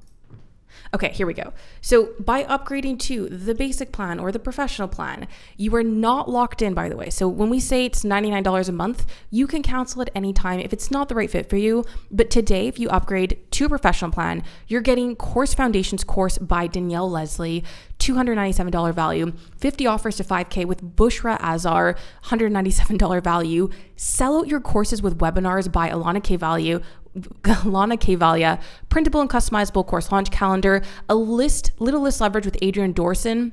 Okay, here we go. So by upgrading to the basic plan or the professional plan, you are not locked in, by the way. So when we say it's $99 a month, you can cancel at any time if it's not the right fit for you. But today, if you upgrade to a professional plan, you're getting Course Foundations course by Danielle Leslie, $297 value, 50 offers to 5K with Bushra Azar, $197 value. Sell out your courses with webinars by Alana Kavalia, printable and customizable course launch calendar, little list leverage with Adrian Dorson.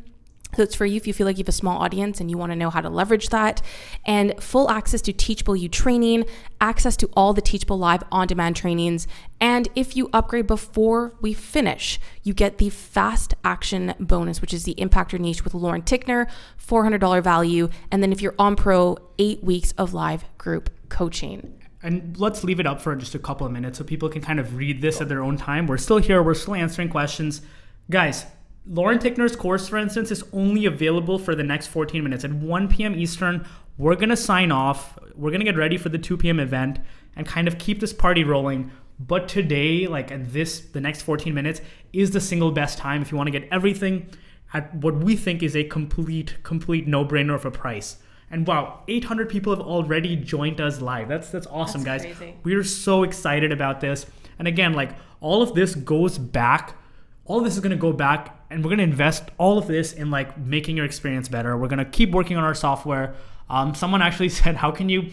So it's for you if you feel like you have a small audience and you want to know how to leverage that, and full access to Teachable U training, access to all the Teachable Live on-demand trainings. And if you upgrade before we finish, you get the fast action bonus, which is the Impact Your Niche with Lauren Tickner, $400 value. And then if you're on Pro, 8 weeks of live group coaching. And let's leave it up for just a couple of minutes so people can kind of read this at their own time. We're still here. We're still answering questions. Guys, Lauren Tickner's course, for instance, is only available for the next 14 minutes. At 1 p.m. Eastern, we're going to sign off. We're going to get ready for the 2 p.m. event and kind of keep this party rolling. But today, like at the next 14 minutes, is the single best time if you want to get everything at what we think is a complete no-brainer of a price. And wow, 800 people have already joined us live. That's awesome, guys. Crazy. We're so excited about this. And again, like all of this goes back. All of this is going to go back, and we're going to invest all of this in like making your experience better. We're going to keep working on our software. Someone actually said, how can you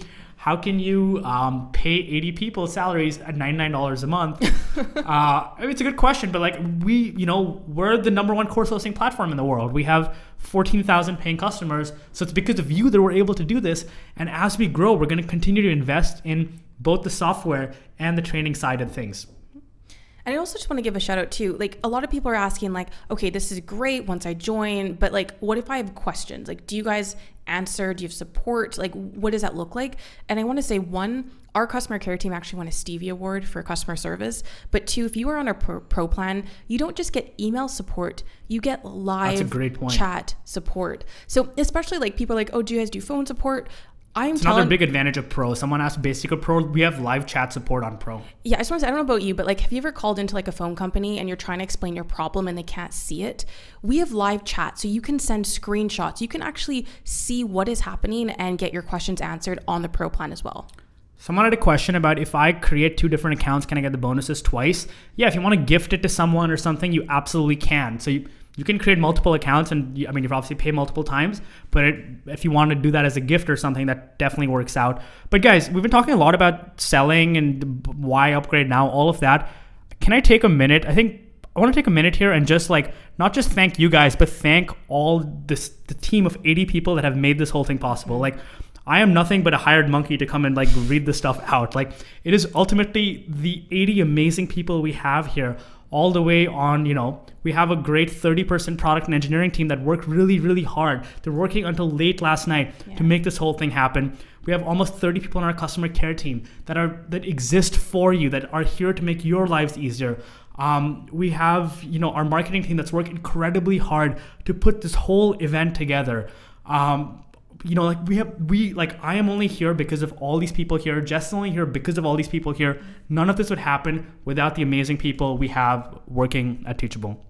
pay 80 people salaries at $99 a month? I mean, it's a good question, but like we're the #1 course hosting platform in the world. We have 14,000 paying customers. So it's because of you that we're able to do this. And as we grow, we're going to continue to invest in both the software and the training side of things. And I also just want to give a shout out too. Like a lot of people are asking like, okay, this is great once I join, but like, what if I have questions? Like, do you guys answer? Do you have support? Like, what does that look like? And I want to say, one, our customer care team actually won a Stevie Award for customer service. But two, if you are on our pro plan, you don't just get email support, you get live chat support. So especially like people are like, oh, do you guys do phone support? It's another big advantage of Pro. Someone asked Basic or Pro. We have live chat support on Pro. Yeah, I just want to say, I don't know about you, but like, have you ever called into like a phone company and you're trying to explain your problem and they can't see it? We have live chat, so you can send screenshots. You can actually see what is happening and get your questions answered on the Pro plan as well. Someone had a question about if I create 2 different accounts, can I get the bonuses twice? Yeah, if you want to gift it to someone or something, you absolutely can. So you can create multiple accounts, and you obviously pay multiple times, but if you want to do that as a gift or something, that definitely works out. But guys, we've been talking a lot about selling and why upgrade now, all of that. can I take a minute? I want to take a minute here and just like, not just thank you guys, but thank all the team of 80 people that have made this whole thing possible. Like, I am nothing but a hired monkey to come and like read this stuff out. Like, it is ultimately the 80 amazing people we have here, all the way on, we have a great 30-person product and engineering team that work really, really hard. They're working until late last night to make this whole thing happen. We have almost 30 people on our customer care team that exist for you, that are here to make your lives easier. We have, our marketing team that's worked incredibly hard to put this whole event together. I am only here because of all these people here. Jess is only here because of all these people here. None of this would happen without the amazing people we have working at Teachable.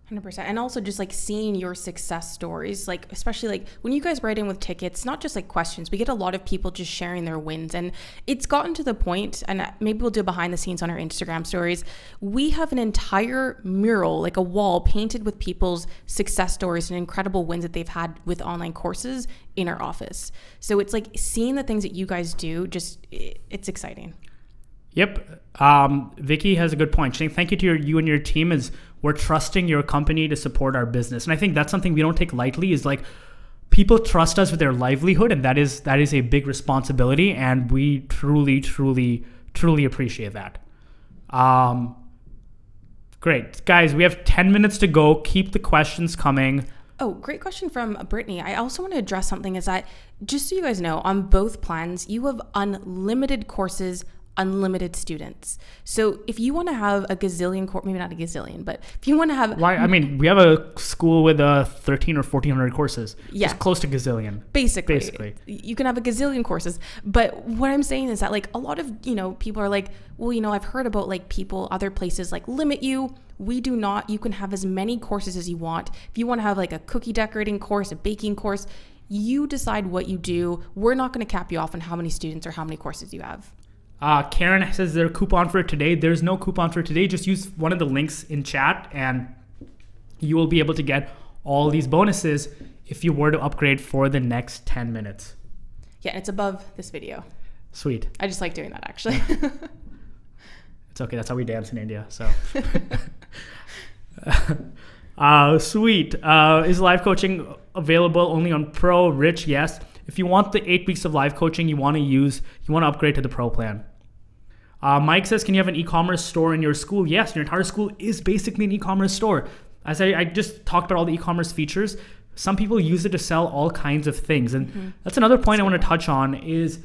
100%. And also just like seeing your success stories, like especially like when you guys write in with tickets, not just like questions, we get a lot of people just sharing their wins. And it's gotten to the point, and maybe we'll do behind the scenes on our Instagram stories, we have an entire mural, like a wall painted with people's success stories and incredible wins that they've had with online courses in our office. So it's like seeing the things that you guys do, it's exciting. Yep. Vicky has a good point. She's saying thank you to you and your team, as we're trusting your company to support our business. And I think that's something we don't take lightly, is like, people trust us with their livelihood, and that is a big responsibility, and we truly, truly, truly appreciate that. Great. Guys, we have 10 minutes to go. Keep the questions coming. Oh, great question from Brittany. I also want to address something, is that just so you guys know, on both plans, you have unlimited courses, unlimited students. So if you want to have a gazillion maybe not a gazillion, but if you want to have... we have a school with 13 or 1400 courses. Yeah. It's close to gazillion. Basically. You can have a gazillion courses. But what I'm saying is that like a lot of, people are like, well, I've heard about like other places like limit you. We do not. You can have as many courses as you want. If you want to have like a cookie decorating course, a baking course, you decide what you do. We're not going to cap you off on how many students or how many courses you have. Karen says there's a coupon for today. There's no coupon for today. Just use one of the links in chat and you will be able to get all these bonuses if you were to upgrade for the next 10 minutes. Yeah, and it's above this video. Sweet. I just like doing that, actually. It's okay. That's how we dance in India. So sweet. Is live coaching available only on Pro? Rich, yes. If you want the 8 weeks of live coaching, you want to upgrade to the Pro plan. Mike says, can you have an e-commerce store in your school? Yes, your entire school is basically an e-commerce store. As I just talked about all the e-commerce features, some people use it to sell all kinds of things. And that's another point I want to touch on is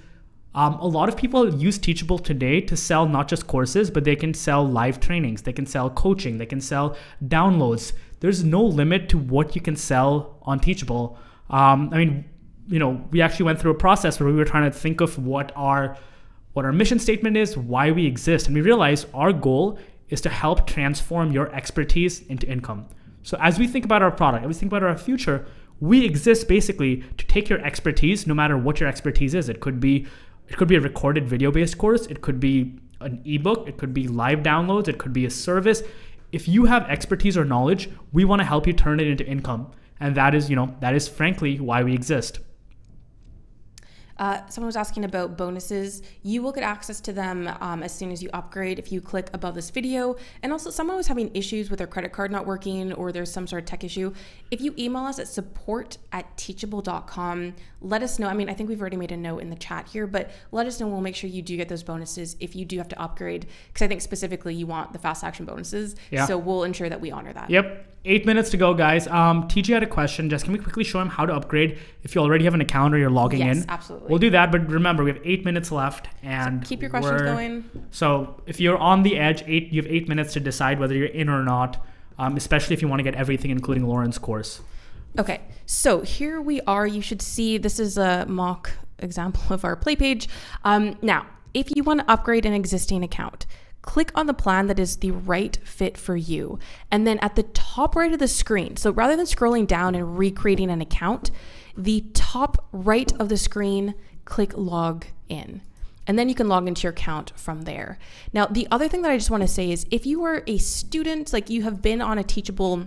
a lot of people use Teachable today to sell not just courses, but they can sell live trainings. They can sell coaching. They can sell downloads. There's no limit to what you can sell on Teachable. We actually went through a process where we were trying to think of what our mission statement is, why we exist. And we realized our goal is to help transform your expertise into income. So as we think about our product, as we think about our future, we exist basically to take your expertise, no matter what your expertise is. It could be a recorded video-based course. It could be an ebook. It could be live downloads. It could be a service. If you have expertise or knowledge, we want to help you turn it into income. And that is frankly why we exist. Someone was asking about bonuses. You will get access to them as soon as you upgrade if you click above this video. And also, someone was having issues with their credit card not working, or there's some sort of tech issue. If you email us at support@teachable.com, let us know. I think we've already made a note in the chat here, but let us know. We'll make sure you do get those bonuses if you do have to upgrade, because I think specifically you want the fast action bonuses. Yeah. So we'll ensure that we honor that. Yep. 8 minutes to go, guys. TJ had a question. Jess, can we quickly show him how to upgrade if you already have an account or you're logging in? Yes, absolutely. We'll do that, but remember, we have 8 minutes left. And so keep your questions going. So if you're on the edge, you have 8 minutes to decide whether you're in or not, especially if you want to get everything, including Lauren's course. Okay, so here we are. You should see, this is a mock example of our play page. Now, if you want to upgrade an existing account, click on the plan that is the right fit for you. And then at the top right of the screen, so rather than scrolling down and recreating an account, the top right of the screen, click log in. And then you can log into your account from there. Now, the other thing that I just want to say is if you are a student, like you have been on a Teachable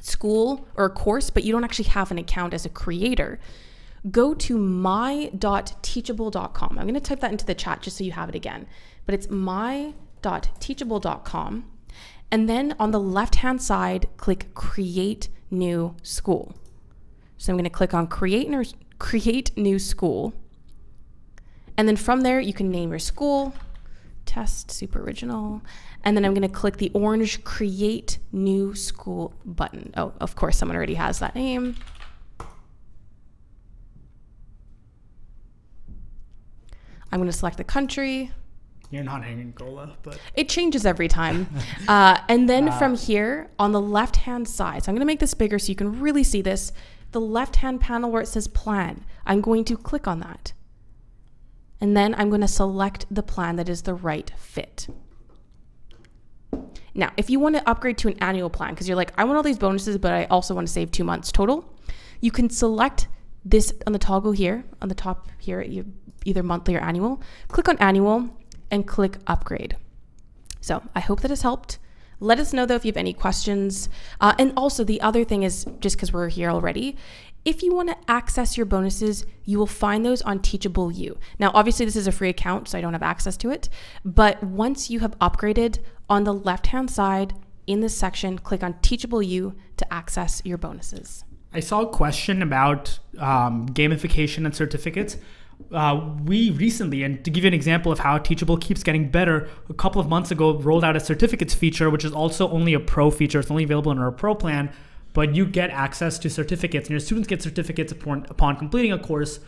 school or a course, but you don't actually have an account as a creator, go to my.teachable.com. I'm going to type that into the chat just so you have it again. But it's my.teachable.com. course.teachable.com. And then on the left-hand side, click Create New School. So I'm going to click on Create New School. And then from there, you can name your school, Test Super Original. And then I'm going to click the orange Create New School button. Oh, of course, someone already has that name. I'm going to select the country. You're not in Angola, but it changes every time. And then from here on the left-hand side, so I'm going to make this bigger so you can really see this. The left-hand panel where it says plan, I'm going to click on that. And then I'm going to select the plan that is the right fit. Now, if you want to upgrade to an annual plan, because you're like, I want all these bonuses, but I also want to save 2 months total, you can select this on the toggle here, on the top here, either monthly or annual. Click on annual and click upgrade. So I hope that has helped. Let us know though if you have any questions. And also the other thing is, just because we're here already, if you want to access your bonuses, you will find those on Teachable U. Now, obviously this is a free account, so I don't have access to it. But once you have upgraded, on the left-hand side in this section, click on Teachable U to access your bonuses. I saw a question about gamification and certificates. We recently, and to give you an example of how Teachable keeps getting better, a couple of months ago rolled out a certificates feature, which is also only a pro feature. It's only available in our pro plan, but you get access to certificates, and your students get certificates upon completing a course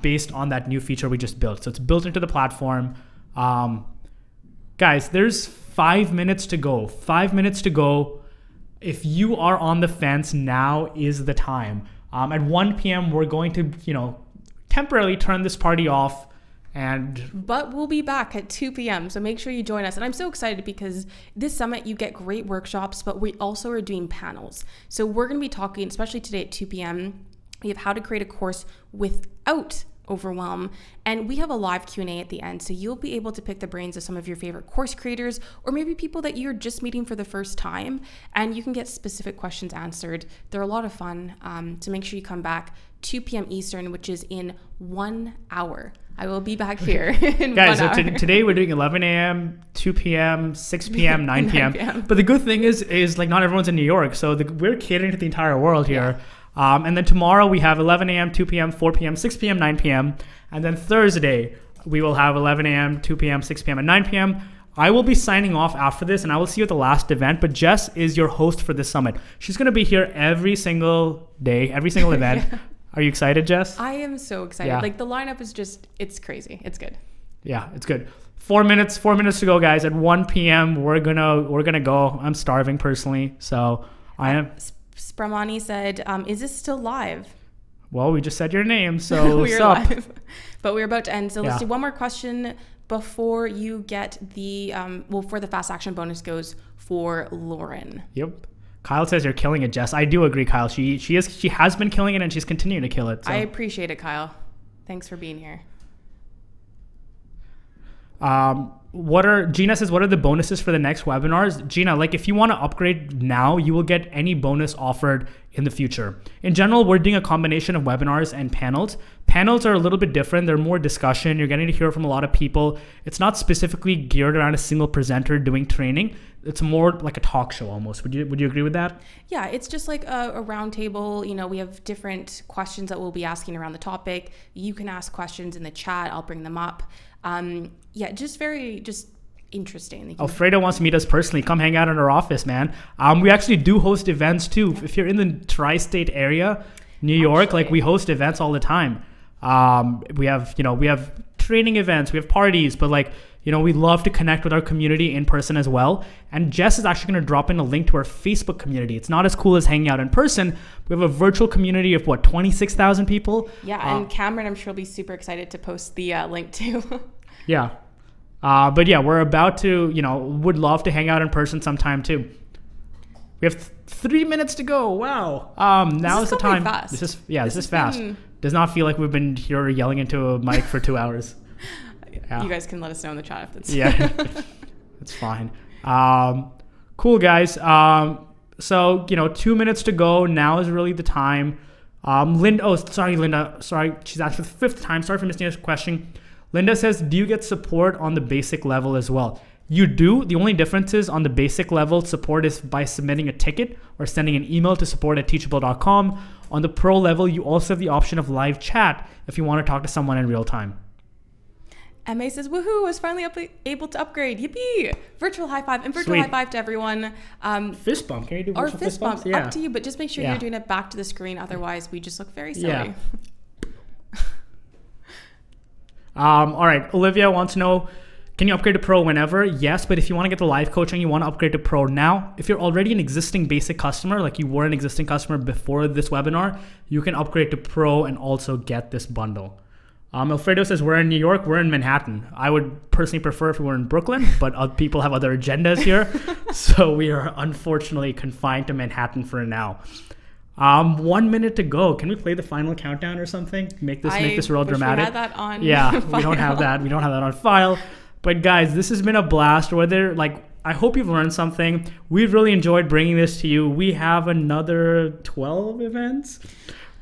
based on that new feature we just built. So it's built into the platform. Guys, there's 5 minutes to go. 5 minutes to go. If you are on the fence, now is the time. At 1 p.m., we're going to, temporarily turn this party off, but we'll be back at 2 p.m. So make sure you join us. And I'm so excited because this summit, you get great workshops, but we also are doing panels. So we're going to be talking, especially today at 2 p.m., we have how to create a course without overwhelm, and we have a live Q&A at the end, so you'll be able to pick the brains of some of your favorite course creators, or maybe people that you're just meeting for the first time, and you can get specific questions answered. They're a lot of fun, so make sure you come back 2 p.m. Eastern, which is in 1 hour. I will be back here in Guys, 1 hour. So today we're doing 11 a.m., 2 p.m., 6 p.m., 9 p.m. But the good thing is like not everyone's in New York, so we're catering to the entire world here. Yeah. And then tomorrow we have 11 a.m., 2 p.m., 4 p.m., 6 p.m., 9 p.m. And then Thursday we will have 11 a.m., 2 p.m., 6 p.m., and 9 p.m. I will be signing off after this, and I will see you at the last event. But Jess is your host for this summit. She's going to be here every single day, every single event. Yeah. Are you excited, Jess? I am so excited. Yeah. Like the lineup is just, it's crazy. It's good. Yeah, it's good. 4 minutes to go, guys. At 1 p.m. we're gonna go. I'm starving personally, so I am. Spramani said, is this still live? Well, we just said your name, so we're live. But we're about to end. So let's do one more question before you get the, before the fast action bonus goes for Lauren. Yep. Kyle says you're killing it, Jess. I do agree, Kyle. She has been killing it, and she's continuing to kill it. So. I appreciate it, Kyle. Thanks for being here. Gina says, what are the bonuses for the next webinars? Gina, like if you want to upgrade now, you will get any bonus offered in the future. In general, we're doing a combination of webinars and panels. Panels are a little bit different. They're more discussion. You're getting to hear from a lot of people. It's not specifically geared around a single presenter doing training. It's more like a talk show almost. Would you agree with that? Yeah, it's just like a round table. We have different questions that we'll be asking around the topic. You can ask questions in the chat. I'll bring them up. Just interesting. Alfredo wants to meet us personally. Come hang out in our office, man. We actually do host events too. If you're in the tri-state area, New York, like we host events all the time. We have training events, we have parties, but we love to connect with our community in person as well. And Jess is actually going to drop in a link to our Facebook community. It's not as cool as hanging out in person. We have a virtual community of 26,000 people. Yeah, and Cameron, I'm sure will be super excited to post the link too. Yeah. But yeah, we're about to, would love to hang out in person sometime too. We have 3 minutes to go. Wow. Now is the time. Fast. This is fast. Does not feel like we've been here yelling into a mic for 2 hours. Yeah. You guys can let us know in the chat if that's it's fine. Cool, guys. So 2 minutes to go. Now is really the time. Linda. Sorry, she's asked for the 5th time. Sorry for missing this question. Linda says, do you get support on the basic level as well? You do. The only difference is on the basic level, support is by submitting a ticket or sending an email to support@teachable.com. On the pro level, you also have the option of live chat if you want to talk to someone in real time. MA says, woohoo, I was finally able to upgrade. Yippee! Virtual high five and virtual high five to everyone. Fist bump. Can you do virtual or fist bump? Yeah. Up to you, but just make sure you're doing it back to the screen. Otherwise, we just look very silly. Yeah. All right. Olivia wants to know, can you upgrade to pro whenever? Yes, but if you want to get the live coaching, you want to upgrade to pro now. If you're already an existing basic customer, like you were an existing customer before this webinar, you can upgrade to pro and also get this bundle. Alfredo says, we're in New York, we're in Manhattan. I would personally prefer if we were in Brooklyn, but people have other agendas here. So we are unfortunately confined to Manhattan for now. 1 minute to go. Can we play the final countdown or something? Make this real dramatic. We had that on yeah, file. we don't have that. We don't have that on file. But guys, this has been a blast. I hope you've learned something. We've really enjoyed bringing this to you. We have another 12 events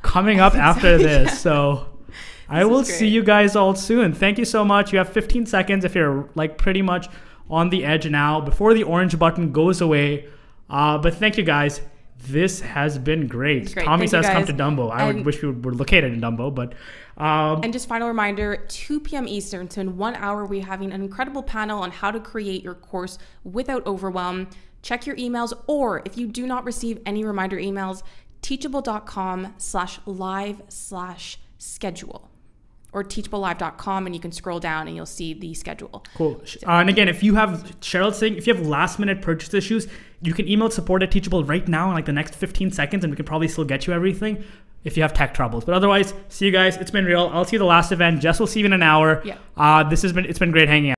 coming up after this. Yeah. So I will see you guys all soon. Thank you so much. You have 15 seconds if you're like pretty much on the edge now before the orange button goes away. But thank you guys. This has been great. Tommy says come to Dumbo. I wish we were located in Dumbo, but... and just final reminder, 2 p.m. Eastern, so in 1 hour, we're having an incredible panel on how to create your course without overwhelm. Check your emails, or if you do not receive any reminder emails, teachable.com/live/schedule. Or teachabilive.com, and you can scroll down and you'll see the schedule. Cool. And again, if you have, Cheryl's saying, if you have last minute purchase issues, you can email support at Teachable right now in like the next 15 seconds, and we can probably still get you everything if you have tech troubles. But otherwise, see you guys. It's been real. I'll see you the last event. Jess will see you in an hour. Yeah. It's been great hanging out.